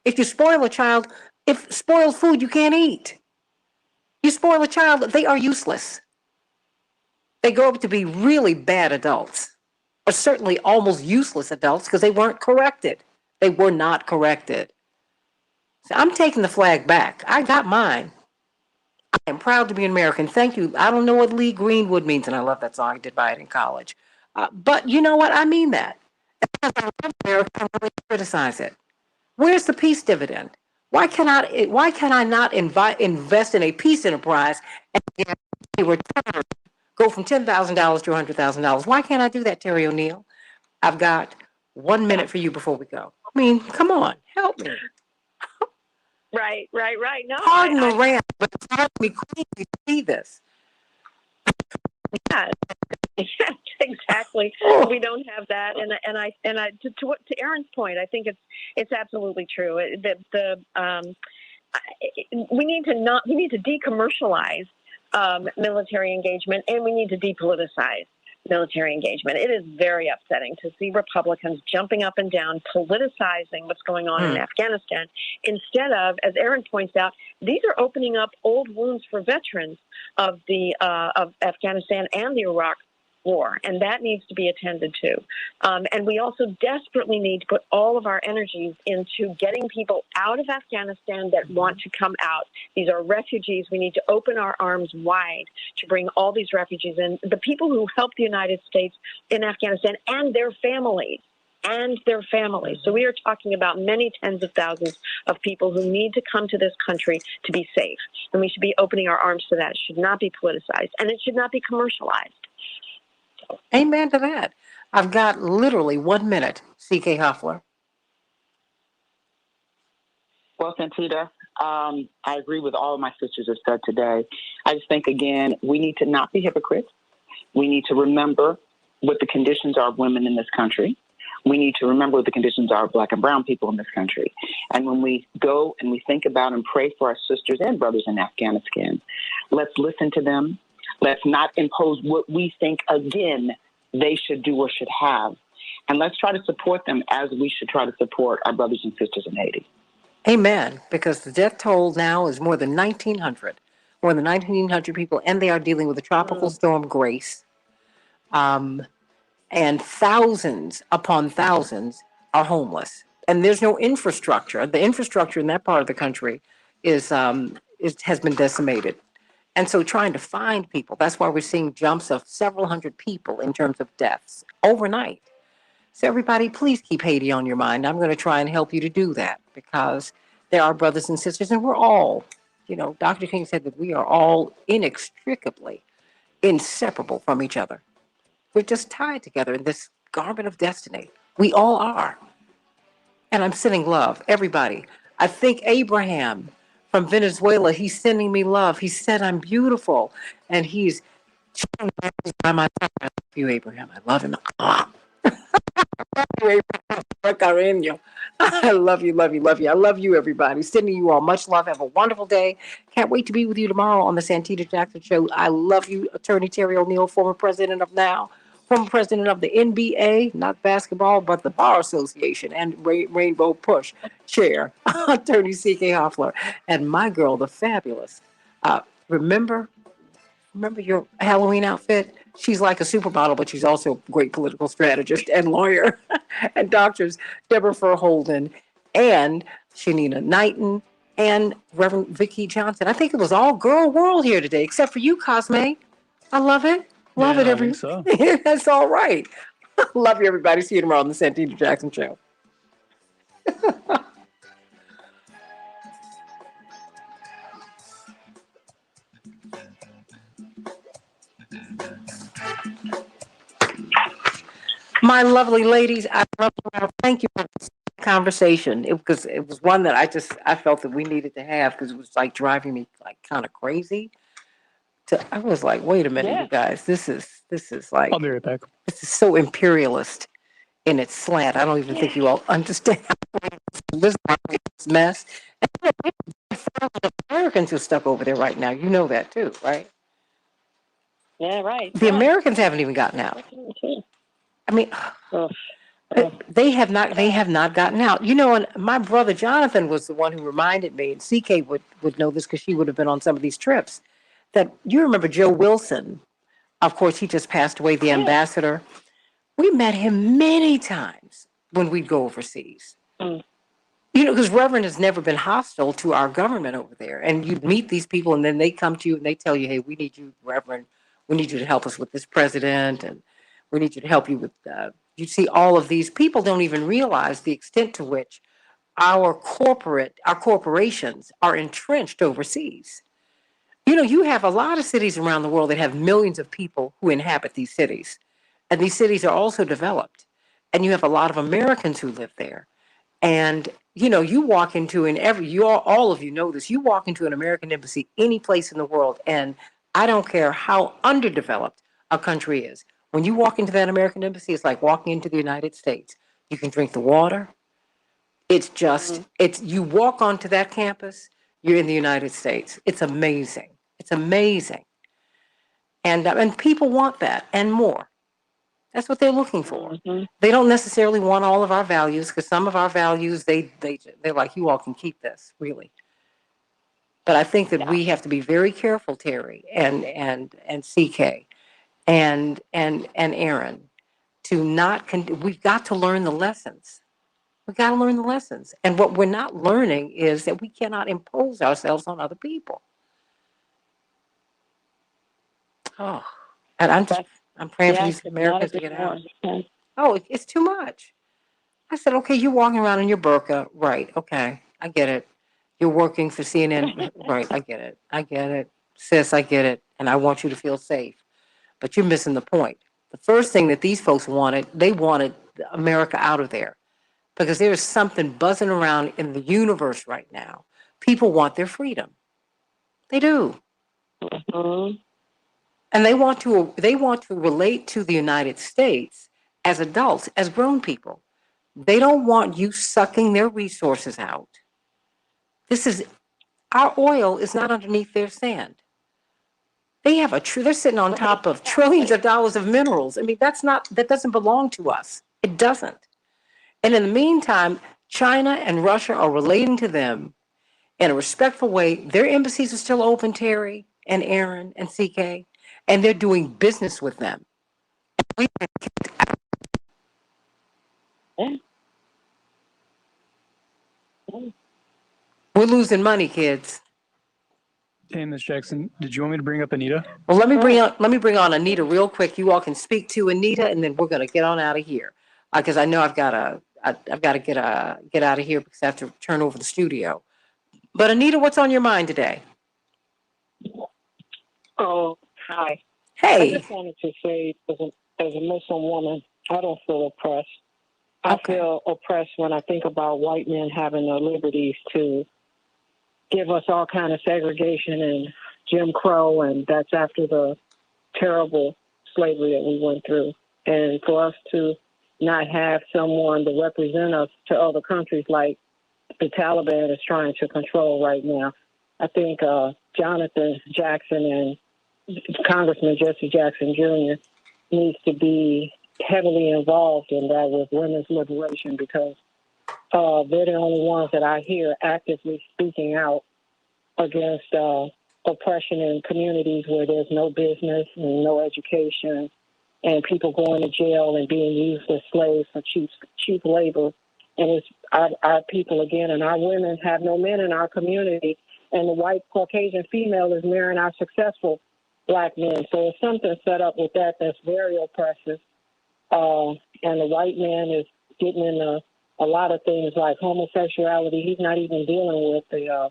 [SPEAKER 1] If you spoil a child, if spoiled food you can't eat. You spoil a child, they are useless. They grow up to be really bad adults, or certainly almost useless adults because they weren't corrected. They were not corrected. So I'm taking the flag back. I got mine. I am proud to be an American. Thank you. I don't know what Lee Greenwood means, and I love that song. I did buy it in college. But you know what? I mean that. Because I love America, I really criticize it. Where's the peace dividend? Why can I not invest in a peace enterprise and get a return, go from $10,000 to $100,000? Why can't I do that, Terry O'Neill? I've got 1 minute for you before we go. I mean, come on, help me.
[SPEAKER 12] Right. No,
[SPEAKER 1] Pardon the rant, but it's hard me crazy to see this.
[SPEAKER 12] Yeah, exactly. We don't have that, and to Aaron's point, I think it's absolutely true. We need to decommercialize military engagement, and we need to depoliticize military engagement. It is very upsetting to see Republicans jumping up and down, politicizing what's going on in Afghanistan, instead of, as Aaron points out, these are opening up old wounds for veterans of Afghanistan and the Iraq War, and that needs to be attended to. And we also desperately need to put all of our energies into getting people out of Afghanistan that want to come out. These are refugees. We need to open our arms wide to bring all these refugees in. The people who helped the United States in Afghanistan and their families. So we are talking about many tens of thousands of people who need to come to this country to be safe. And we should be opening our arms to that. It should not be politicized, and it should not be commercialized.
[SPEAKER 1] Amen to that. I've got literally 1 minute, C.K. Hoffler.
[SPEAKER 11] Well, Santita, I agree with all my sisters have said today. I just think, again, we need to not be hypocrites. We need to remember what the conditions are of women in this country. We need to remember what the conditions are of Black and brown people in this country. And when we go and we think about and pray for our sisters and brothers in Afghanistan, let's listen to them. Let's not impose what we think, again, they should do or should have. And let's try to support them as we should try to support our brothers and sisters in Haiti.
[SPEAKER 1] Amen. Because the death toll now is more than 1,900. More than 1,900 people, and they are dealing with a tropical storm, Grace. And thousands upon thousands are homeless. And there's no infrastructure. The infrastructure in that part of the country has been decimated. And so trying to find people, that's why we're seeing jumps of several hundred people in terms of deaths overnight. So everybody, please keep Haiti on your mind. I'm going to try and help you to do that because there are brothers and sisters, and we're all, Dr. King said that we are all inextricably inseparable from each other. We're just tied together in this garment of destiny. We all are. And I'm sending love, everybody. I think Abraham from Venezuela, he's sending me love. He said I'm beautiful. And he's by my side. I love you, Abraham. I love him. Cariño. I love you, love you, love you. I love you, everybody. Sending you all much love. Have a wonderful day. Can't wait to be with you tomorrow on the Santita Jackson Show. I love you, Attorney Terry O'Neill, former president of NOW, former president of the NBA, not basketball, but the Bar Association, and Rainbow Push chair, Attorney C.K. Hoffler, and my girl, the fabulous. Remember Remember your Halloween outfit? She's like a supermodel, but she's also a great political strategist and lawyer. And doctors Deborah Holden and Shanina Knighton and Reverend Vicki Johnson. I think it was all girl world here today, except for you, Cosme. I love it. Love it,
[SPEAKER 6] I think
[SPEAKER 1] everyone.
[SPEAKER 6] so.
[SPEAKER 1] That's all right. Love you, everybody. See you tomorrow on the Santita Jackson Show. My lovely ladies, I love you. Thank you for this conversation. Because it was one that I felt that we needed to have because it was like driving me like kind of crazy. I was like, wait a minute, you guys, this is like
[SPEAKER 6] I'll be right back.
[SPEAKER 1] this is so imperialist in its slant. I don't even think you all understand this mess. And Americans are stuck over there right now. You know that too, right?
[SPEAKER 12] Yeah, right.
[SPEAKER 1] The Americans haven't even gotten out. I mean, they have not gotten out. You know, and my brother Jonathan was the one who reminded me, and CK would know this because she would have been on some of these trips, that you remember Joe Wilson. Of course, he just passed away, the ambassador. We met him many times when we'd go overseas. You know, because Reverend has never been hostile to our government over there. And you meet these people, and then they come to you and they tell you, hey, we need you, Reverend. We need you to help us with this president, and we need you to help you with, you see all of these. People don't even realize the extent to which our corporations are entrenched overseas. You know, you have a lot of cities around the world that have millions of people who inhabit these cities. And these cities are also developed. And you have a lot of Americans who live there. And you know, you walk into all of you know this. You walk into an American embassy any place in the world, and I don't care how underdeveloped a country is. When you walk into that American embassy, it's like walking into the United States. You can drink the water. It's just it's you walk onto that campus, you're in the United States. It's amazing. It's amazing. And people want that and more. That's what they're looking for. They don't necessarily want all of our values because some of our values they're like, you all can keep this, really. But I think that we have to be very careful, Terry and CK and Aaron, to not we've got to learn the lessons. We've got to learn the lessons. And what we're not learning is that we cannot impose ourselves on other people. Oh, and I'm praying for these Americans to get out. Oh, it's too much. I said, okay, you're walking around in your burqa. Right. Okay. I get it. You're working for CNN. Right. I get it. I get it. Sis, I get it. And I want you to feel safe. But you're missing the point. The first thing that these folks wanted, they wanted America out of there because there is something buzzing around in the universe right now. People want their freedom. They do. And they want to relate to the United States as adults, as grown people. They don't want you sucking their resources out. Our oil is not underneath their sand. They have they're sitting on top of trillions of dollars of minerals. I mean, that doesn't belong to us. It doesn't. And in the meantime, China and Russia are relating to them in a respectful way. Their embassies are still open, Terry and Aaron and CK, and they're doing business with them. We're losing money, kids.
[SPEAKER 6] Hey, Ms. Jackson, did you want me to bring up Anita?
[SPEAKER 1] Well, let me bring on Anita real quick. You all can speak to Anita, and then we're going to get on out of here because I know I've got to get out of here because I have to turn over the studio. But Anita, what's on your mind today?
[SPEAKER 13] Oh, hi.
[SPEAKER 1] Hey.
[SPEAKER 13] I just wanted to say, as a Muslim woman, I don't feel oppressed. I feel oppressed when I think about white men having the liberties to give us all kind of segregation and Jim Crow, and that's after the terrible slavery that we went through. And for us to not have someone to represent us to other countries like the Taliban is trying to control right now. I think Jonathan Jackson and Congressman Jesse Jackson Jr. needs to be heavily involved in that with women's liberation, because they're the only ones that I hear actively speaking out against oppression in communities where there's no business and no education, and people going to jail and being used as slaves for cheap labor. And it's our people again, and our women have no men in our community, and the white Caucasian female is marrying our successful black men. So it's something set up with that that's very oppressive. And the white man is getting in a lot of things like homosexuality. He's not even dealing with the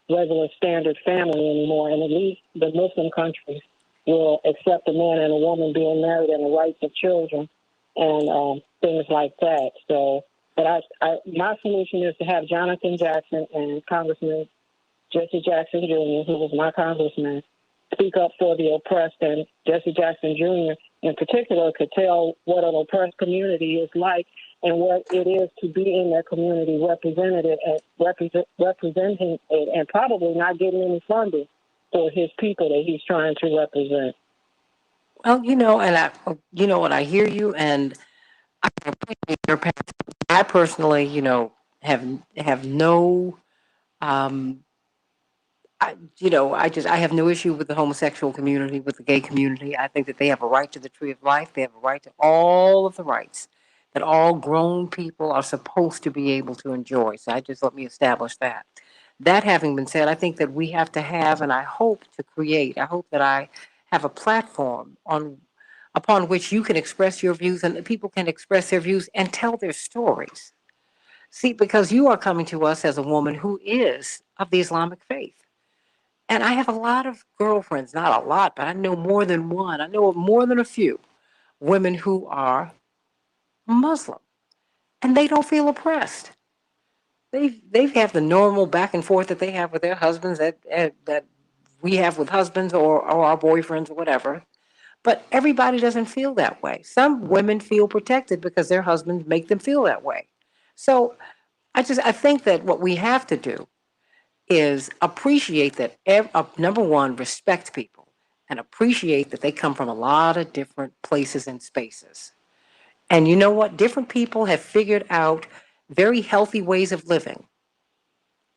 [SPEAKER 13] regular standard family anymore. And at least the Muslim countries will accept a man and a woman being married and the rights of children and things like that. So, but my solution is to have Jonathan Jackson and Congressman Jesse Jackson Jr., who was my congressman, speak up for the oppressed, and Jesse Jackson Jr. in particular could tell what an oppressed community is like and what it is to be in that community, representing it, and probably not getting any funding for his people that he's trying to represent.
[SPEAKER 1] Well, and I hear you, and I appreciate your passion. I personally, have no, um, I have no issue with the homosexual community, with the gay community. I think that they have a right to the tree of life. They have a right to all of the rights that all grown people are supposed to be able to enjoy. So let me establish that. That having been said, I think that we have to have, and I hope that I have a platform upon which you can express your views and that people can express their views and tell their stories. See, because you are coming to us as a woman who is of the Islamic faith. And I have a lot of girlfriends, not a lot, but I know more than one. I know of more than a few women who are Muslim, and they don't feel oppressed. They have the normal back and forth that they have with their husbands that we have with husbands or our boyfriends or whatever. But everybody doesn't feel that way. Some women feel protected because their husbands make them feel that way. So I think that what we have to do is appreciate that number one, respect people and appreciate that they come from a lot of different places and spaces. And you know what? Different people have figured out very healthy ways of living.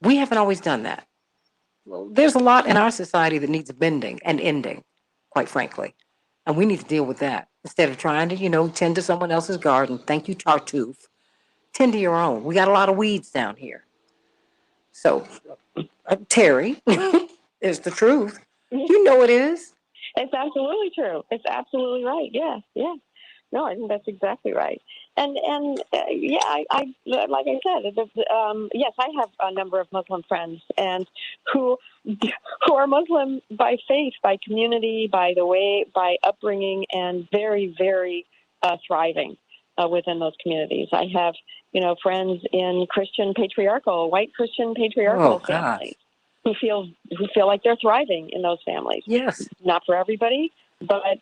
[SPEAKER 1] We haven't always done that. Well, there's a lot in our society that needs bending and ending, quite frankly. And we need to deal with that instead of trying to, tend to someone else's garden. Thank you, Tartuffe. Tend to your own. We got a lot of weeds down here. So, Terry, is the truth. You know it is.
[SPEAKER 12] It's absolutely true. It's absolutely right. Yeah, yeah. No, I think that's exactly right. And yeah, I like I said, yes, I have a number of Muslim friends and who are Muslim by faith, by community, by upbringing, and very, very thriving within those communities. I have friends in white Christian patriarchal families who feel like they're thriving in those families.
[SPEAKER 1] Yes,
[SPEAKER 12] not for everybody. But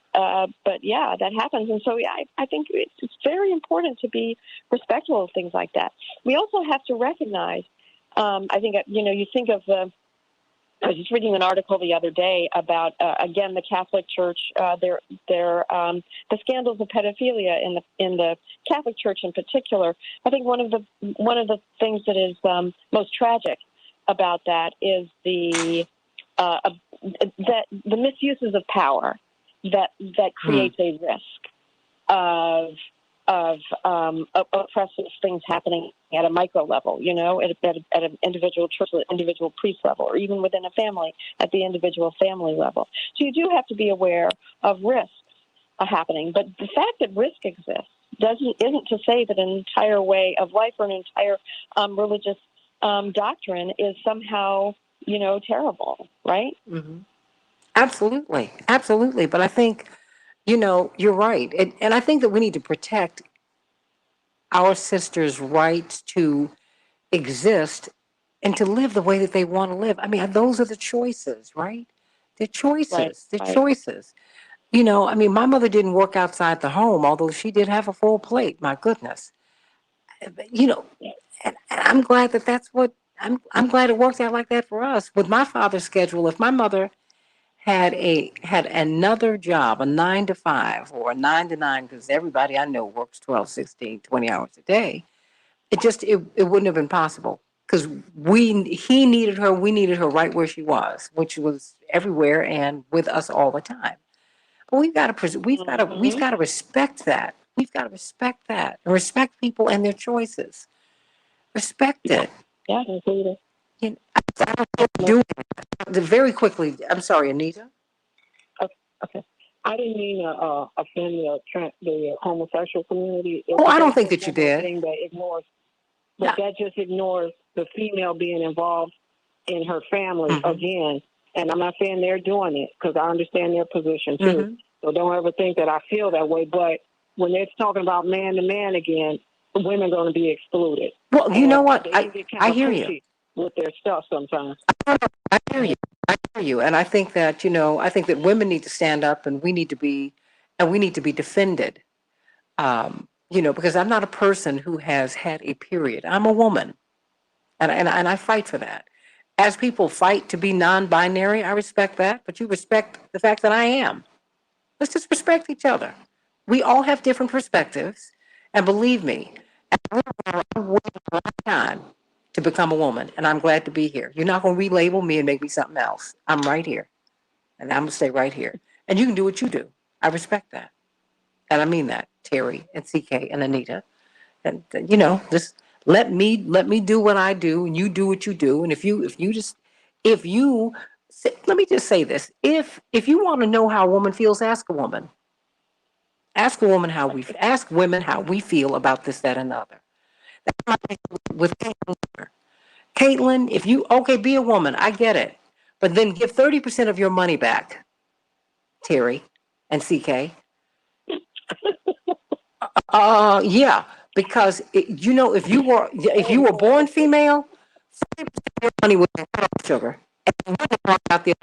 [SPEAKER 12] yeah, that happens. And so, yeah, I think it's very important to be respectful of things like that. We also have to recognize, I think, you think of I was just reading an article the other day about, again, the Catholic Church, the scandals of pedophilia in the Catholic Church in particular. I think one of the things that is most tragic about that is the misuses of power that creates a risk of oppressive things happening at a micro level, at an individual church, individual priest level, or even within a family at the individual family level. So you do have to be aware of risks happening. But the fact that risk exists isn't to say that an entire way of life or an entire religious doctrine is somehow, terrible, right?
[SPEAKER 1] Mm-hmm. Absolutely. Absolutely. But I think, you're right. And I think that we need to protect our sisters' rights to exist and to live the way that they want to live. I mean, those are the choices, right? They're choices.
[SPEAKER 12] Right.
[SPEAKER 1] They're choices. You know, I mean, my mother didn't work outside the home, although she did have a full plate. My goodness. You know, and I'm glad that that's what I'm glad it worked out like that for us. With my father's schedule, if my mother had another job, a 9 to 5 or a 9 to 9, because everybody I know works 12, 16, 20 hours a day, it wouldn't have been possible. Because he needed her, we needed her right where she was, which was everywhere and with us all the time. But we've got to respect that. We've got to respect that and respect people and their choices. Respect it.
[SPEAKER 13] Yeah, Anita.
[SPEAKER 1] You know, I don't know what you're doing. Very quickly, I'm sorry, Anita.
[SPEAKER 13] Okay. I didn't mean to offend the homosexual community.
[SPEAKER 1] Oh, I don't
[SPEAKER 13] That's
[SPEAKER 1] think
[SPEAKER 13] just
[SPEAKER 1] that you
[SPEAKER 13] one more
[SPEAKER 1] did.
[SPEAKER 13] thing that ignores, but that just ignores the female being involved in her family again. And I'm not saying they're doing it because I understand their position too. So don't ever think that I feel that way. But when they're talking about man to man again, women are going to be excluded.
[SPEAKER 1] Well, you know what?
[SPEAKER 13] They get kind
[SPEAKER 1] I
[SPEAKER 13] of
[SPEAKER 1] hear
[SPEAKER 13] pushy
[SPEAKER 1] you.
[SPEAKER 13] with their stuff sometimes.
[SPEAKER 1] I hear you. I hear you. And I think that, I think that women need to stand up and we need to be defended. Because I'm not a person who has had a period. I'm a woman and I fight for that. As people fight to be non-binary, I respect that, but you respect the fact that I am. Let's just respect each other. We all have different perspectives, and believe me, I waited a long time to become a woman, and I'm glad to be here. You're not going to relabel me and make me something else. I'm right here, and I'm going to stay right here. And you can do what you do. I respect that, and I mean that, Terry and CK and Anita. And just let me do what I do, and you do what you do. And if you let me just say this: if you want to know how a woman feels, ask a woman. Ask women how we feel about this, that, and the other. That's my thing with Caitlin. Caitlin, if you be a woman, I get it, but then give 30% of your money back, Terry and CK. Yeah, because if you were born female, 30% of your money would be cut off, sugar, and you wouldn't walk out the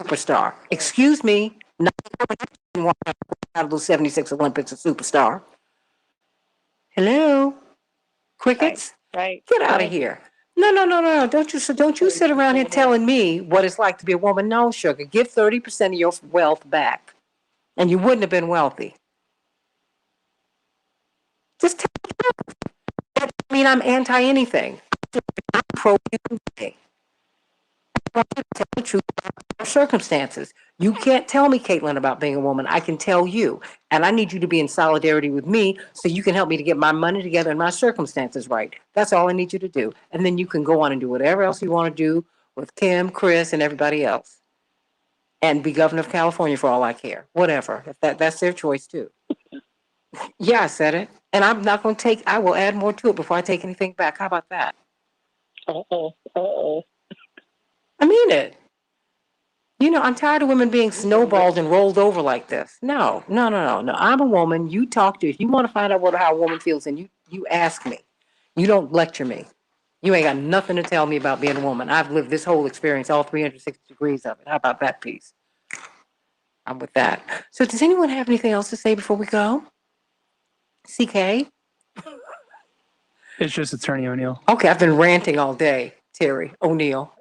[SPEAKER 1] superstar. Excuse me, not walk out of those 76 Olympics a superstar. Hello, crickets.
[SPEAKER 12] Right.
[SPEAKER 1] Get out of here. No, no, no, no, no. Don't you sit around here telling me what it's like to be a woman. No, sugar. Give 30% of your wealth back. And you wouldn't have been wealthy. Just tell me. I mean, I'm anti anything. I'm pro human. I want you to tell the truth about your circumstances. You can't tell me, Caitlin, about being a woman. I can tell you. And I need you to be in solidarity with me so you can help me to get my money together and my circumstances right. That's all I need you to do. And then you can go on and do whatever else you want to do with Kim, Chris, and everybody else. And be governor of California for all I care. Whatever. If that's their choice too. Yeah, I said it. And I'm not going to I will add more to it before I take anything back. How about that? I mean it. I'm tired of women being snowballed and rolled over like this. No, no, no, no, no. I'm a woman. You talk to, if you want to find out how a woman feels, and you ask me. You don't lecture me. You ain't got nothing to tell me about being a woman. I've lived this whole experience, all 360 degrees of it. How about that piece? I'm with that. So does anyone have anything else to say before we go? CK?
[SPEAKER 6] It's just Attorney O'Neill.
[SPEAKER 1] Okay, I've been ranting all day, Terry O'Neill.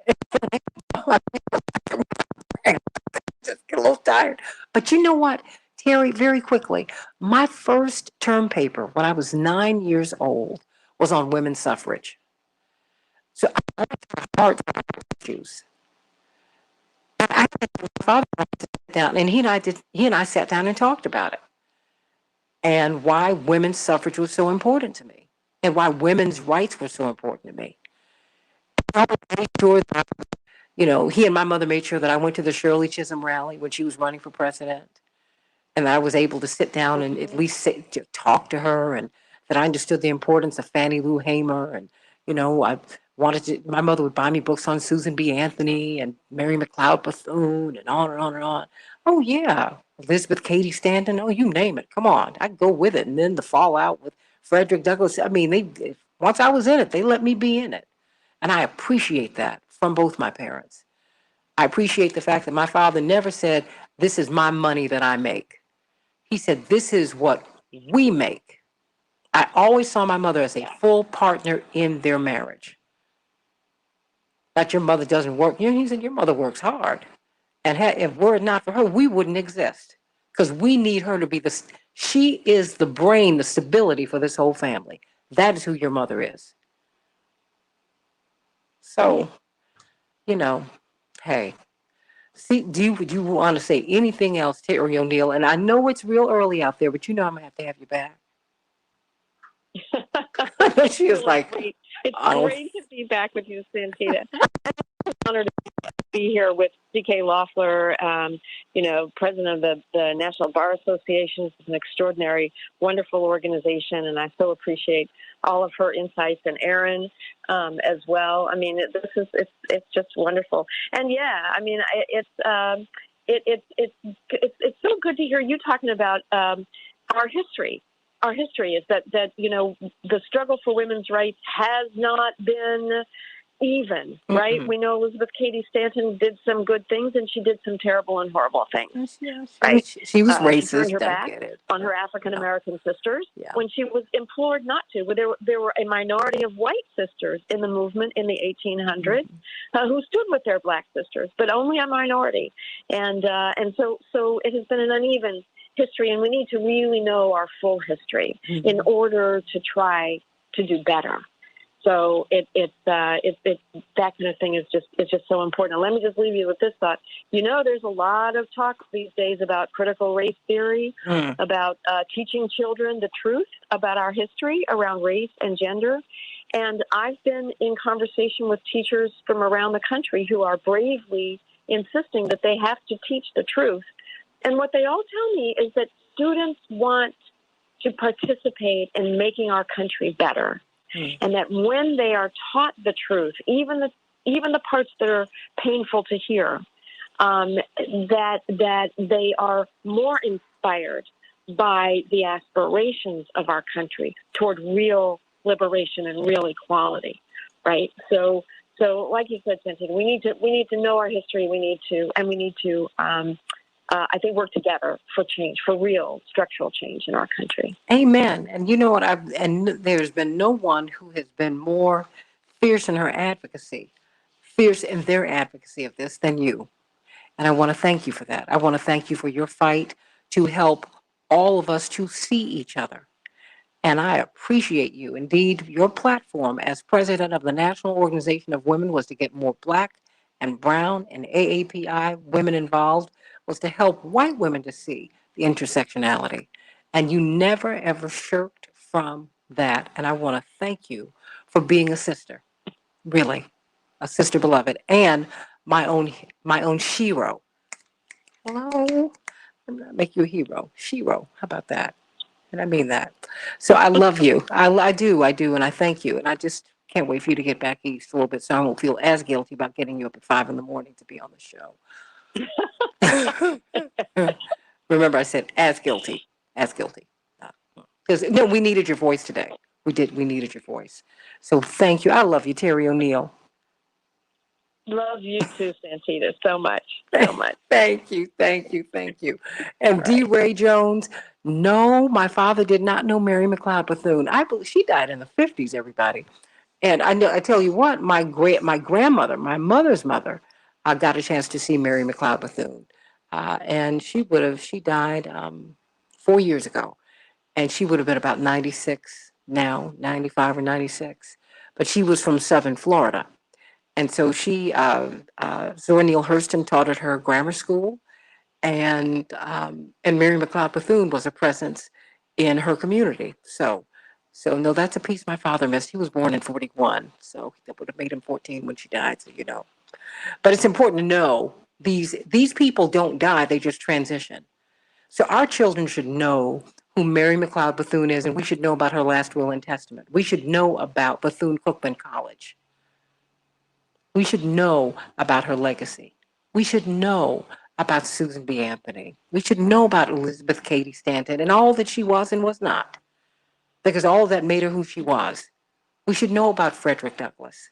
[SPEAKER 1] Just get a little tired. But you know what, Terry, very quickly, my first term paper when I was 9 years old was on women's suffrage. So I went through hard issues. And I had my father to sit down, and he and I sat down and talked about it. And why women's suffrage was so important to me. And why women's rights were so important to me. I made sure that, he and my mother made sure that I went to the Shirley Chisholm rally when she was running for president. And I was able to sit down and at least talk to her, and that I understood the importance of Fannie Lou Hamer. And, my mother would buy me books on Susan B. Anthony and Mary McLeod Bethune and on and on and on. Oh, yeah. Elizabeth Cady Stanton. Oh, you name it. Come on. I'd go with it. And then the fallout with Frederick Douglass. I mean, once I was in it, they let me be in it. And I appreciate that from both my parents. I appreciate the fact that my father never said, this is my money that I make. He said, this is what we make. I always saw my mother as a full partner in their marriage. That your mother doesn't work. He said, your mother works hard. And if were it not for her, we wouldn't exist. Because we need her to be she is the brain, the stability for this whole family. That is who your mother is. So, hey. See, do you want to say anything else, Terry O'Neill? And I know it's real early out there, but I'm going to have you back. She is like,
[SPEAKER 12] great. It's great to be back with you, Santita. I'm honored to be here with C.K. Loeffler, president of the National Bar Association. It's an extraordinary, wonderful organization, and I so appreciate all of her insights, and Erin as well. I mean, it's just wonderful. And yeah, I mean, it's so good to hear you talking about our history. Our history is that the struggle for women's rights has not been even, right? We know Elizabeth Cady Stanton did some good things, and she did some terrible and horrible things. Right?
[SPEAKER 1] She was racist.
[SPEAKER 12] She turned her back on her African American sisters when she was implored not to. There were a minority of white sisters in the movement in the 1800s who stood with their black sisters, but only a minority. And so it has been an uneven history, and we need to really know our full history in order to try to do better. So it's that kind of thing is just so important. Let me just leave you with this thought. There's a lot of talk these days about critical race theory, about teaching children the truth about our history around race and gender. And I've been in conversation with teachers from around the country who are bravely insisting that they have to teach the truth. And what they all tell me is that students want to participate in making our country better. And that when they are taught the truth, even the parts that are painful to hear, that they are more inspired by the aspirations of our country toward real liberation and real equality, right? So like you said, Santita, we need to know our history. We need to I think work together for change, for real structural change in our country.
[SPEAKER 1] Amen. And you know what? There's been no one who has been more fierce in their advocacy of this than you. And I want to thank you for that. I want to thank you for your fight to help all of us to see each other. And I appreciate you. Indeed, your platform as president of the National Organization of Women was to get more Black and Brown and AAPI women involved, was to help white women to see the intersectionality. And you never, ever shirked from that. And I want to thank you for being a sister, really, a sister beloved, and my own Shiro. Hello. I'm going to make you a hero. Shiro. How about that? And I mean that. So I love you. I do, and I thank you. And I just can't wait for you to get back east a little bit so I won't feel as guilty about getting you up at 5 a.m. to be on the show. Remember, I said as guilty. Because no, we needed your voice today. We did. We needed your voice. So thank you. I love you, Terry O'Neill.
[SPEAKER 12] Love you too, Santita, so much.
[SPEAKER 1] Thank you. And D. Ray Jones, no, my father did not know Mary McLeod Bethune. I believe she died in the 50s, everybody. And I tell you what, my grandmother, my mother's mother, got a chance to see Mary McLeod Bethune. And she died 4 years ago. And she would have been about 96 now, 95 or 96. But she was from Southern Florida. And so Zora Neale Hurston taught at her grammar school, and Mary McLeod Bethune was a presence in her community. So no, that's a piece my father missed. He was born in 41, so that would have made him 14 when she died. So but it's important to know these people don't die; they just transition. So our children should know who Mary McLeod Bethune is, and we should know about her last will and testament. We should know about Bethune-Cookman College. We should know about her legacy. We should know about Susan B. Anthony. We should know about Elizabeth Cady Stanton and all that she was and was not, because all of that made her who she was. We should know about Frederick Douglass.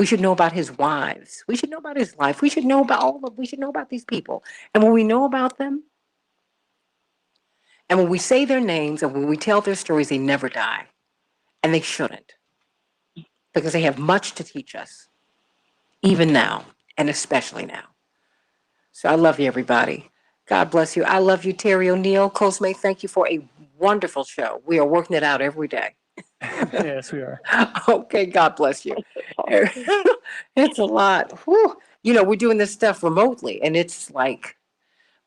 [SPEAKER 1] We should know about his wives. We should know about his life. We should know about we should know about these people. And when we know about them, and when we say their names and when we tell their stories, they never die. And they shouldn't, because they have much to teach us, even now, and especially now. So I love you, everybody. God bless you. I love you, Terry O'Neill. Cosme, thank you for a wonderful show. We are working it out every day.
[SPEAKER 6] Yes, we are.
[SPEAKER 1] Okay, God bless you. It's a lot. Whew. You know, we're doing this stuff remotely, and it's like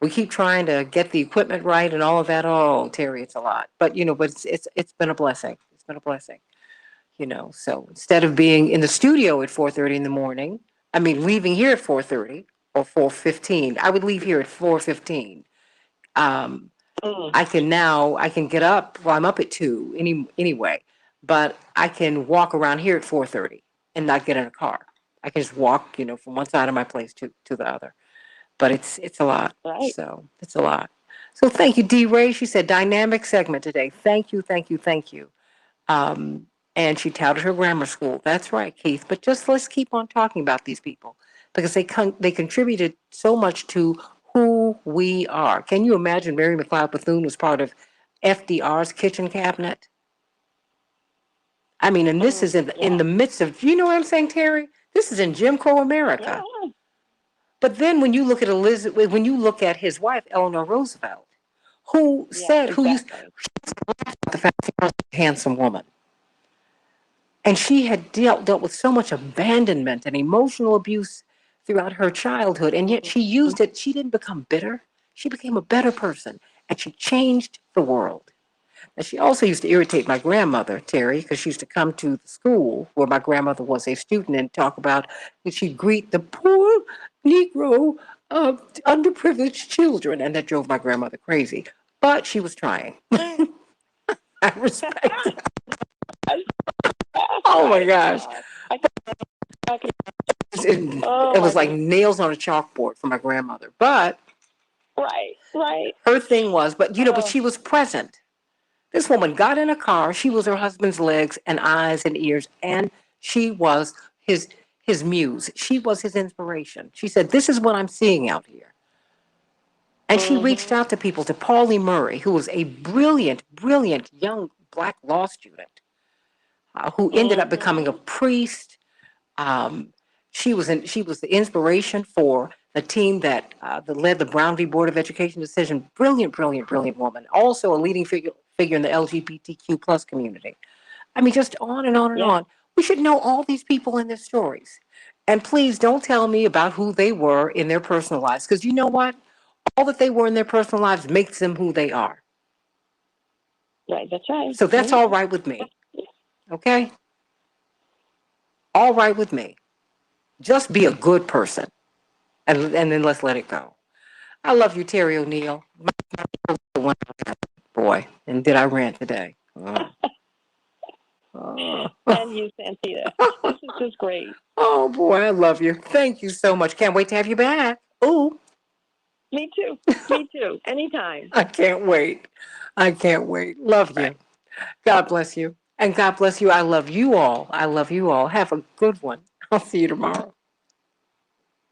[SPEAKER 1] we keep trying to get the equipment right and all of that. Oh, Terry, it's a lot. But you know, but it's been a blessing. It's been a blessing. You know, so instead of being in the studio at 4:30 in the morning, I mean, leaving here at 4:30 or 4:15, I would leave here at 4:15. Um, I can get up. Well, I'm up at 2 anyway, but I can walk around here at 4:30 and not get in a car. I can just walk, you know, from one side of my place to the other. But it's a lot.
[SPEAKER 12] Right.
[SPEAKER 1] So it's a lot. So thank you, D. Ray. She said dynamic segment today. Thank you, thank you, thank you. Um, and she touted her grammar school. That's right, Keith. But just let's keep on talking about these people because they contributed so much to who we are. Can you imagine Mary McLeod Bethune was part of FDR's kitchen cabinet? I mean, and this is in the midst of, you know what I'm saying, Terry? This is in Jim Crow America.
[SPEAKER 12] Yeah.
[SPEAKER 1] But then when you look at Elizabeth, when you look at his wife, Eleanor Roosevelt, who said, who used the fact that she was a handsome woman. And she had dealt with so much abandonment and emotional abuse throughout her childhood, and yet she used it. She didn't become bitter. She became a better person, and she changed the world. And she also used to irritate my grandmother, Terry, because she used to come to the school where my grandmother was a student and talk about that she'd greet the poor Negro underprivileged children, and that drove my grandmother crazy. But she was trying. I respect her. Oh my gosh. It was like nails on a chalkboard for my grandmother. But
[SPEAKER 12] right.
[SPEAKER 1] her thing was, but you know, but she was present. This woman got in a car. She was her husband's legs and eyes and ears, and she was his muse. She was his inspiration. She said, "This is what I'm seeing out here." And she reached out to people, to Paulie Murray, who was a brilliant, brilliant young black law student who ended up becoming a priest. Um, she was the inspiration for the team that led the Brown v. Board of Education decision. Brilliant, brilliant, brilliant woman. Also a leading figure in the LGBTQ plus community. I mean, just on and on and on. We should know all these people and their stories. And please don't tell me about who they were in their personal lives, because you know what? All that they were in their personal lives makes them who they are.
[SPEAKER 12] Right, that's right.
[SPEAKER 1] So that's all right with me. Okay? All right with me. Just be a good person. And then let's let it go. I love you, Terry O'Neill. Boy, and did I rant today?
[SPEAKER 12] And you, Santita. This is just great.
[SPEAKER 1] Oh boy, I love you. Thank you so much. Can't wait to have you back. Ooh.
[SPEAKER 12] Me too. Me too. Anytime.
[SPEAKER 1] I can't wait. I can't wait. Love you. God bless you. And God bless you. I love you all. I love you all. Have a good one. I'll see you tomorrow.